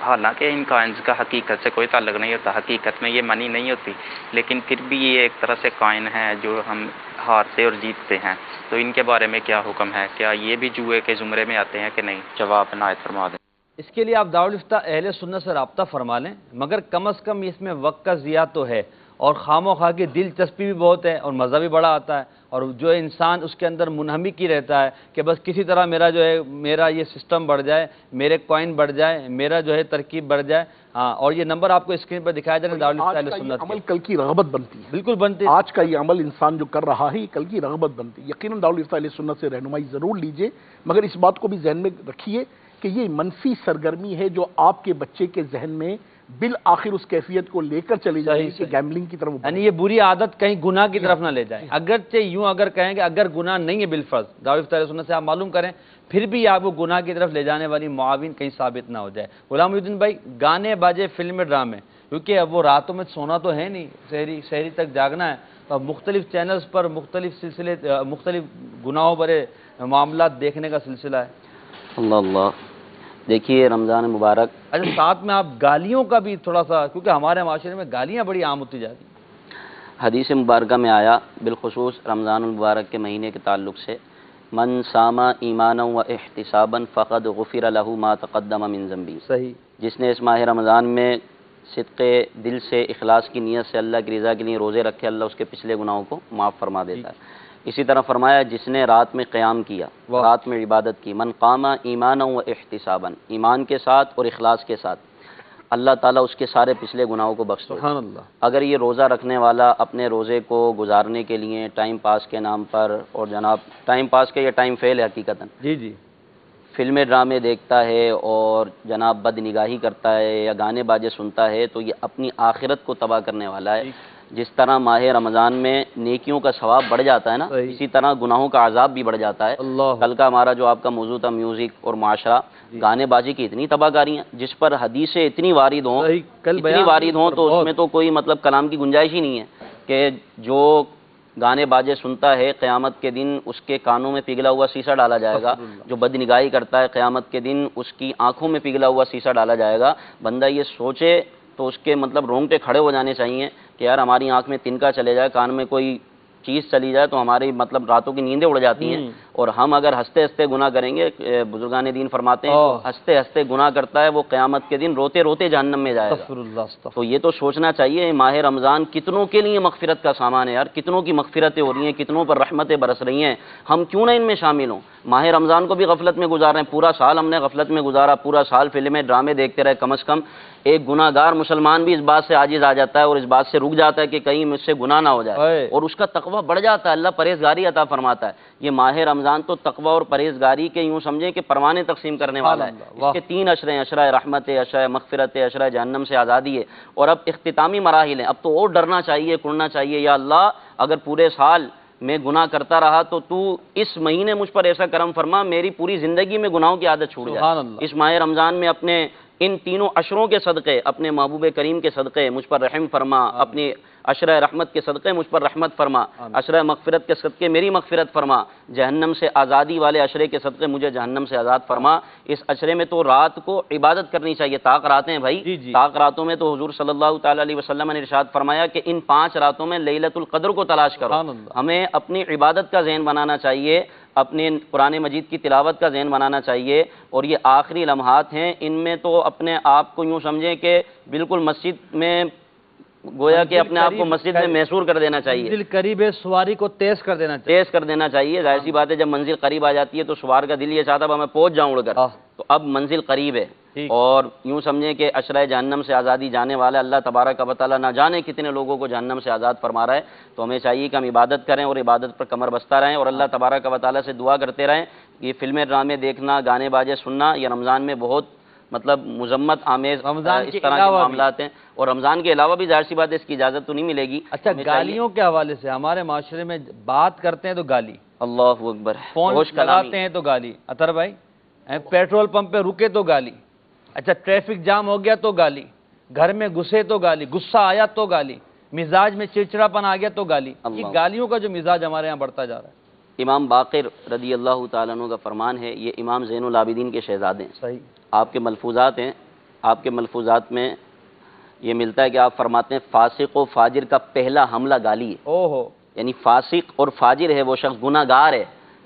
حالانکہ ان کوائنز کا حقیقت سے کوئی تعلق نہیں ہوتا، حقیقت میں یہ منی نہیں ہوتی، لیکن پھر بھی یہ ایک طرح سے کوائن ہے جو ہم ہارتے اور جیتتے ہیں، تو ان کے بارے میں کیا حکم ہے؟ کیا یہ بھی جوئے کے زمرے میں آتے ہیں کہ نہیں؟ جواب عنایت فرما دیں. اس کے لیے آپ دارالفتہ اہل سنت سے رابطہ فرما لیں، مگر کم از کم اس میں وقت کا ضیاع تو ہے، اور خام و خواہ کی دلچسپی بھی بہت ہے اور مزہ بھی بڑا آتا ہے، اور جو انسان اس کے اندر منہمک ہی رہتا ہے کہ بس کسی طرح میرا یہ سسٹم بڑھ جائے، میرے کوائن بڑھ جائے، میرا جو ہے ترکیب بڑھ جائے. ہاں، اور یہ نمبر آپ کو اسکرین پر دکھایا جائے دارالفتہ اہل سنت. عمل کل کی رغبت بنتی ہے، بالکل بنتی ہے. آج کا یہ عمل انسان جو کر رہا ہے یہ کل کی رغبت بنتی ہے. یقیناً دارالفتہ اہل سنت سے رہنمائی ضرور لیجئے، مگر اس بات کو بھی ذہن میں رکھیے کہ یہ منفی سرگرمی ہے جو آپ کے بچے کے ذہن میں بالآخر اس کیفیت کو لے کر چلی جائے کہ گیملنگ کی طرف، یعنی یہ بری عادت کہیں گناہ کی طرف نہ لے جائے. اگرچہ یوں اگر کہیں کہ اگر گناہ نہیں ہے بالفرض، دارالفتہ اہل سنت سے آپ معلوم کریں، پھر بھی آپ کو گناہ کی طرف لے جانے والی معاون کہیں ثابت نہ ہو جائے. غلام الدین بھائی، گانے باجے فلم ڈرامے، کیونکہ اب وہ راتوں میں سونا تو ہے نہیں، شہری تک جاگنا ہے، تو اب مختلف چینلز پر مختلف گناہوں بھرے معاملات دیکھنے کا سلسلہ ہے. اللہ اللہ. دیکھیے رمضان مبارک، اچھا ساتھ میں آپ گالیوں کا بھی تھوڑا سا، کیونکہ ہمارے معاشرے میں گالیاں بڑی عام ہوتی جاتی ہیں. حدیث مبارکہ میں آیا بالخصوص رمضان المبارک کے مہینے کے تعلق سے، من صام ایمانا و احتسابا فقد غفر له ما تقدم من ذنبی. صحیح. جس نے اس ماہ رمضان میں صدق دل سے، اخلاص کی نیت سے اللہ کی رضا کے لیے روزے رکھے، اللہ اس کے پچھلے گناہوں کو معاف فرما دیتا ہے. اسی طرح فرمایا جس نے رات میں قیام کیا، رات میں عبادت کی، من قام ایمانا و احتسابا، ایمان کے ساتھ اور اخلاص کے ساتھ، اللہ تعالیٰ اس کے سارے پچھلے گناہوں کو بخش دیتا ہے. سبحان اللہ. اگر یہ روزہ رکھنے والا اپنے روزے کو گزارنے کے لیے ٹائم پاس کے نام پر، اور جناب ٹائم پاس کے یہ ٹائم فیل ہے حقیقتاً، جی فلمیں ڈرامے دیکھتا ہے اور جناب بد نگاہی کرتا ہے یا گانے باجے سنتا ہے، تو یہ اپنی آخرت کو تباہ کرنے والا ہے. جس طرح ماہ رمضان میں نیکیوں کا ثواب بڑھ جاتا ہے نا، اسی طرح گناہوں کا عذاب بھی بڑھ جاتا ہے. کل کا ہمارا جو آپ کا موضوع تھا میوزک اور معاشرہ، گانے بازی کی اتنی تباہ کاریاں جس پر حدیثیں اتنی وارد ہوں تو اس میں تو کوئی مطلب کلام کی گنجائش ہی نہیں ہے کہ جو گانے باجے سنتا ہے قیامت کے دن اس کے کانوں میں پگھلا ہوا سیسا ڈالا جائے گا، جو بد نگاہی کرتا ہے قیامت کے دن اس کی آنکھوں میں پگھلا ہوا سیسا ڈالا جائے گا. بندہ یہ سوچے تو اس کے مطلب رونگٹے کھڑے ہو جانے چاہیے کہ یار ہماری آنکھ میں تنکا چلے جائے، کان میں کوئی چیز چلی جائے تو ہماری مطلب راتوں کی نیندیں اڑ جاتی ہیں. اور ہم اگر ہنستے ہنستے گناہ کریں گے، بزرگان دین فرماتے ہیں ہنستے ہنستے گناہ کرتا ہے وہ قیامت کے دن روتے روتے جہنم میں جائے گا. تو یہ تو سوچنا چاہیے ماہ رمضان کتنوں کے لیے مغفرت کا سامان ہے یار، کتنوں کی مغفرتیں ہو رہی ہیں، کتنوں پر رحمتیں برس رہی ہیں، ہم کیوں نہ ان میں شامل ہوں؟ ماہ رمضان کو بھی غفلت میں گزار رہے ہیں، پورا سال ہم نے غفلت میں گزارا، پورا سال فلمیں ڈرامے دیکھتے رہے. کم از کم ایک گناہ گار مسلمان بھی اس بات سے عاجز آ جاتا ہے اور اس بات سے رک جاتا ہے کہ کہیں مجھ سے گناہ نہ ہو جائے، اور اس کا تقوی بڑھ جاتا ہے، اللہ پرہیزگاری عطا فرماتا ہے. یہ ماہ رمضان تو تقوی اور پرہیزگاری کے یوں سمجھیں کہ پروانے تقسیم کرنے والا ہے. اس کے 3 اشرے ہیں، اشرۂ رحمت، اشرۂ مغفرت، اشرۂ جہنم سے آزادی ہے. اور اب اختتامی مراحل ہیں، اب تو اور ڈرنا چاہیے، کڑنا چاہیے. یا اللہ اگر پورے سال میں گناہ کرتا رہا تو تو اس مہینے مجھ پر ایسا کرم فرما میری پوری زندگی میں گناہوں کی عادت چھوٹ جائے. اس ماہ رمضان میں اپنے ان تینوں عشروں کے صدقے، اپنے محبوب کریم کے صدقے مجھ پر رحم فرما، اپنی عشرۂ رحمت کے صدقے مجھ پر رحمت فرما، عشرۂ مغفرت کے صدقے میری مغفرت فرما، جہنم سے آزادی والے عشرے کے صدقے مجھے جہنم سے آزاد فرما. اس عشرے میں تو رات کو عبادت کرنی چاہیے. طاق راتیں بھائی، طاق راتوں میں تو حضور صلی اللہ تعالی علیہ وسلم نے ارشاد فرمایا کہ ان 5 راتوں میں لیلۃ القدر کو تلاش کرو. ہمیں اپنی عبادت کا ذہن بنانا چاہیے، اپنے قرآن مجید کی تلاوت کا ذہن بنانا چاہیے. اور یہ آخری لمحات ہیں، ان میں تو اپنے آپ کو یوں سمجھیں کہ بالکل مسجد میں گویا کہ اپنے آپ کو مسجد میں محصور کر دینا چاہیے. منزل قریب ہے، سواری کو تیز کر دینا چاہیے. تیز کر دینا چاہیے. ظاہر سی بات ہے جب منزل قریب آ جاتی ہے تو سوار کا دل یہ چاہتا ہے میں پہنچ جاؤں اڑ کر. تو اب منزل قریب ہے اور یوں سمجھیں کہ عشرۂ جہنم سے آزادی جانے والا اللہ تبارک و تعالیٰ نہ جانے کتنے لوگوں کو جہنم سے آزاد فرما رہا ہے. تو ہمیں چاہیے کہ ہم عبادت کریں اور عبادت پر کمر بستہ رہیں اور اللہ تبارک و تعالیٰ سے دعا کرتے رہیں. یہ فلمیں ڈرامے دیکھنا، گانے باجے سننا یہ رمضان میں بہت مطلب مذمت آمیز اس طرح کے معاملات ہیں. اور رمضان کے علاوہ بھی ظاہر سی بات ہے اس کی اجازت تو نہیں ملے گی. اچھا گالیوں کے حوالے سے ہمارے معاشرے میں بات کرتے ہیں تو گالی، اللہ اکبر، فون لگاتے ہیں تو گالی، اطہر بھائی پیٹرول پمپ پہ رکے تو گالی، اچھا ٹریفک جام ہو گیا تو گالی، گھر میں گھسے تو گالی، غصہ آیا تو گالی، مزاج میں چڑچڑاپن آ گیا تو گالی. یہ گالیوں کا جو مزاج ہمارے یہاں بڑھتا جا رہا ہے. امام باقر رضی اللہ تعالیٰ عنہ کا فرمان ہے، یہ امام زین العابدین کے شہزادے ہیں. صحیح. آپ کے ملفوظات ہیں، آپ کے ملفوظات میں یہ ملتا ہے کہ آپ فرماتے ہیں فاسق و فاجر کا پہلا حملہ گالی ہے. یعنی فاسق اور فاجر ہے وہ شخص گناہ گار ہے،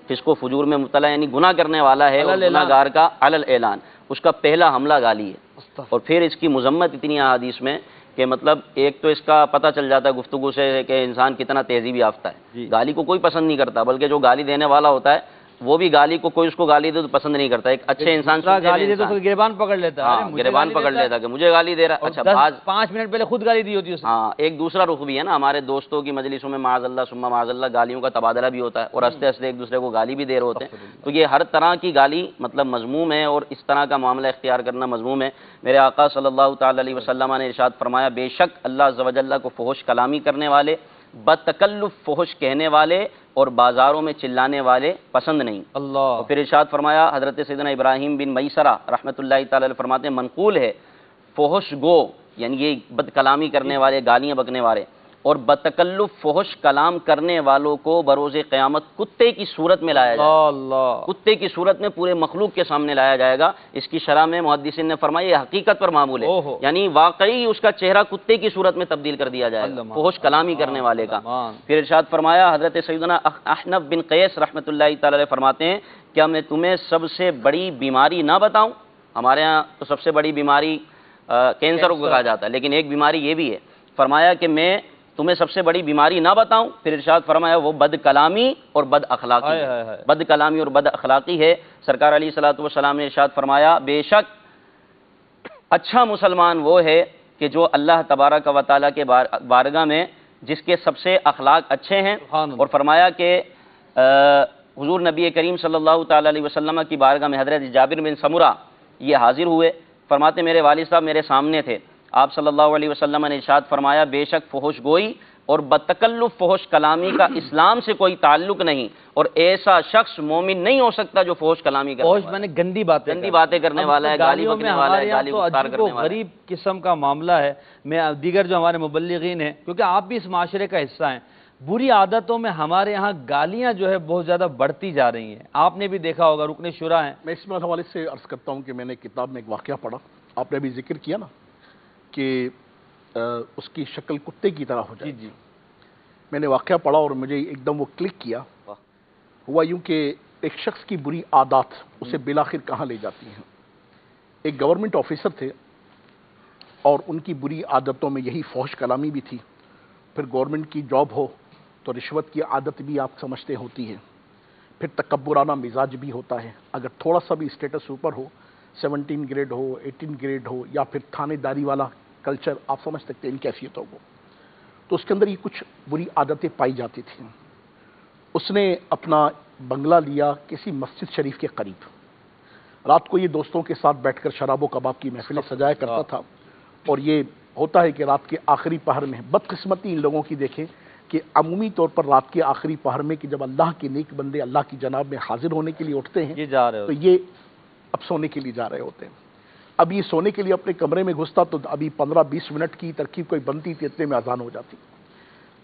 فسق و فجور میں مبتلا یعنی گناہ کرنے والا ہے، اور گناہ گار کا علی الاعلان اس کا پہلا حملہ گالی ہے. اور پھر اس کی مذمت اتنی احادیث میں کہ مطلب ایک تو اس کا پتہ چل جاتا ہے گفتگو سے کہ انسان کتنا تہذیبی یافتہ ہے. گالی کو کوئی پسند نہیں کرتا، بلکہ جو گالی دینے والا ہوتا ہے وہ بھی گالی کو کوئی اس کو گالی دے تو پسند نہیں کرتا. ایک اچھے انسان گالی دے تو گریبان پکڑ لیتا ہے، گریبان پکڑ لیتا کہ مجھے گالی دے رہا ہے. اچھا 5 منٹ پہلے خود گالی دی ہوتی ہے. ہاں ایک دوسرا رخ بھی ہے نا، ہمارے دوستوں کی مجلسوں میں معاذ اللہ ثم معاذ اللہ گالیوں کا تبادلہ بھی ہوتا ہے اور ہنستے ہنستے ایک دوسرے کو گالی بھی دے رہے ہوتے ہیں. تو یہ ہر طرح کی گالی مطلب مذموم ہے اور اس طرح کا معاملہ اختیار کرنا مذموم ہے. میرے آقا صلی اللہ تعالی علیہ وسلم نے ارشاد فرمایا بے شک اللہ عز و جل کو فحش کلامی کرنے والے، بدتکلف فحش کہنے والے اور بازاروں میں چلانے والے پسند نہیں. اللہ. پھر ارشاد فرمایا حضرت سیدنا ابراہیم بن میسرہ رحمۃ اللہ تعالی علیہ فرماتے ہیں منقول ہے فحش گو یعنی یہ بد کلامی کرنے والے، گالیاں بکنے والے اور بدتکلف فحش کلام کرنے والوں کو بروز قیامت کتے کی صورت میں لایا جائے گا. اللہ. کتے کی صورت میں پورے مخلوق کے سامنے لایا جائے گا. اس کی شرح میں محدثین نے فرمایا یہ حقیقت پر معمول ہے، یعنی واقعی اس کا چہرہ کتے کی صورت میں تبدیل کر دیا جائے گا فحش کلامی کرنے والے کا. پھر ارشاد فرمایا حضرت سیدنا احنف بن قیس رحمۃ اللہ تعالی علیہ فرماتے ہیں کیا میں تمہیں سب سے بڑی بیماری نہ بتاؤں؟ ہمارے ہاں تو سب سے بڑی بیماری کینسر کو کہا جاتا ہے، لیکن ایک بیماری یہ بھی ہے. فرمایا کہ میں تمہیں سب سے بڑی بیماری نہ بتاؤں؟ پھر ارشاد فرمایا وہ بد کلامی اور بد اخلاقی ہے. بد کلامی اور بد اخلاقی ہے. سرکار علیہ الصلوۃ والسلام نے ارشاد فرمایا بے شک اچھا مسلمان وہ ہے کہ جو اللہ تبارک و تعالیٰ کے بارگاہ میں جس کے سب سے اخلاق اچھے ہیں. اور فرمایا کہ حضور نبی کریم صلی اللہ تعالی علیہ وسلم کی بارگاہ میں حضرت جابر بن سمرہ یہ حاضر ہوئے. فرماتے میرے والد صاحب میرے سامنے تھے. آپ صلی اللہ علیہ وسلم نے ارشاد فرمایا بے شک فحش گوئی اور بدتکلف فحش کلامی کا اسلام سے کوئی تعلق نہیں اور ایسا شخص مومن نہیں ہو سکتا جو فحش کلامی کرنے والا ہے. میں نے گندی باتیں کرنے والا ہے، گالی بکنے والا ہے، گالی گفتار کرنے والا ہے. غریب قسم کا معاملہ ہے. میں دیگر جو ہمارے مبلغین ہیں کیونکہ آپ بھی اس معاشرے کا حصہ ہیں، بری عادتوں میں ہمارے یہاں گالیاں جو ہے بہت زیادہ بڑھتی جا رہی ہیں. آپ نے بھی دیکھا ہوگا رکن شورا ہیں. میں اس حوالے سے عرض کرتا ہوں کہ میں نے کتاب میں ایک واقعہ پڑھا، آپ نے بھی ذکر کیا نا کہ اس کی شکل کتے کی طرح ہو جائے. جی میں نے واقعہ پڑھا اور مجھے ایک دم وہ کلک کیا. ہوا یوں کہ ایک شخص کی بری عادات اسے بالآخر کہاں لے جاتی ہیں. ایک گورنمنٹ آفیسر تھے اور ان کی بری عادتوں میں یہی فحش کلامی بھی تھی. پھر گورنمنٹ کی جاب ہو تو رشوت کی عادت بھی آپ سمجھتے ہوتی ہے. پھر تکبرانہ مزاج بھی ہوتا ہے. اگر تھوڑا سا بھی اسٹیٹس اوپر ہو، 17 گریڈ ہو، 18 گریڈ ہو، یا پھر تھانے داری والا کلچر آپ سمجھ سکتے ہیں ان کیفیتوں کو، تو اس کے اندر یہ کچھ بری عادتیں پائی جاتی تھیں. اس نے اپنا بنگلہ لیا کسی مسجد شریف کے قریب. رات کو یہ دوستوں کے ساتھ بیٹھ کر شراب و کباب کی محفلیں سجایا کرتا تھا. اور یہ ہوتا ہے کہ رات کے آخری پہر میں بدقسمتی ان لوگوں کی دیکھیں کہ عمومی طور پر رات کے آخری پہر میں کہ جب اللہ کے نیک بندے اللہ کی جناب میں حاضر ہونے کے لیے اٹھتے ہیں تو یہ اب سونے کے لیے جا رہے ہوتے ہیں. اب یہ سونے کے لیے اپنے کمرے میں گھستا تو ابھی 15-20 منٹ کی ترکیب کوئی بنتی تھی، اتنے میں اذان ہو جاتی.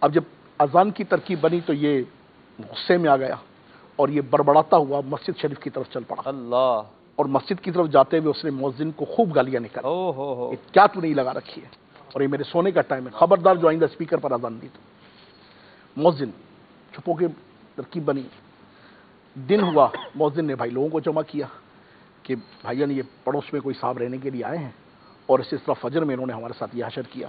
اب جب اذان کی ترکیب بنی تو یہ غصے میں آ گیا اور یہ بڑبڑاتا ہوا مسجد شریف کی طرف چل پڑا. اللہ. اور مسجد کی طرف جاتے ہوئے اس نے مؤذن کو خوب گالیاں نکالی. کیا تو نہیں لگا رکھی ہے اور یہ میرے سونے کا ٹائم ہے، خبردار جو آئندہ اسپیکر پر اذان دی. تو مؤذن چھپو کے ترکیب بنی. دن ہوا، مؤذن نے بھائی لوگوں کو جمع کیا کہ بھائیان یہ پڑوس میں کوئی صاحب رہنے کے لیے آئے ہیں اور اسی طرح فجر میں انہوں نے ہمارے ساتھ یہ حشر کیا.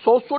100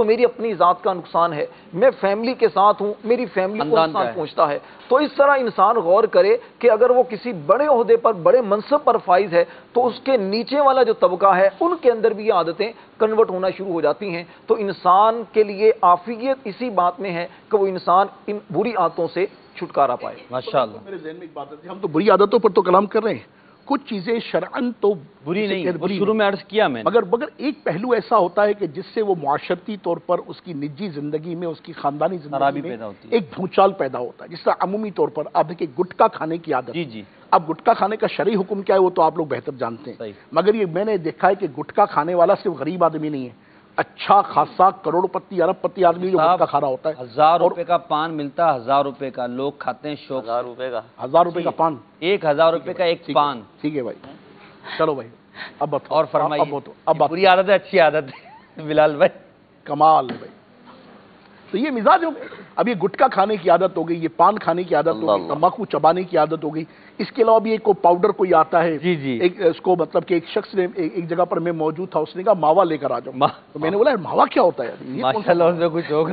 تو میری اپنی ذات کا نقصان ہے، میں فیملی کے ساتھ ہوں، میری فیملی کو نقصان پہنچتا ہے۔ تو اس طرح انسان غور کرے کہ اگر وہ کسی بڑے عہدے پر، بڑے منصب پر فائز ہے تو اس کے نیچے والا جو طبقہ ہے ان کے اندر بھی یہ عادتیں کنورٹ ہونا شروع ہو جاتی ہیں۔ تو انسان کے لیے عافیت اسی بات میں ہے کہ وہ انسان ان بری عادتوں سے چھٹکارا پائے۔ ماشاءاللہ۔ میرے ذہن میں ایک بات ہے، ہم تو بری عادتوں پر تو کلام کر رہے ہیں، کچھ چیزیں شرعن تو بری نہیں، وہ شروع میں عرض کیا میں نے، مگر ایک پہلو ایسا ہوتا ہے کہ جس سے وہ معاشرتی طور پر اس کی نجی زندگی میں، اس کی خاندانی زندگی میں ایک بھونچال پیدا ہوتا ہے۔ جس طرح عمومی طور پر آپ دیکھیں گٹکا کھانے کی عادت، جی اب گٹکا کھانے کا شرعی حکم کیا ہے وہ تو آپ لوگ بہتر جانتے ہیں، مگر یہ میں نے دیکھا ہے کہ گٹکا کھانے والا صرف غریب آدمی نہیں ہے، اچھا خاصا کروڑ پتی ارب پتی آدمی جو گٹکا کھا رہا ہوتا ہے۔ 1000 روپے کا پان ملتا ہے، 1000 روپے کا لوگ کھاتے ہیں شوق۔ 1000 روپے کا؟ 1000 روپے کا پان، 1000 روپے کا ایک پان۔ ٹھیک ہے بھائی، چلو بھائی اب بتاؤ اور فرمائیے، اب بری عادت ہے اچھی عادت ہے بلال بھائی؟ کمال بھائی، تو یہ مزاج ہو گئے۔ اب یہ گٹکا کھانے کی عادت ہو گئی، یہ پان کھانے کی عادت ہو گئی، تمباکو چبانے کی عادت ہو گئی۔ اس کے علاوہ بھی ایک پاؤڈر کوئی آتا ہے، ایک اس کو مطلب کہ ایک شخص نے ایک جگہ پر میں موجود تھا، اس نے کہا ماوا لے کر آ جاؤ، تو میں نے بولا ماوا کیا ہوتا ہے؟ ماشاءاللہ اس میں کچھ ہوگا،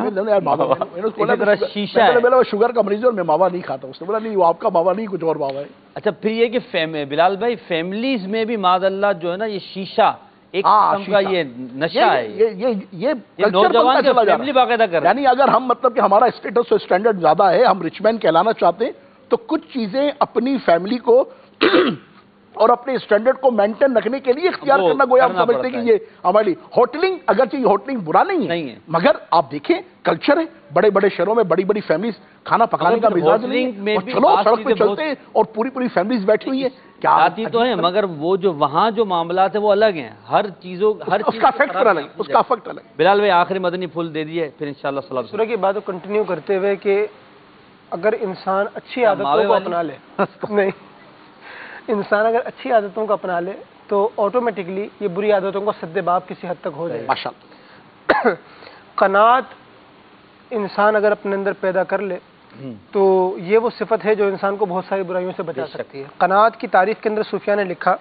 شیشہ ہے، شوگر کا مریض اور میں ماوا نہیں کھاتا۔ اس نے بولا نہیں وہ آپ کا ماوا نہیں، کچھ اور ماوا ہے۔ اچھا پھر یہ کہ بلال بھائی فیملیز میں بھی معاذ اللہ جو ہے نا یہ شیشہ ایک قسم کا یہ نشہ ہے، یہ نوجوان کے فیملی باقاعدہ کر رہے ہیں۔ یعنی اگر ہم مطلب کہ ہمارا اسٹیٹس اور اسٹینڈرڈ زیادہ ہے، ہم رچ مین کہلانا چاہتے ہیں، تو کچھ چیزیں اپنی فیملی کو اور اپنے اسٹینڈرڈ کو مینٹین رکھنے کے لیے اختیار کرنا، گویا ہم سمجھتے ہیں کہ یہ ہمارے لیے ہوٹلنگ، اگرچہ یہ ہوٹلنگ برا نہیں ہے مگر آپ دیکھیں کلچر ہے، بڑے بڑے شہروں میں بڑی بڑی فیملیز کھانا پکانے کا مزاج نہیں ہے، اور چلو سڑک پہ چلتے ہیں اور پوری فیملیز بیٹھی ہوئی ہے، کیا آتی تو ہے مگر وہ جو وہاں جو معاملات ہیں وہ الگ ہیں، ہر چیز کا فیکٹر الگ، اس کا فیکٹر الگ۔ بلال بھائی آخری مدنی پھول دے دیے پھر انشاءاللہ صلاح سورہ کی بات کو کنٹینیو کرتے ہوئے کہ اگر انسان اچھی عادتوں کو اپنا لے، نہیں انسان اگر اچھی عادتوں کو اپنا لے تو آٹومیٹکلی یہ بری عادتوں کو سد باب کسی حد تک ہو جائے گا۔ قناعت انسان اگر اپنے اندر پیدا کر لے تو یہ وہ صفت ہے جو انسان کو بہت ساری برائیوں سے بچا سکتی ہے۔ قناعت کی تعریف کے اندر صوفیہ نے لکھا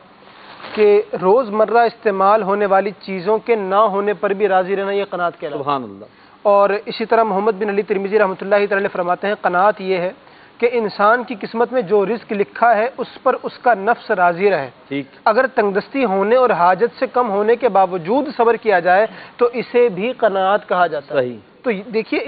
کہ روز مرہ استعمال ہونے والی چیزوں کے نہ ہونے پر بھی راضی رہنا یہ قناعت کہلاتا ہے۔ سبحان اللہ۔ اور اسی طرح محمد بن علی ترمذی رحمۃ اللہ تعالی فرماتے ہیں قناعت یہ ہے کہ انسان کی قسمت میں جو رزق لکھا ہے اس پر اس کا نفس راضی رہے، اگر تنگدستی ہونے اور حاجت سے کم ہونے کے باوجود صبر کیا جائے تو اسے بھی قناعت کہا جاتا ہے۔ تو دیکھیے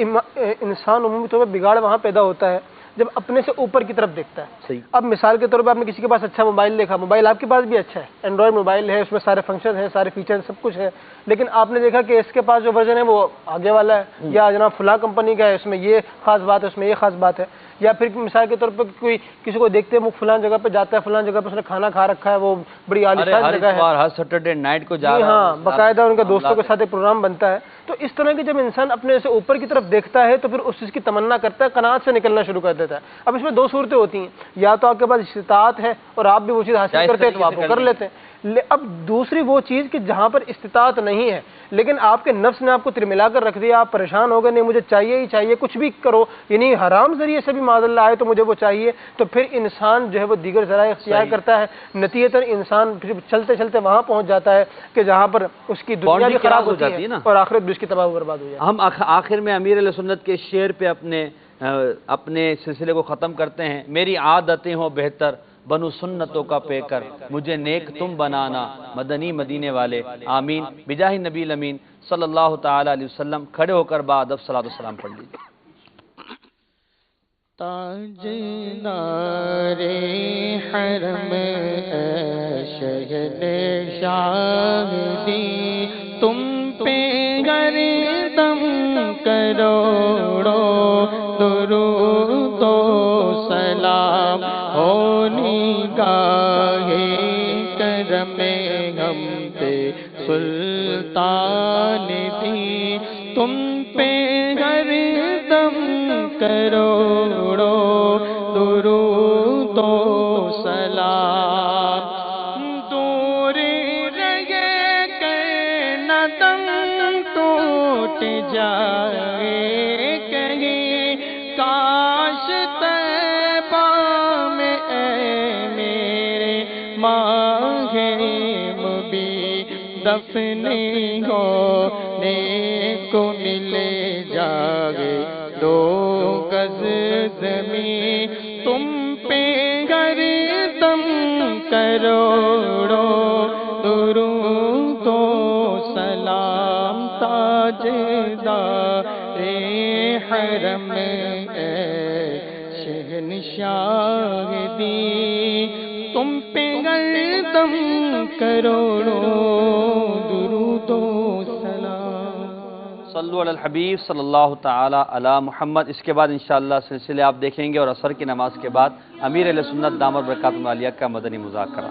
انسان عمومی طور پر بگاڑ وہاں پیدا ہوتا ہے جب اپنے سے اوپر کی طرف دیکھتا ہے۔ اب مثال کے طور پر آپ نے کسی کے پاس اچھا موبائل دیکھا، موبائل آپ کے پاس بھی اچھا ہے، اینڈرائڈ موبائل ہے، اس میں سارے فنکشن ہیں، سارے فیچر سب کچھ ہے، لیکن آپ نے دیکھا کہ اس کے پاس جو ورژن ہے وہ آگے والا ہے، یا جناب فلاں کمپنی کا ہے، اس میں یہ خاص بات ہے، اس میں یہ خاص بات ہے، یا پھر مثال کے طور پر کوئی کسی کو دیکھتے ہیں وہ فلاں جگہ پہ جاتا ہے، فلاں جگہ پہ اس نے کھانا کھا رکھا ہے، وہ بڑی عالیشان جگہ ہے، ہر سیٹرڈے نائٹ کو جا رہا ہے، ہاں باقاعدہ ان کا دوستوں کے ساتھ ایک پروگرام بنتا ہے۔ تو اس طرح کے جب انسان اپنے سے اوپر کی طرف دیکھتا ہے تو پھر اس چیز کی تمنا کرتا ہے، قناعت سے نکلنا شروع کر دیتا ہے۔ اب اس میں دو صورتیں ہوتی ہیں، یا تو آپ کے پاس استطاعت ہے اور آپ بھی وہ چیز حاصل کرتے ہیں تو آپ وہ کر لیتے ہیں، اب دوسری وہ چیز کہ جہاں پر استطاعت نہیں ہے لیکن آپ کے نفس نے آپ کو ترملا کر رکھ دیا، آپ پریشان ہو گئے، نہیں مجھے چاہیے ہی چاہیے، کچھ بھی کرو، یعنی حرام ذریعے سے بھی معاذ اللہ آئے تو مجھے وہ چاہیے، تو پھر انسان جو ہے وہ دیگر ذرائع اختیار کرتا ہے، نتیجتاً انسان پھر چلتے چلتے وہاں پہنچ جاتا ہے کہ جہاں پر اس کی دنیا بھی خراب ہو جاتی ہے اور آخرت بھی اس کی تباہ و برباد ہو جاتی ہے۔ ہم آخر میں امیر علیہ سنت کے شعر پہ اپنے سلسلے کو ختم کرتے ہیں۔ میری عادتیں ہوں بہتر بنو سنتوں کا پے کر، مجھے نیک تم بنانا مدنی مدینے والے، آمین بجاہ نبی الامین صلی اللہ تعالی علیہ وسلم۔ کھڑے ہو کر بعد اب صلاۃ والسلام پڑھ لیجیے۔ تاج نارے حرم شہد شاہدی تم پہ گردم کروڑو درود و سلام ہونی گاہے کرم ہم پہ سلطان دی تم پہ گردم کروڑو درود و سلام دور رہے کہ نہ دم ٹوٹ جائے کہیں کاش طیبہ میں اے میرے ماہ مبی دفن ہونے کو لے جاگے 2 گز زمین تم پہ گردم کروڑوں درود و سلام تاجدار حرم شہنشاہ دی تم پہ گردم کروڑوں درود و سلام. صلو علی الحبیب صلی اللہ تعالی علی محمد. اس کے بعد انشاءاللہ سلسلے آپ دیکھیں گے، اور عصر کی نماز کے بعد امیر اہل سنت دامت برکاتہم العالیہ کا مدنی مذاکرہ.